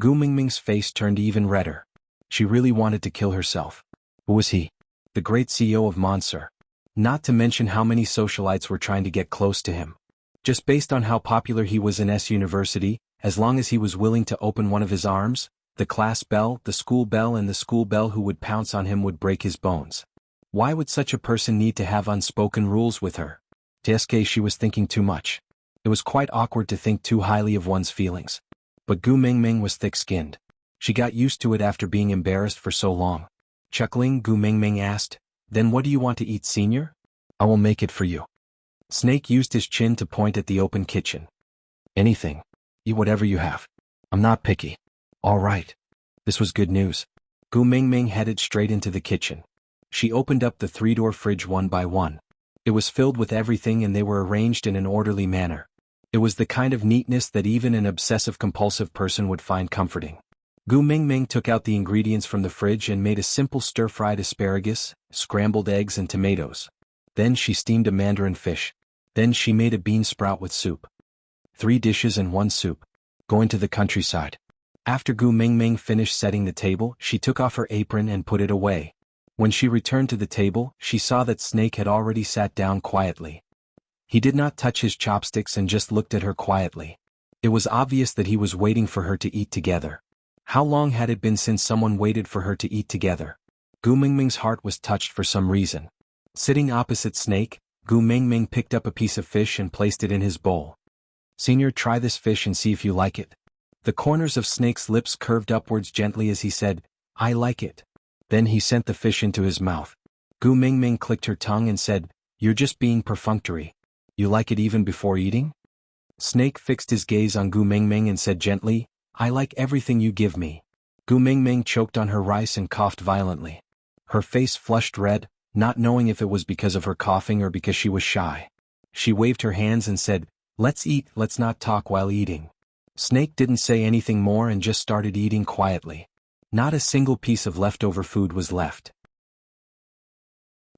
Gu Mingming's face turned even redder. She really wanted to kill herself. Who was he? The great CEO of Monsieur. Not to mention how many socialites were trying to get close to him. Just based on how popular he was in S University, as long as he was willing to open one of his arms, the class bell, the school bell and the school bell who would pounce on him would break his bones. Why would such a person need to have unspoken rules with her? Teske, she was thinking too much. It was quite awkward to think too highly of one's feelings. But Gu Mingming was thick-skinned. She got used to it after being embarrassed for so long. Chuckling, Gu Mingming asked, then what do you want to eat, senior? I will make it for you. Snake used his chin to point at the open kitchen. Anything. Eat whatever you have. I'm not picky. All right. This was good news. Gu Mingming headed straight into the kitchen. She opened up the 3-door fridge one by one. It was filled with everything and they were arranged in an orderly manner. It was the kind of neatness that even an obsessive-compulsive person would find comforting. Gu Mingming took out the ingredients from the fridge and made a simple stir-fried asparagus, scrambled eggs and tomatoes. Then she steamed a mandarin fish. Then she made a bean sprout with soup. 3 dishes and 1 soup. Going to the countryside. After Gu Mingming finished setting the table, she took off her apron and put it away. When she returned to the table, she saw that Snake had already sat down quietly. He did not touch his chopsticks and just looked at her quietly. It was obvious that he was waiting for her to eat together. How long had it been since someone waited for her to eat together? Gu Mingming's heart was touched for some reason. Sitting opposite Snake, Gu Mingming picked up a piece of fish and placed it in his bowl. "Senior, try this fish and see if you like it." The corners of Snake's lips curved upwards gently as he said, "I like it." Then he sent the fish into his mouth. Gu Mingming clicked her tongue and said, "You're just being perfunctory. You like it even before eating?" Snake fixed his gaze on Gu Mingming and said gently, "I like everything you give me." Gu Mingming choked on her rice and coughed violently. Her face flushed red, not knowing if it was because of her coughing or because she was shy. She waved her hands and said, "Let's eat, let's not talk while eating." Snake didn't say anything more and just started eating quietly. Not a single piece of leftover food was left.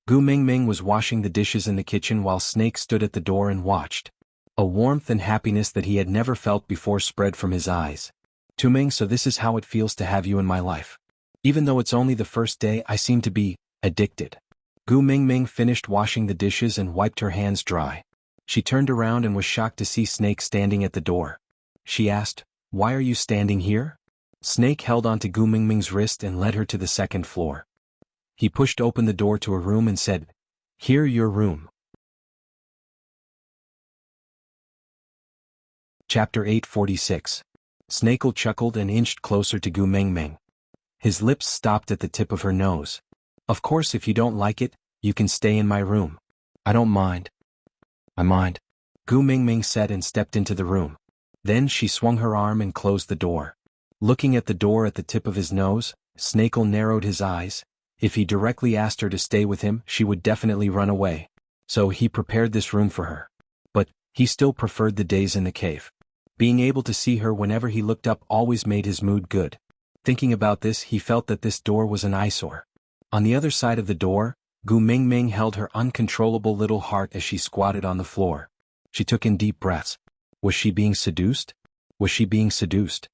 Gu Mingming was washing the dishes in the kitchen while Snake stood at the door and watched. A warmth and happiness that he had never felt before spread from his eyes. "Taming, so this is how it feels to have you in my life. Even though it's only the first day, I seem to be addicted." Gu Mingming finished washing the dishes and wiped her hands dry. She turned around and was shocked to see Snake standing at the door. She asked, "Why are you standing here?" Snake held onto Gu Mingming's wrist and led her to the second floor. He pushed open the door to a room and said, "Here, your room." Chapter 846. Snakel chuckled and inched closer to Gu Mingming. His lips stopped at the tip of her nose. "Of course, if you don't like it, you can stay in my room." "I don't mind." "I mind," Gu Mingming said and stepped into the room. Then she swung her arm and closed the door. Looking at the door at the tip of his nose, Snakel narrowed his eyes. If he directly asked her to stay with him, she would definitely run away. So he prepared this room for her. But he still preferred the days in the cave. Being able to see her whenever he looked up always made his mood good. Thinking about this, he felt that this door was an eyesore. On the other side of the door, Gu Mingming held her uncontrollable little heart as she squatted on the floor. She took in deep breaths. Was she being seduced? Was she being seduced?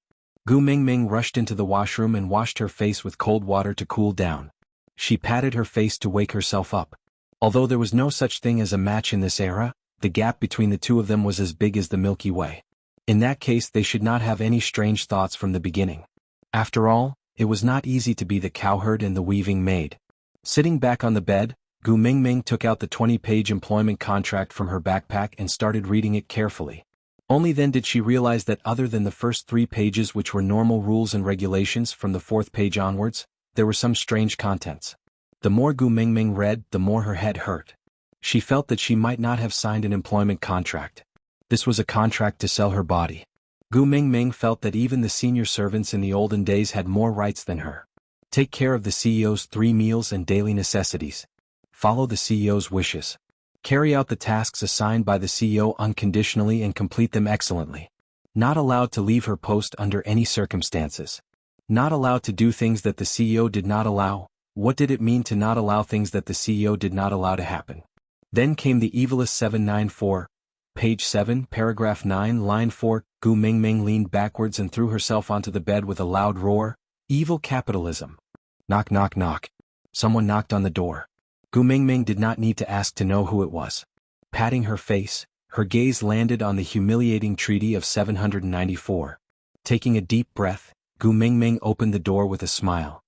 Gu Mingming rushed into the washroom and washed her face with cold water to cool down. She patted her face to wake herself up. Although there was no such thing as a match in this era, the gap between the two of them was as big as the Milky Way. In that case, they should not have any strange thoughts from the beginning. After all, it was not easy to be the cowherd and the weaving maid. Sitting back on the bed, Gu Mingming took out the 20-page employment contract from her backpack and started reading it carefully. Only then did she realize that other than the first 3 pages, which were normal rules and regulations, from the 4th page onwards, there were some strange contents. The more Gu Mingming read, the more her head hurt. She felt that she might not have signed an employment contract. This was a contract to sell her body. Gu Mingming felt that even the senior servants in the olden days had more rights than her. Take care of the CEO's 3 meals and daily necessities. Follow the CEO's wishes. Carry out the tasks assigned by the CEO unconditionally and complete them excellently. Not allowed to leave her post under any circumstances. Not allowed to do things that the CEO did not allow. What did it mean to not allow things that the CEO did not allow to happen? Then came the Evilist 794. Page 7, paragraph 9, line 4, Gu Mingming leaned backwards and threw herself onto the bed with a loud roar. Evil capitalism. Knock, knock, knock. Someone knocked on the door. Gu Mingming did not need to ask to know who it was. Patting her face, her gaze landed on the humiliating treaty of 794. Taking a deep breath, Gu Mingming opened the door with a smile.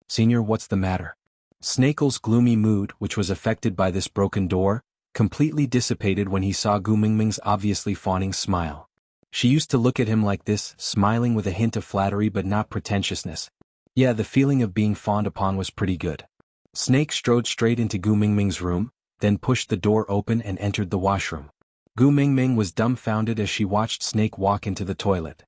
"Senior, what's the matter?" Snakel's gloomy mood, which was affected by this broken door, completely dissipated when he saw Gu Mingming's obviously fawning smile. She used to look at him like this, smiling with a hint of flattery but not pretentiousness. Yeah, the feeling of being fawned upon was pretty good. Snake strode straight into Gu Mingming's room, then pushed the door open and entered the washroom. Gu Mingming was dumbfounded as she watched Snake walk into the toilet.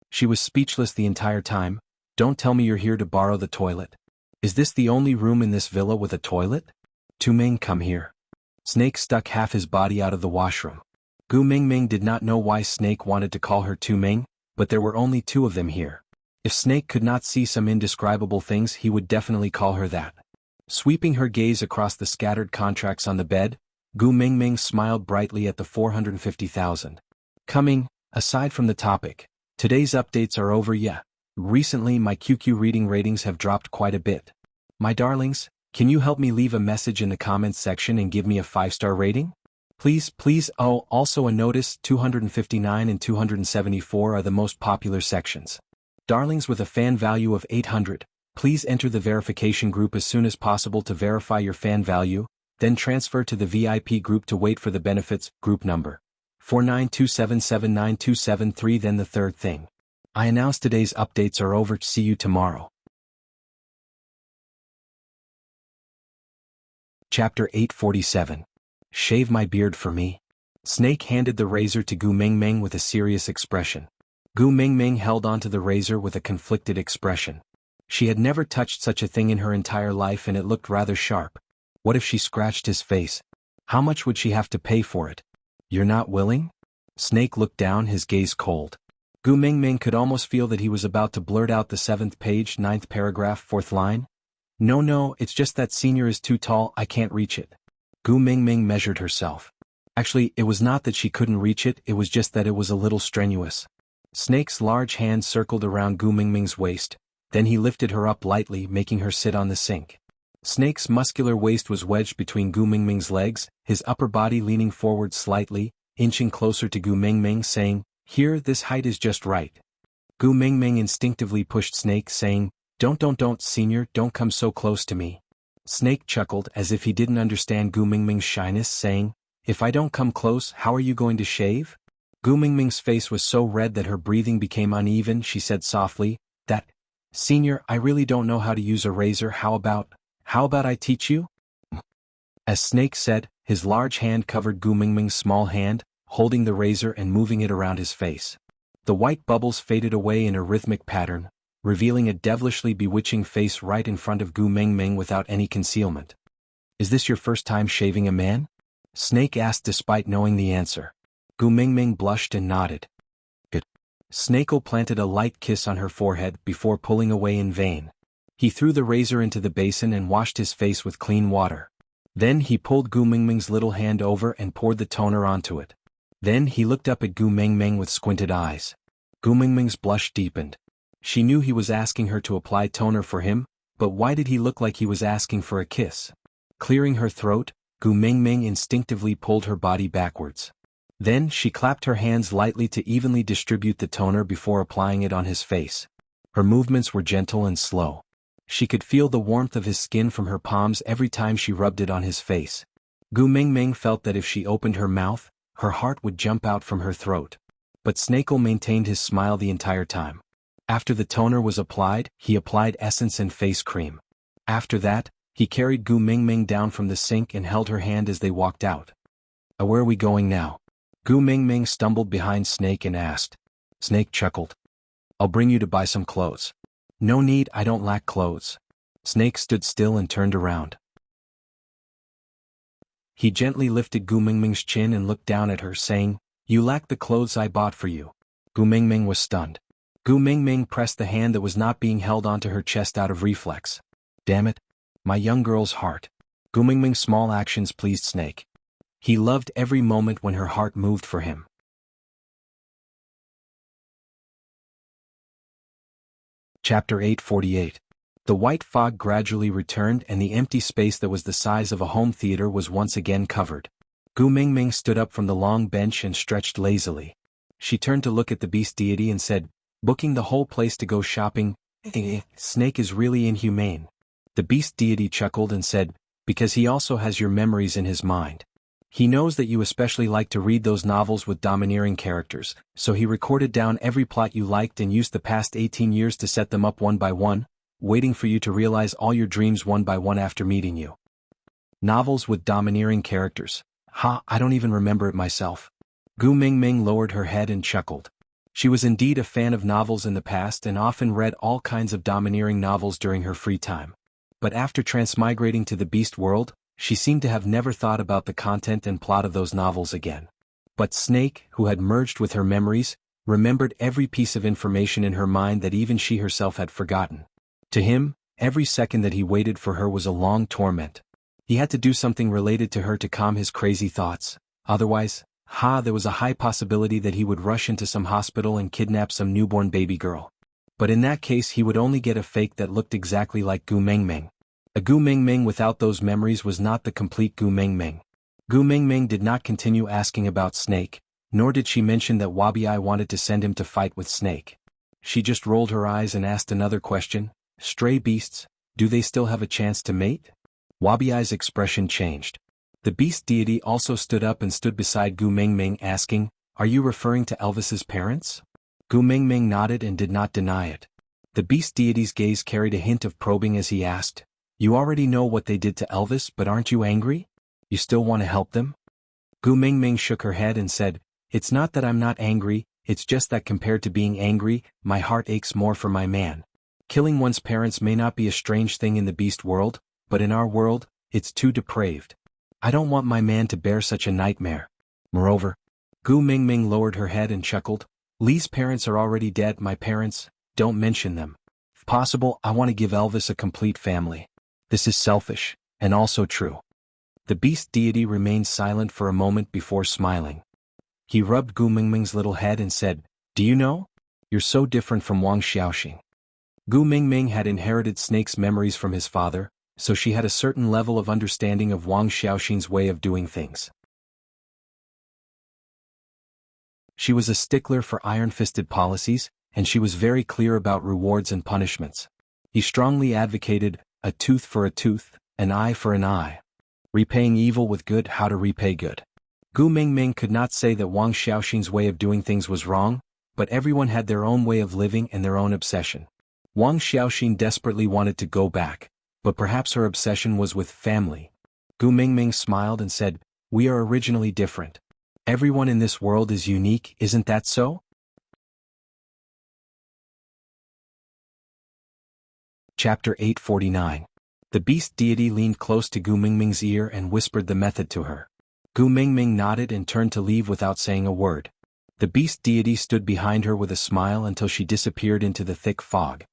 She was speechless the entire time. "Don't tell me you're here to borrow the toilet. Is this the only room in this villa with a toilet?" "Taming, come here." Snake stuck half his body out of the washroom. Gu Mingming did not know why Snake wanted to call her Taming, but there were only 2 of them here. If Snake could not see some indescribable things, he would definitely call her that. Sweeping her gaze across the scattered contracts on the bed, Gu Mingming smiled brightly at the 450,000. Coming, aside from the topic, today's updates are over. Yeah. Recently my QQ reading ratings have dropped quite a bit. My darlings, can you help me leave a message in the comments section and give me a 5-star rating? Please, please. Oh, also a notice, 259 and 274 are the most popular sections. Darlings with a fan value of 800, Please enter the verification group as soon as possible to verify your fan value, then transfer to the VIP group to wait for the benefits. Group number 4927792773. Then the third thing. I announced today's updates are over. See you tomorrow. Chapter 847. Shave my beard for me. Snake handed the razor to Gu Mingming with a serious expression. Gu Mingming held onto the razor with a conflicted expression. She had never touched such a thing in her entire life and it looked rather sharp. What if she scratched his face? How much would she have to pay for it? You're not willing? Snake looked down, his gaze cold. Gu Mingming could almost feel that he was about to blurt out the 7th page, 9th paragraph, 4th line. No, it's just that senior is too tall, I can't reach it. Gu Mingming measured herself. Actually, it was not that she couldn't reach it, it was just that it was a little strenuous. Snake's large hand circled around Gu Mingming's waist. Then he lifted her up lightly, making her sit on the sink. Snake's muscular waist was wedged between Gu Mingming's legs, his upper body leaning forward slightly, inching closer to Gu Mingming, saying, "Here, this height is just right." Gu Mingming instinctively pushed Snake, saying, Don't, senior, don't come so close to me." Snake chuckled as if he didn't understand Gu Mingming's shyness, saying, "If I don't come close, how are you going to shave?" Gu Mingming's face was so red that her breathing became uneven. She said softly, "Senior, I really don't know how to use a razor. How about I teach you?" As Snake said, his large hand covered Gu Mingming's small hand, holding the razor and moving it around his face. The white bubbles faded away in a rhythmic pattern, revealing a devilishly bewitching face right in front of Gu Mingming without any concealment. "Is this your first time shaving a man?" Snake asked despite knowing the answer. Gu Mingming blushed and nodded. "Good." Snake planted a light kiss on her forehead before pulling away in vain. He threw the razor into the basin and washed his face with clean water. Then he pulled Gu Mingming's little hand over and poured the toner onto it. Then he looked up at Gu Mingming with squinted eyes. Gu Mingming's blush deepened. She knew he was asking her to apply toner for him, but why did he look like he was asking for a kiss? Clearing her throat, Gu Mingming instinctively pulled her body backwards. Then she clapped her hands lightly to evenly distribute the toner before applying it on his face. Her movements were gentle and slow. She could feel the warmth of his skin from her palms every time she rubbed it on his face. Gu Mingming felt that if she opened her mouth, her heart would jump out from her throat. But Snake maintained his smile the entire time. After the toner was applied, he applied essence and face cream. After that, he carried Gu Mingming down from the sink and held her hand as they walked out. "Where are we going now?" Gu Mingming stumbled behind Snake and asked. Snake chuckled. "I'll bring you to buy some clothes." "No need, I don't lack clothes." Snake stood still and turned around. He gently lifted Gu Mingming's chin and looked down at her, saying, "You lack the clothes I bought for you." Gu Mingming was stunned. Gu Mingming pressed the hand that was not being held onto her chest out of reflex. "Damn it. My young girl's heart." Gu Mingming's small actions pleased Snake. He loved every moment when her heart moved for him. Chapter 848. The white fog gradually returned and the empty space that was the size of a home theater was once again covered. Gu Mingming stood up from the long bench and stretched lazily. She turned to look at the beast deity and said, "Booking the whole place to go shopping? Snake is really inhumane." The beast deity chuckled and said, "Because he also has your memories in his mind. He knows that you especially like to read those novels with domineering characters, so he recorded down every plot you liked and used the past 18 years to set them up one by one, waiting for you to realize all your dreams one by one after meeting you." Novels with domineering characters. I don't even remember it myself. Gu Mingming lowered her head and chuckled. She was indeed a fan of novels in the past and often read all kinds of domineering novels during her free time. But after transmigrating to the beast world, she seemed to have never thought about the content and plot of those novels again. But Snake, who had merged with her memories, remembered every piece of information in her mind that even she herself had forgotten. To him, every second that he waited for her was a long torment. He had to do something related to her to calm his crazy thoughts, otherwise, there was a high possibility that he would rush into some hospital and kidnap some newborn baby girl. But in that case he would only get a fake that looked exactly like Gu Mingming. A Gu Mingming without those memories was not the complete Gu Mingming. Gu Mingming did not continue asking about Snake, nor did she mention that Wabi wanted to send him to fight with Snake. She just rolled her eyes and asked another question, Stray beasts, do they still have a chance to mate? Wabiai's expression changed. The beast deity also stood up and stood beside Gu Mingming, asking, "Are you referring to Elvis's parents?" Gu Mingming nodded and did not deny it. The beast deity's gaze carried a hint of probing as he asked, "You already know what they did to Elvis, but aren't you angry? You still want to help them?" Gu Mingming shook her head and said, "It's not that I'm not angry, it's just that compared to being angry, my heart aches more for my man. Killing one's parents may not be a strange thing in the beast world, but in our world, it's too depraved. I don't want my man to bear such a nightmare. Moreover," Gu Mingming lowered her head and chuckled, "Lee's parents are already dead. My parents, don't mention them. If possible, I want to give Elvis a complete family. This is selfish, and also true." The beast deity remained silent for a moment before smiling. He rubbed Gu Mingming's little head and said, "Do you know? You're so different from Wang Xiaoxing." Gu Mingming had inherited Snake's memories from his father, so she had a certain level of understanding of Wang Xiaoxing's way of doing things. She was a stickler for iron-fisted policies, and she was very clear about rewards and punishments. He strongly advocated, a tooth for a tooth, an eye for an eye. Repaying evil with good, how to repay good. Gu Mingming could not say that Wang Xiaoxing's way of doing things was wrong, but everyone had their own way of living and their own obsession. Wang Xiaoxing desperately wanted to go back, but perhaps her obsession was with family. Gu Mingming smiled and said, "We are originally different. Everyone in this world is unique, isn't that so?" Chapter 849. The beast deity leaned close to Gu Mingming's ear and whispered the method to her. Gu Mingming nodded and turned to leave without saying a word. The beast deity stood behind her with a smile until she disappeared into the thick fog.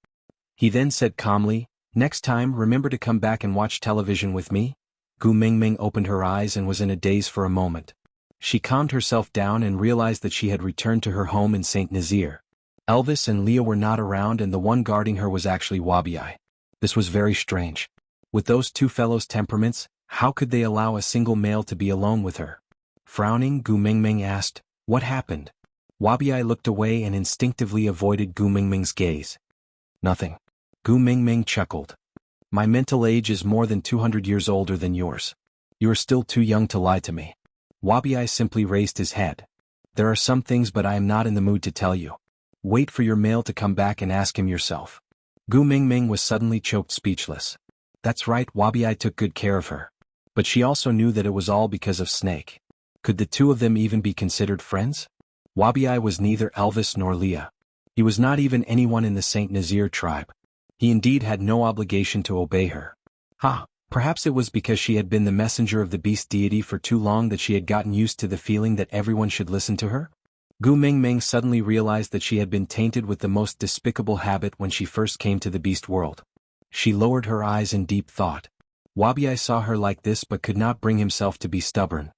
He then said calmly, "Next time remember to come back and watch television with me." Gu Mingming opened her eyes and was in a daze for a moment. She calmed herself down and realized that she had returned to her home in St. Nazaire. Elvis and Leah were not around and the one guarding her was actually Wabiai. This was very strange. With those two fellows' temperaments, how could they allow a single male to be alone with her? Frowning, Gu Mingming asked, "What happened?" Wabiai looked away and instinctively avoided Gu Mingming's gaze. "Nothing." Gu Mingming chuckled. "My mental age is more than 200 years older than yours. You are still too young to lie to me." Wabiai simply raised his head. "There are some things but I am not in the mood to tell you. Wait for your male to come back and ask him yourself." Gu Mingming was suddenly choked speechless. That's right, Wabiai took good care of her. But she also knew that it was all because of Snake. Could the two of them even be considered friends? Wabiai was neither Elvis nor Leah. He was not even anyone in the St. Nazaire tribe. He indeed had no obligation to obey her. Perhaps it was because she had been the messenger of the beast deity for too long that she had gotten used to the feeling that everyone should listen to her? Gu Mingming suddenly realized that she had been tainted with the most despicable habit when she first came to the beast world. She lowered her eyes in deep thought. Wabiai saw her like this but could not bring himself to be stubborn.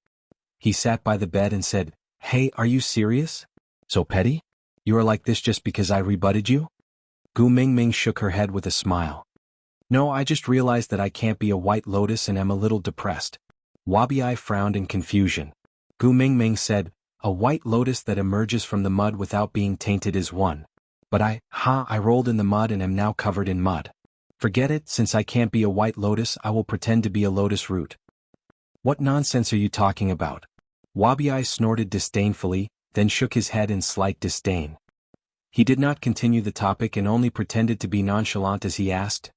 He sat by the bed and said, "Hey, are you serious? So petty? You are like this just because I rebutted you?" Gu Mingming shook her head with a smile. "No, I just realized that I can't be a white lotus and am a little depressed." Wabiai frowned in confusion. Gu Mingming said, "A white lotus that emerges from the mud without being tainted is one. But I rolled in the mud and am now covered in mud. Forget it, since I can't be a white lotus I will pretend to be a lotus root." "What nonsense are you talking about?" Wabiai snorted disdainfully, then shook his head in slight disdain. He did not continue the topic and only pretended to be nonchalant as he asked,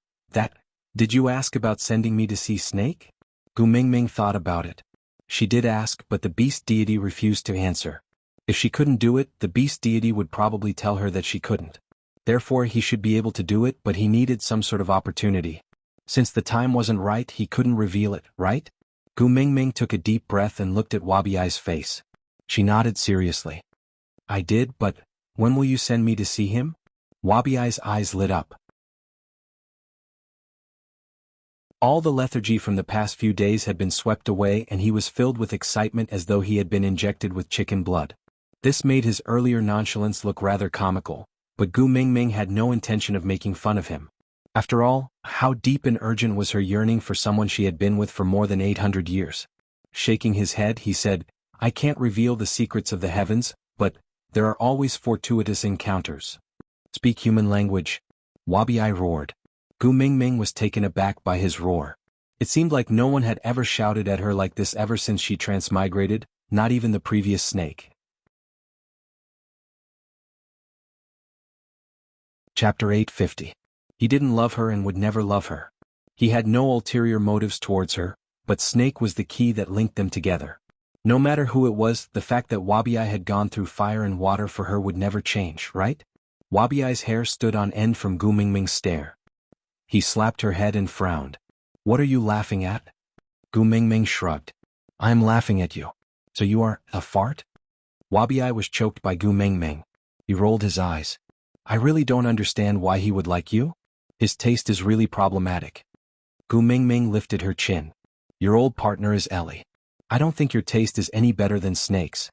Did you ask about sending me to see Snake?" Gu Mingming thought about it. She did ask, but the beast deity refused to answer. If she couldn't do it, the beast deity would probably tell her that she couldn't. Therefore he should be able to do it, but he needed some sort of opportunity. Since the time wasn't right, he couldn't reveal it, right? Gu Mingming took a deep breath and looked at Wabiai's face. She nodded seriously. "I did, but when will you send me to see him?" Wabiai's eyes lit up. All the lethargy from the past few days had been swept away and he was filled with excitement as though he had been injected with chicken blood. This made his earlier nonchalance look rather comical, but Gu Mingming had no intention of making fun of him. After all, how deep and urgent was her yearning for someone she had been with for more than 800 years? Shaking his head, he said, "I can't reveal the secrets of the heavens, but there are always fortuitous encounters." "Speak human language." Wabiai roared. Gu Mingming was taken aback by his roar. It seemed like no one had ever shouted at her like this ever since she transmigrated, not even the previous snake. Chapter 850. He didn't love her and would never love her. He had no ulterior motives towards her, but Snake was the key that linked them together. No matter who it was, the fact that Wabiai had gone through fire and water for her would never change, right? Wabiai's hair stood on end from Gu Mingming's stare. He slapped her head and frowned. What are you laughing at? Gu Mingming shrugged. I am laughing at you. So you are a fart? Wabiai was choked by Gu Mingming. He rolled his eyes. I really don't understand why he would like you. His taste is really problematic. Gu Mingming lifted her chin. Your old partner is Ellie. I don't think your taste is any better than Snake's.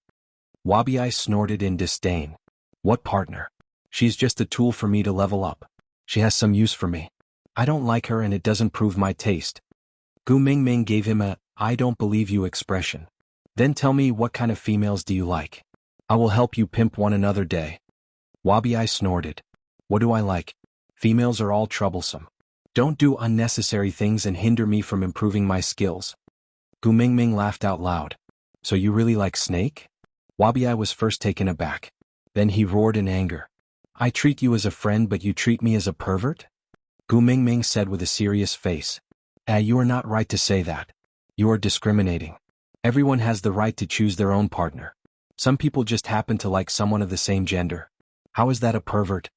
Wabiai snorted in disdain. What partner? She's just a tool for me to level up. She has some use for me. I don't like her and it doesn't prove my taste. Gu Mingming gave him a, I don't believe you expression. Then tell me what kind of females do you like? I will help you pimp one another day. Wabiai snorted. What do I like? Females are all troublesome. Don't do unnecessary things and hinder me from improving my skills. Gu Mingming laughed out loud. So you really like Snake? Wabiai was first taken aback. Then he roared in anger. I treat you as a friend but you treat me as a pervert? Gu Mingming said with a serious face. You are not right to say that. You are discriminating. Everyone has the right to choose their own partner. Some people just happen to like someone of the same gender. How is that a pervert?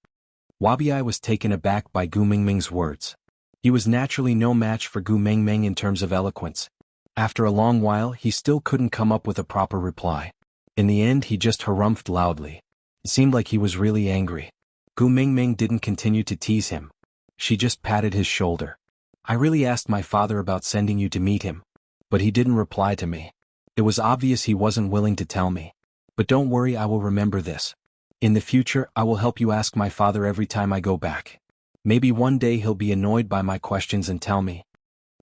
Wabiai was taken aback by Gu Mingming's words. He was naturally no match for Gu Mingming in terms of eloquence. After a long while he still couldn't come up with a proper reply. In the end he just harumphed loudly. It seemed like he was really angry. Gu Mingming didn't continue to tease him. She just patted his shoulder. I really asked my father about sending you to meet him. But he didn't reply to me. It was obvious he wasn't willing to tell me. But don't worry, I will remember this. In the future I will help you ask my father every time I go back. Maybe one day he'll be annoyed by my questions and tell me.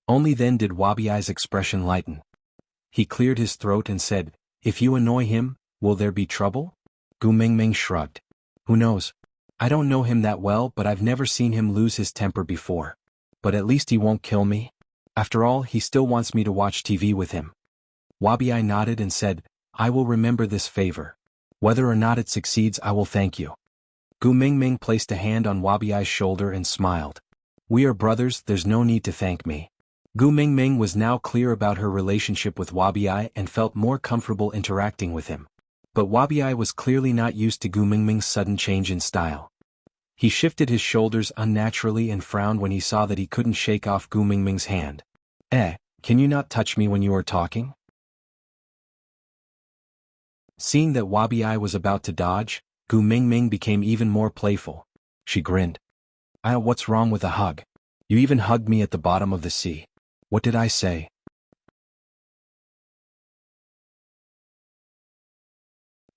Only then did Wabiai's expression lighten. He cleared his throat and said, If you annoy him, will there be trouble? Gu Mingming shrugged. Who knows? I don't know him that well but I've never seen him lose his temper before. But at least he won't kill me. After all, he still wants me to watch TV with him. Wabiai nodded and said, I will remember this favor. Whether or not it succeeds I will thank you. Gu Mingming placed a hand on Wabiai's shoulder and smiled. We are brothers, there's no need to thank me. Gu Mingming was now clear about her relationship with Wabiai and felt more comfortable interacting with him. But Wabiai was clearly not used to Gu Mingming's sudden change in style. He shifted his shoulders unnaturally and frowned when he saw that he couldn't shake off Gu Mingming's hand. Can you not touch me when you are talking? Seeing that Wabiai was about to dodge, Gu Mingming became even more playful. She grinned. What's wrong with a hug? You even hugged me at the bottom of the sea. What did I say?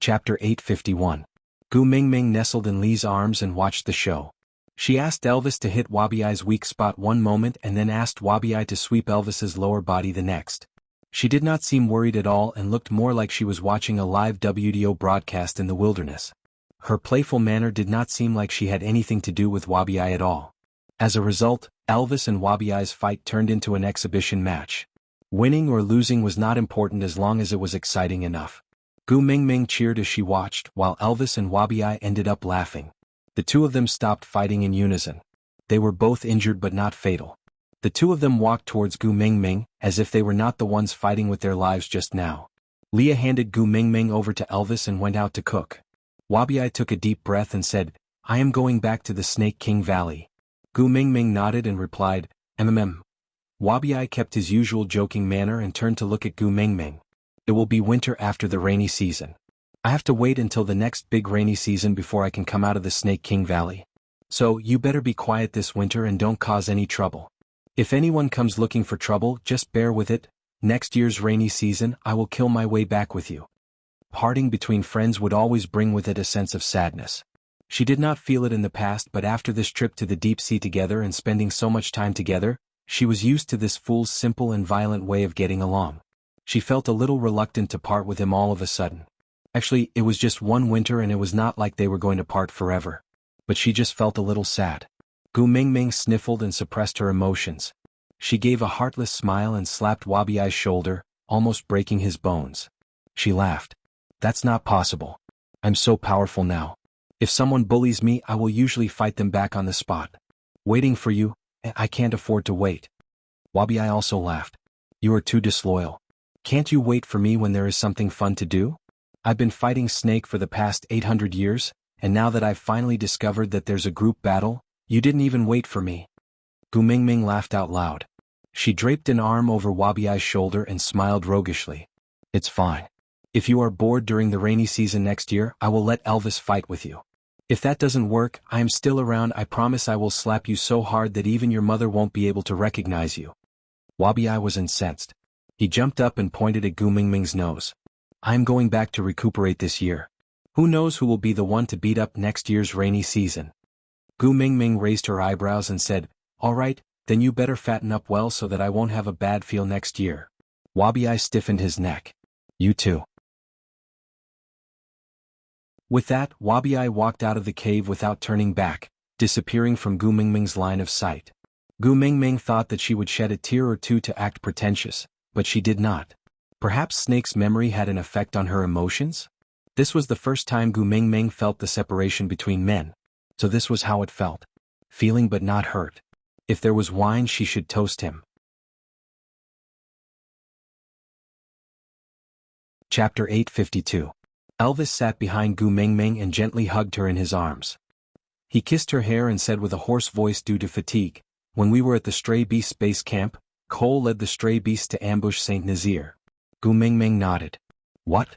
Chapter 851. Gu Mingming nestled in Li's arms and watched the show. She asked Elvis to hit Wabiai's weak spot one moment and then asked Wabiai to sweep Elvis's lower body the next. She did not seem worried at all and looked more like she was watching a live WDO broadcast in the wilderness. Her playful manner did not seem like she had anything to do with Wabiai at all. As a result, Elvis and Wabiai's fight turned into an exhibition match. Winning or losing was not important as long as it was exciting enough. Gu Mingming cheered as she watched, while Elvis and Wabiai ended up laughing. The two of them stopped fighting in unison. They were both injured but not fatal. The two of them walked towards Gu Mingming, as if they were not the ones fighting with their lives just now. Leah handed Gu Mingming over to Elvis and went out to cook. Wabiai took a deep breath and said, I am going back to the Snake King Valley. Gu Mingming nodded and replied, Wabiai kept his usual joking manner and turned to look at Gu Mingming. It will be winter after the rainy season. I have to wait until the next big rainy season before I can come out of the Snake King Valley. So you better be quiet this winter and don't cause any trouble. If anyone comes looking for trouble, just bear with it. Next year's rainy season, I will kill my way back with you. Parting between friends would always bring with it a sense of sadness. She did not feel it in the past, but after this trip to the deep sea together and spending so much time together, she was used to this fool's simple and violent way of getting along. She felt a little reluctant to part with him all of a sudden. Actually, it was just one winter and it was not like they were going to part forever. But she just felt a little sad. Gu Mingming sniffled and suppressed her emotions. She gave a heartless smile and slapped Wabiai's shoulder, almost breaking his bones. She laughed. That's not possible. I'm so powerful now. If someone bullies me, I will usually fight them back on the spot. Waiting for you, I can't afford to wait. Wabiai also laughed. You are too disloyal. Can't you wait for me when there is something fun to do? I've been fighting Snake for the past 800 years, and now that I've finally discovered that there's a group battle, you didn't even wait for me. Gu Mingming laughed out loud. She draped an arm over Wabiai's shoulder and smiled roguishly. It's fine. If you are bored during the rainy season next year, I will let Elvis fight with you. If that doesn't work, I am still around. I promise I will slap you so hard that even your mother won't be able to recognize you. Wabiai was incensed. He jumped up and pointed at Gu Mingming's nose. I am going back to recuperate this year. Who knows who will be the one to beat up next year's rainy season? Gu Mingming raised her eyebrows and said, All right, then you better fatten up well so that I won't have a bad feel next year. Wabiai stiffened his neck. You too. With that, Wabiai walked out of the cave without turning back, disappearing from Gu Mingming's line of sight. Gu Mingming thought that she would shed a tear or two to act pretentious, but she did not. Perhaps Snake's memory had an effect on her emotions? This was the first time Gu Mingming felt the separation between men, so this was how it felt. Feeling but not hurt. If there was wine, she should toast him. Chapter 852. Elvis sat behind Gu Mingming and gently hugged her in his arms. He kissed her hair and said with a hoarse voice due to fatigue, When we were at the Stray Beast base camp, Cole led the stray beasts to ambush Saint Nazir. Gu Mingming nodded. What?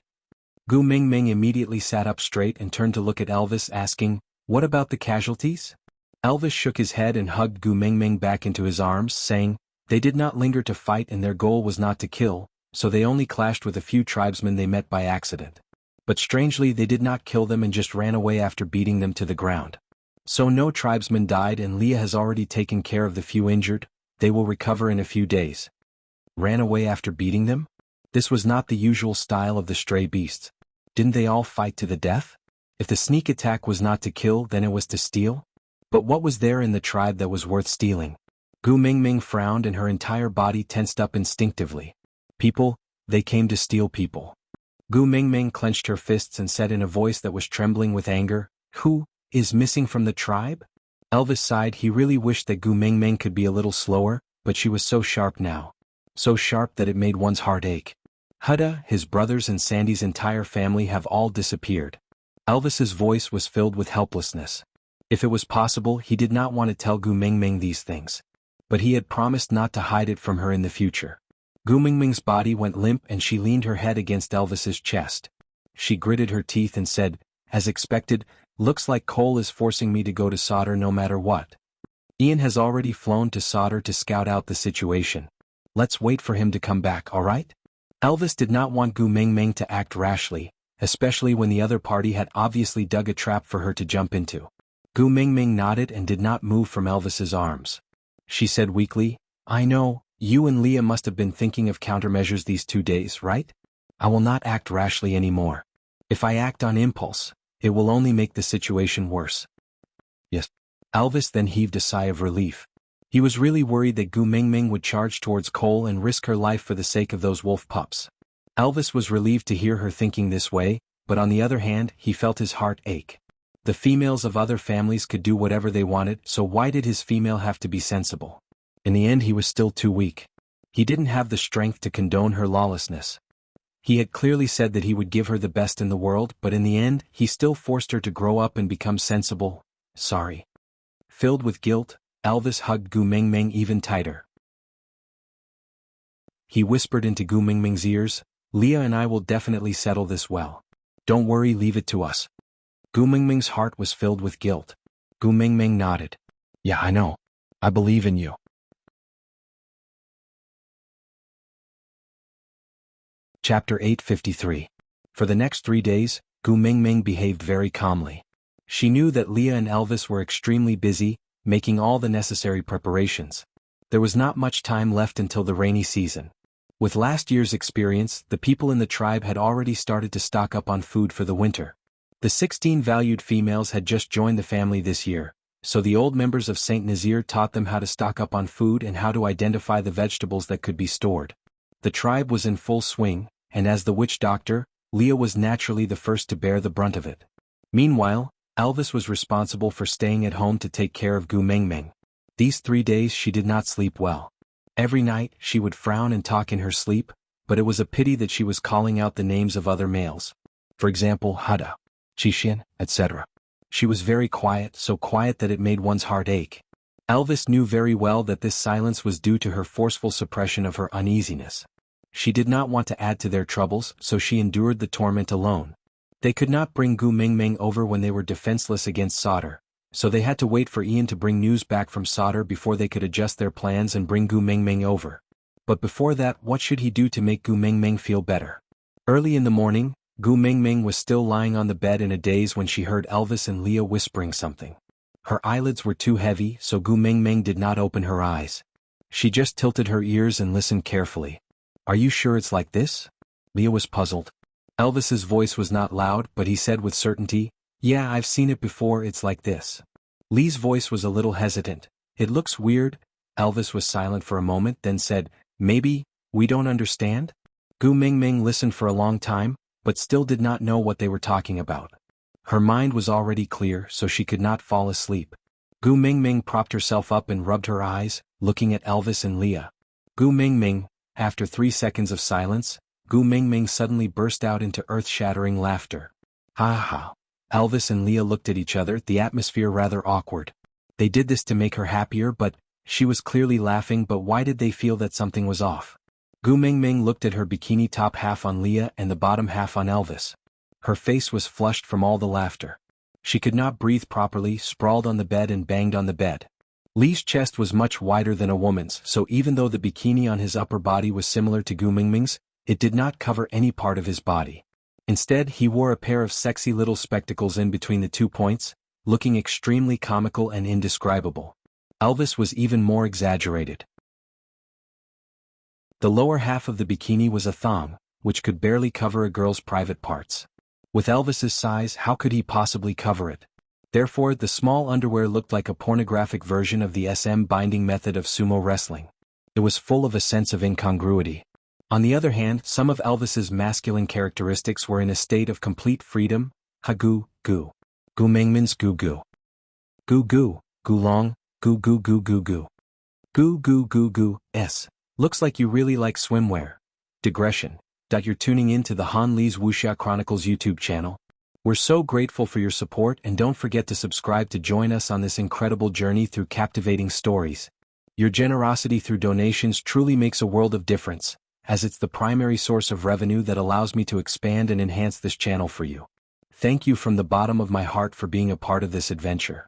Gu Mingming immediately sat up straight and turned to look at Elvis, asking, What about the casualties? Elvis shook his head and hugged Gu Mingming back into his arms, saying, They did not linger to fight and their goal was not to kill, so they only clashed with a few tribesmen they met by accident. But strangely they did not kill them and just ran away after beating them to the ground. So no tribesmen died and Leah has already taken care of the few injured. They will recover in a few days. Ran away after beating them? This was not the usual style of the stray beasts. Didn't they all fight to the death? If the sneak attack was not to kill, then it was to steal? But what was there in the tribe that was worth stealing? Gu Mingming frowned and her entire body tensed up instinctively. People, they came to steal people. Gu Mingming clenched her fists and said in a voice that was trembling with anger, Who is missing from the tribe? Elvis sighed. He really wished that Gu Mingming could be a little slower, but she was so sharp now. So sharp that it made one's heart ache. Hudda, his brothers and Sandy's entire family have all disappeared. Elvis's voice was filled with helplessness. If it was possible, he did not want to tell Gu Mingming these things. But he had promised not to hide it from her in the future. Gu Mingming's body went limp and she leaned her head against Elvis's chest. She gritted her teeth and said, As expected, looks like Cole is forcing me to go to Sodor no matter what. Ian has already flown to Sodor to scout out the situation. Let's wait for him to come back, alright? Elvis did not want Gu Mingming to act rashly, especially when the other party had obviously dug a trap for her to jump into. Gu Mingming nodded and did not move from Elvis's arms. She said weakly, I know, you and Leah must have been thinking of countermeasures these 2 days, right? I will not act rashly anymore. If I act on impulse, it will only make the situation worse. Yes. Elvis then heaved a sigh of relief. He was really worried that Gu Mingming would charge towards Cole and risk her life for the sake of those wolf pups. Elvis was relieved to hear her thinking this way, but on the other hand, he felt his heart ache. The females of other families could do whatever they wanted, so why did his female have to be sensible? In the end, he was still too weak. He didn't have the strength to condone her lawlessness. He had clearly said that he would give her the best in the world, but in the end, he still forced her to grow up and become sensible. Sorry. Filled with guilt, Elvis hugged Gu Mingming even tighter. He whispered into Gu Mingming's ears, Leah and I will definitely settle this well. Don't worry, leave it to us. Gu Mingming's heart was filled with guilt. Gu Mingming nodded. Yeah, I know. I believe in you. Chapter 853. For the next 3 days, Gu Mingming behaved very calmly. She knew that Leah and Elvis were extremely busy, making all the necessary preparations. There was not much time left until the rainy season. With last year's experience, the people in the tribe had already started to stock up on food for the winter. The 16 valued females had just joined the family this year, so the old members of Saint Nazir taught them how to stock up on food and how to identify the vegetables that could be stored. The tribe was in full swing, and as the witch doctor, Leah was naturally the first to bear the brunt of it. Meanwhile, Elvis was responsible for staying at home to take care of Gu Mengmeng. These 3 days she did not sleep well. Every night, she would frown and talk in her sleep, but it was a pity that she was calling out the names of other males. For example, Hada, Qixin, etc. She was very quiet, so quiet that it made one's heart ache. Elvis knew very well that this silence was due to her forceful suppression of her uneasiness. She did not want to add to their troubles, so she endured the torment alone. They could not bring Gu Mengmeng over when they were defenseless against Sauter, so they had to wait for Ian to bring news back from Sauter before they could adjust their plans and bring Gu Mengmeng over. But before that, what should he do to make Gu Mengmeng feel better? Early in the morning, Gu Mengmeng was still lying on the bed in a daze when she heard Elvis and Leah whispering something. Her eyelids were too heavy, so Gu Mengmeng did not open her eyes. She just tilted her ears and listened carefully. "Are you sure it's like this?" Leah was puzzled. Elvis's voice was not loud, but he said with certainty, "Yeah, I've seen it before, it's like this." Lee's voice was a little hesitant. "It looks weird." Elvis was silent for a moment, then said, "Maybe, we don't understand?" Gu Mengmeng listened for a long time, but still did not know what they were talking about. Her mind was already clear, so she could not fall asleep. Gu Mengmeng propped herself up and rubbed her eyes, looking at Elvis and Leah. Gu Mengmeng, after 3 seconds of silence, Gu Mengmeng suddenly burst out into earth-shattering laughter. Ha ha. Elvis and Leah looked at each other, the atmosphere rather awkward. They did this to make her happier, but she was clearly laughing, but why did they feel that something was off? Gu Mengmeng looked at her bikini top half on Leah and the bottom half on Elvis. Her face was flushed from all the laughter. She could not breathe properly, sprawled on the bed and banged on the bed. Lee's chest was much wider than a woman's, so even though the bikini on his upper body was similar to Gu Mengmeng's, it did not cover any part of his body. Instead, he wore a pair of sexy little spectacles in between the 2 points, looking extremely comical and indescribable. Elvis was even more exaggerated. The lower half of the bikini was a thong, which could barely cover a girl's private parts. With Elvis's size, how could he possibly cover it? Therefore, the small underwear looked like a pornographic version of the SM binding method of sumo wrestling. It was full of a sense of incongruity. On the other hand, some of Elvis's masculine characteristics were in a state of complete freedom. Ha-gu, gu. Gu Mengmeng's gu-gu. Gu-gu, gu-long, gu-gu-gu-gu-gu. Gu-gu-gu-gu, s. Looks like you really like swimwear. Digression. You're tuning in to the Han Lee's Wuxia Chronicles YouTube channel. We're so grateful for your support, and don't forget to subscribe to join us on this incredible journey through captivating stories. Your generosity through donations truly makes a world of difference, as it's the primary source of revenue that allows me to expand and enhance this channel for you. Thank you from the bottom of my heart for being a part of this adventure.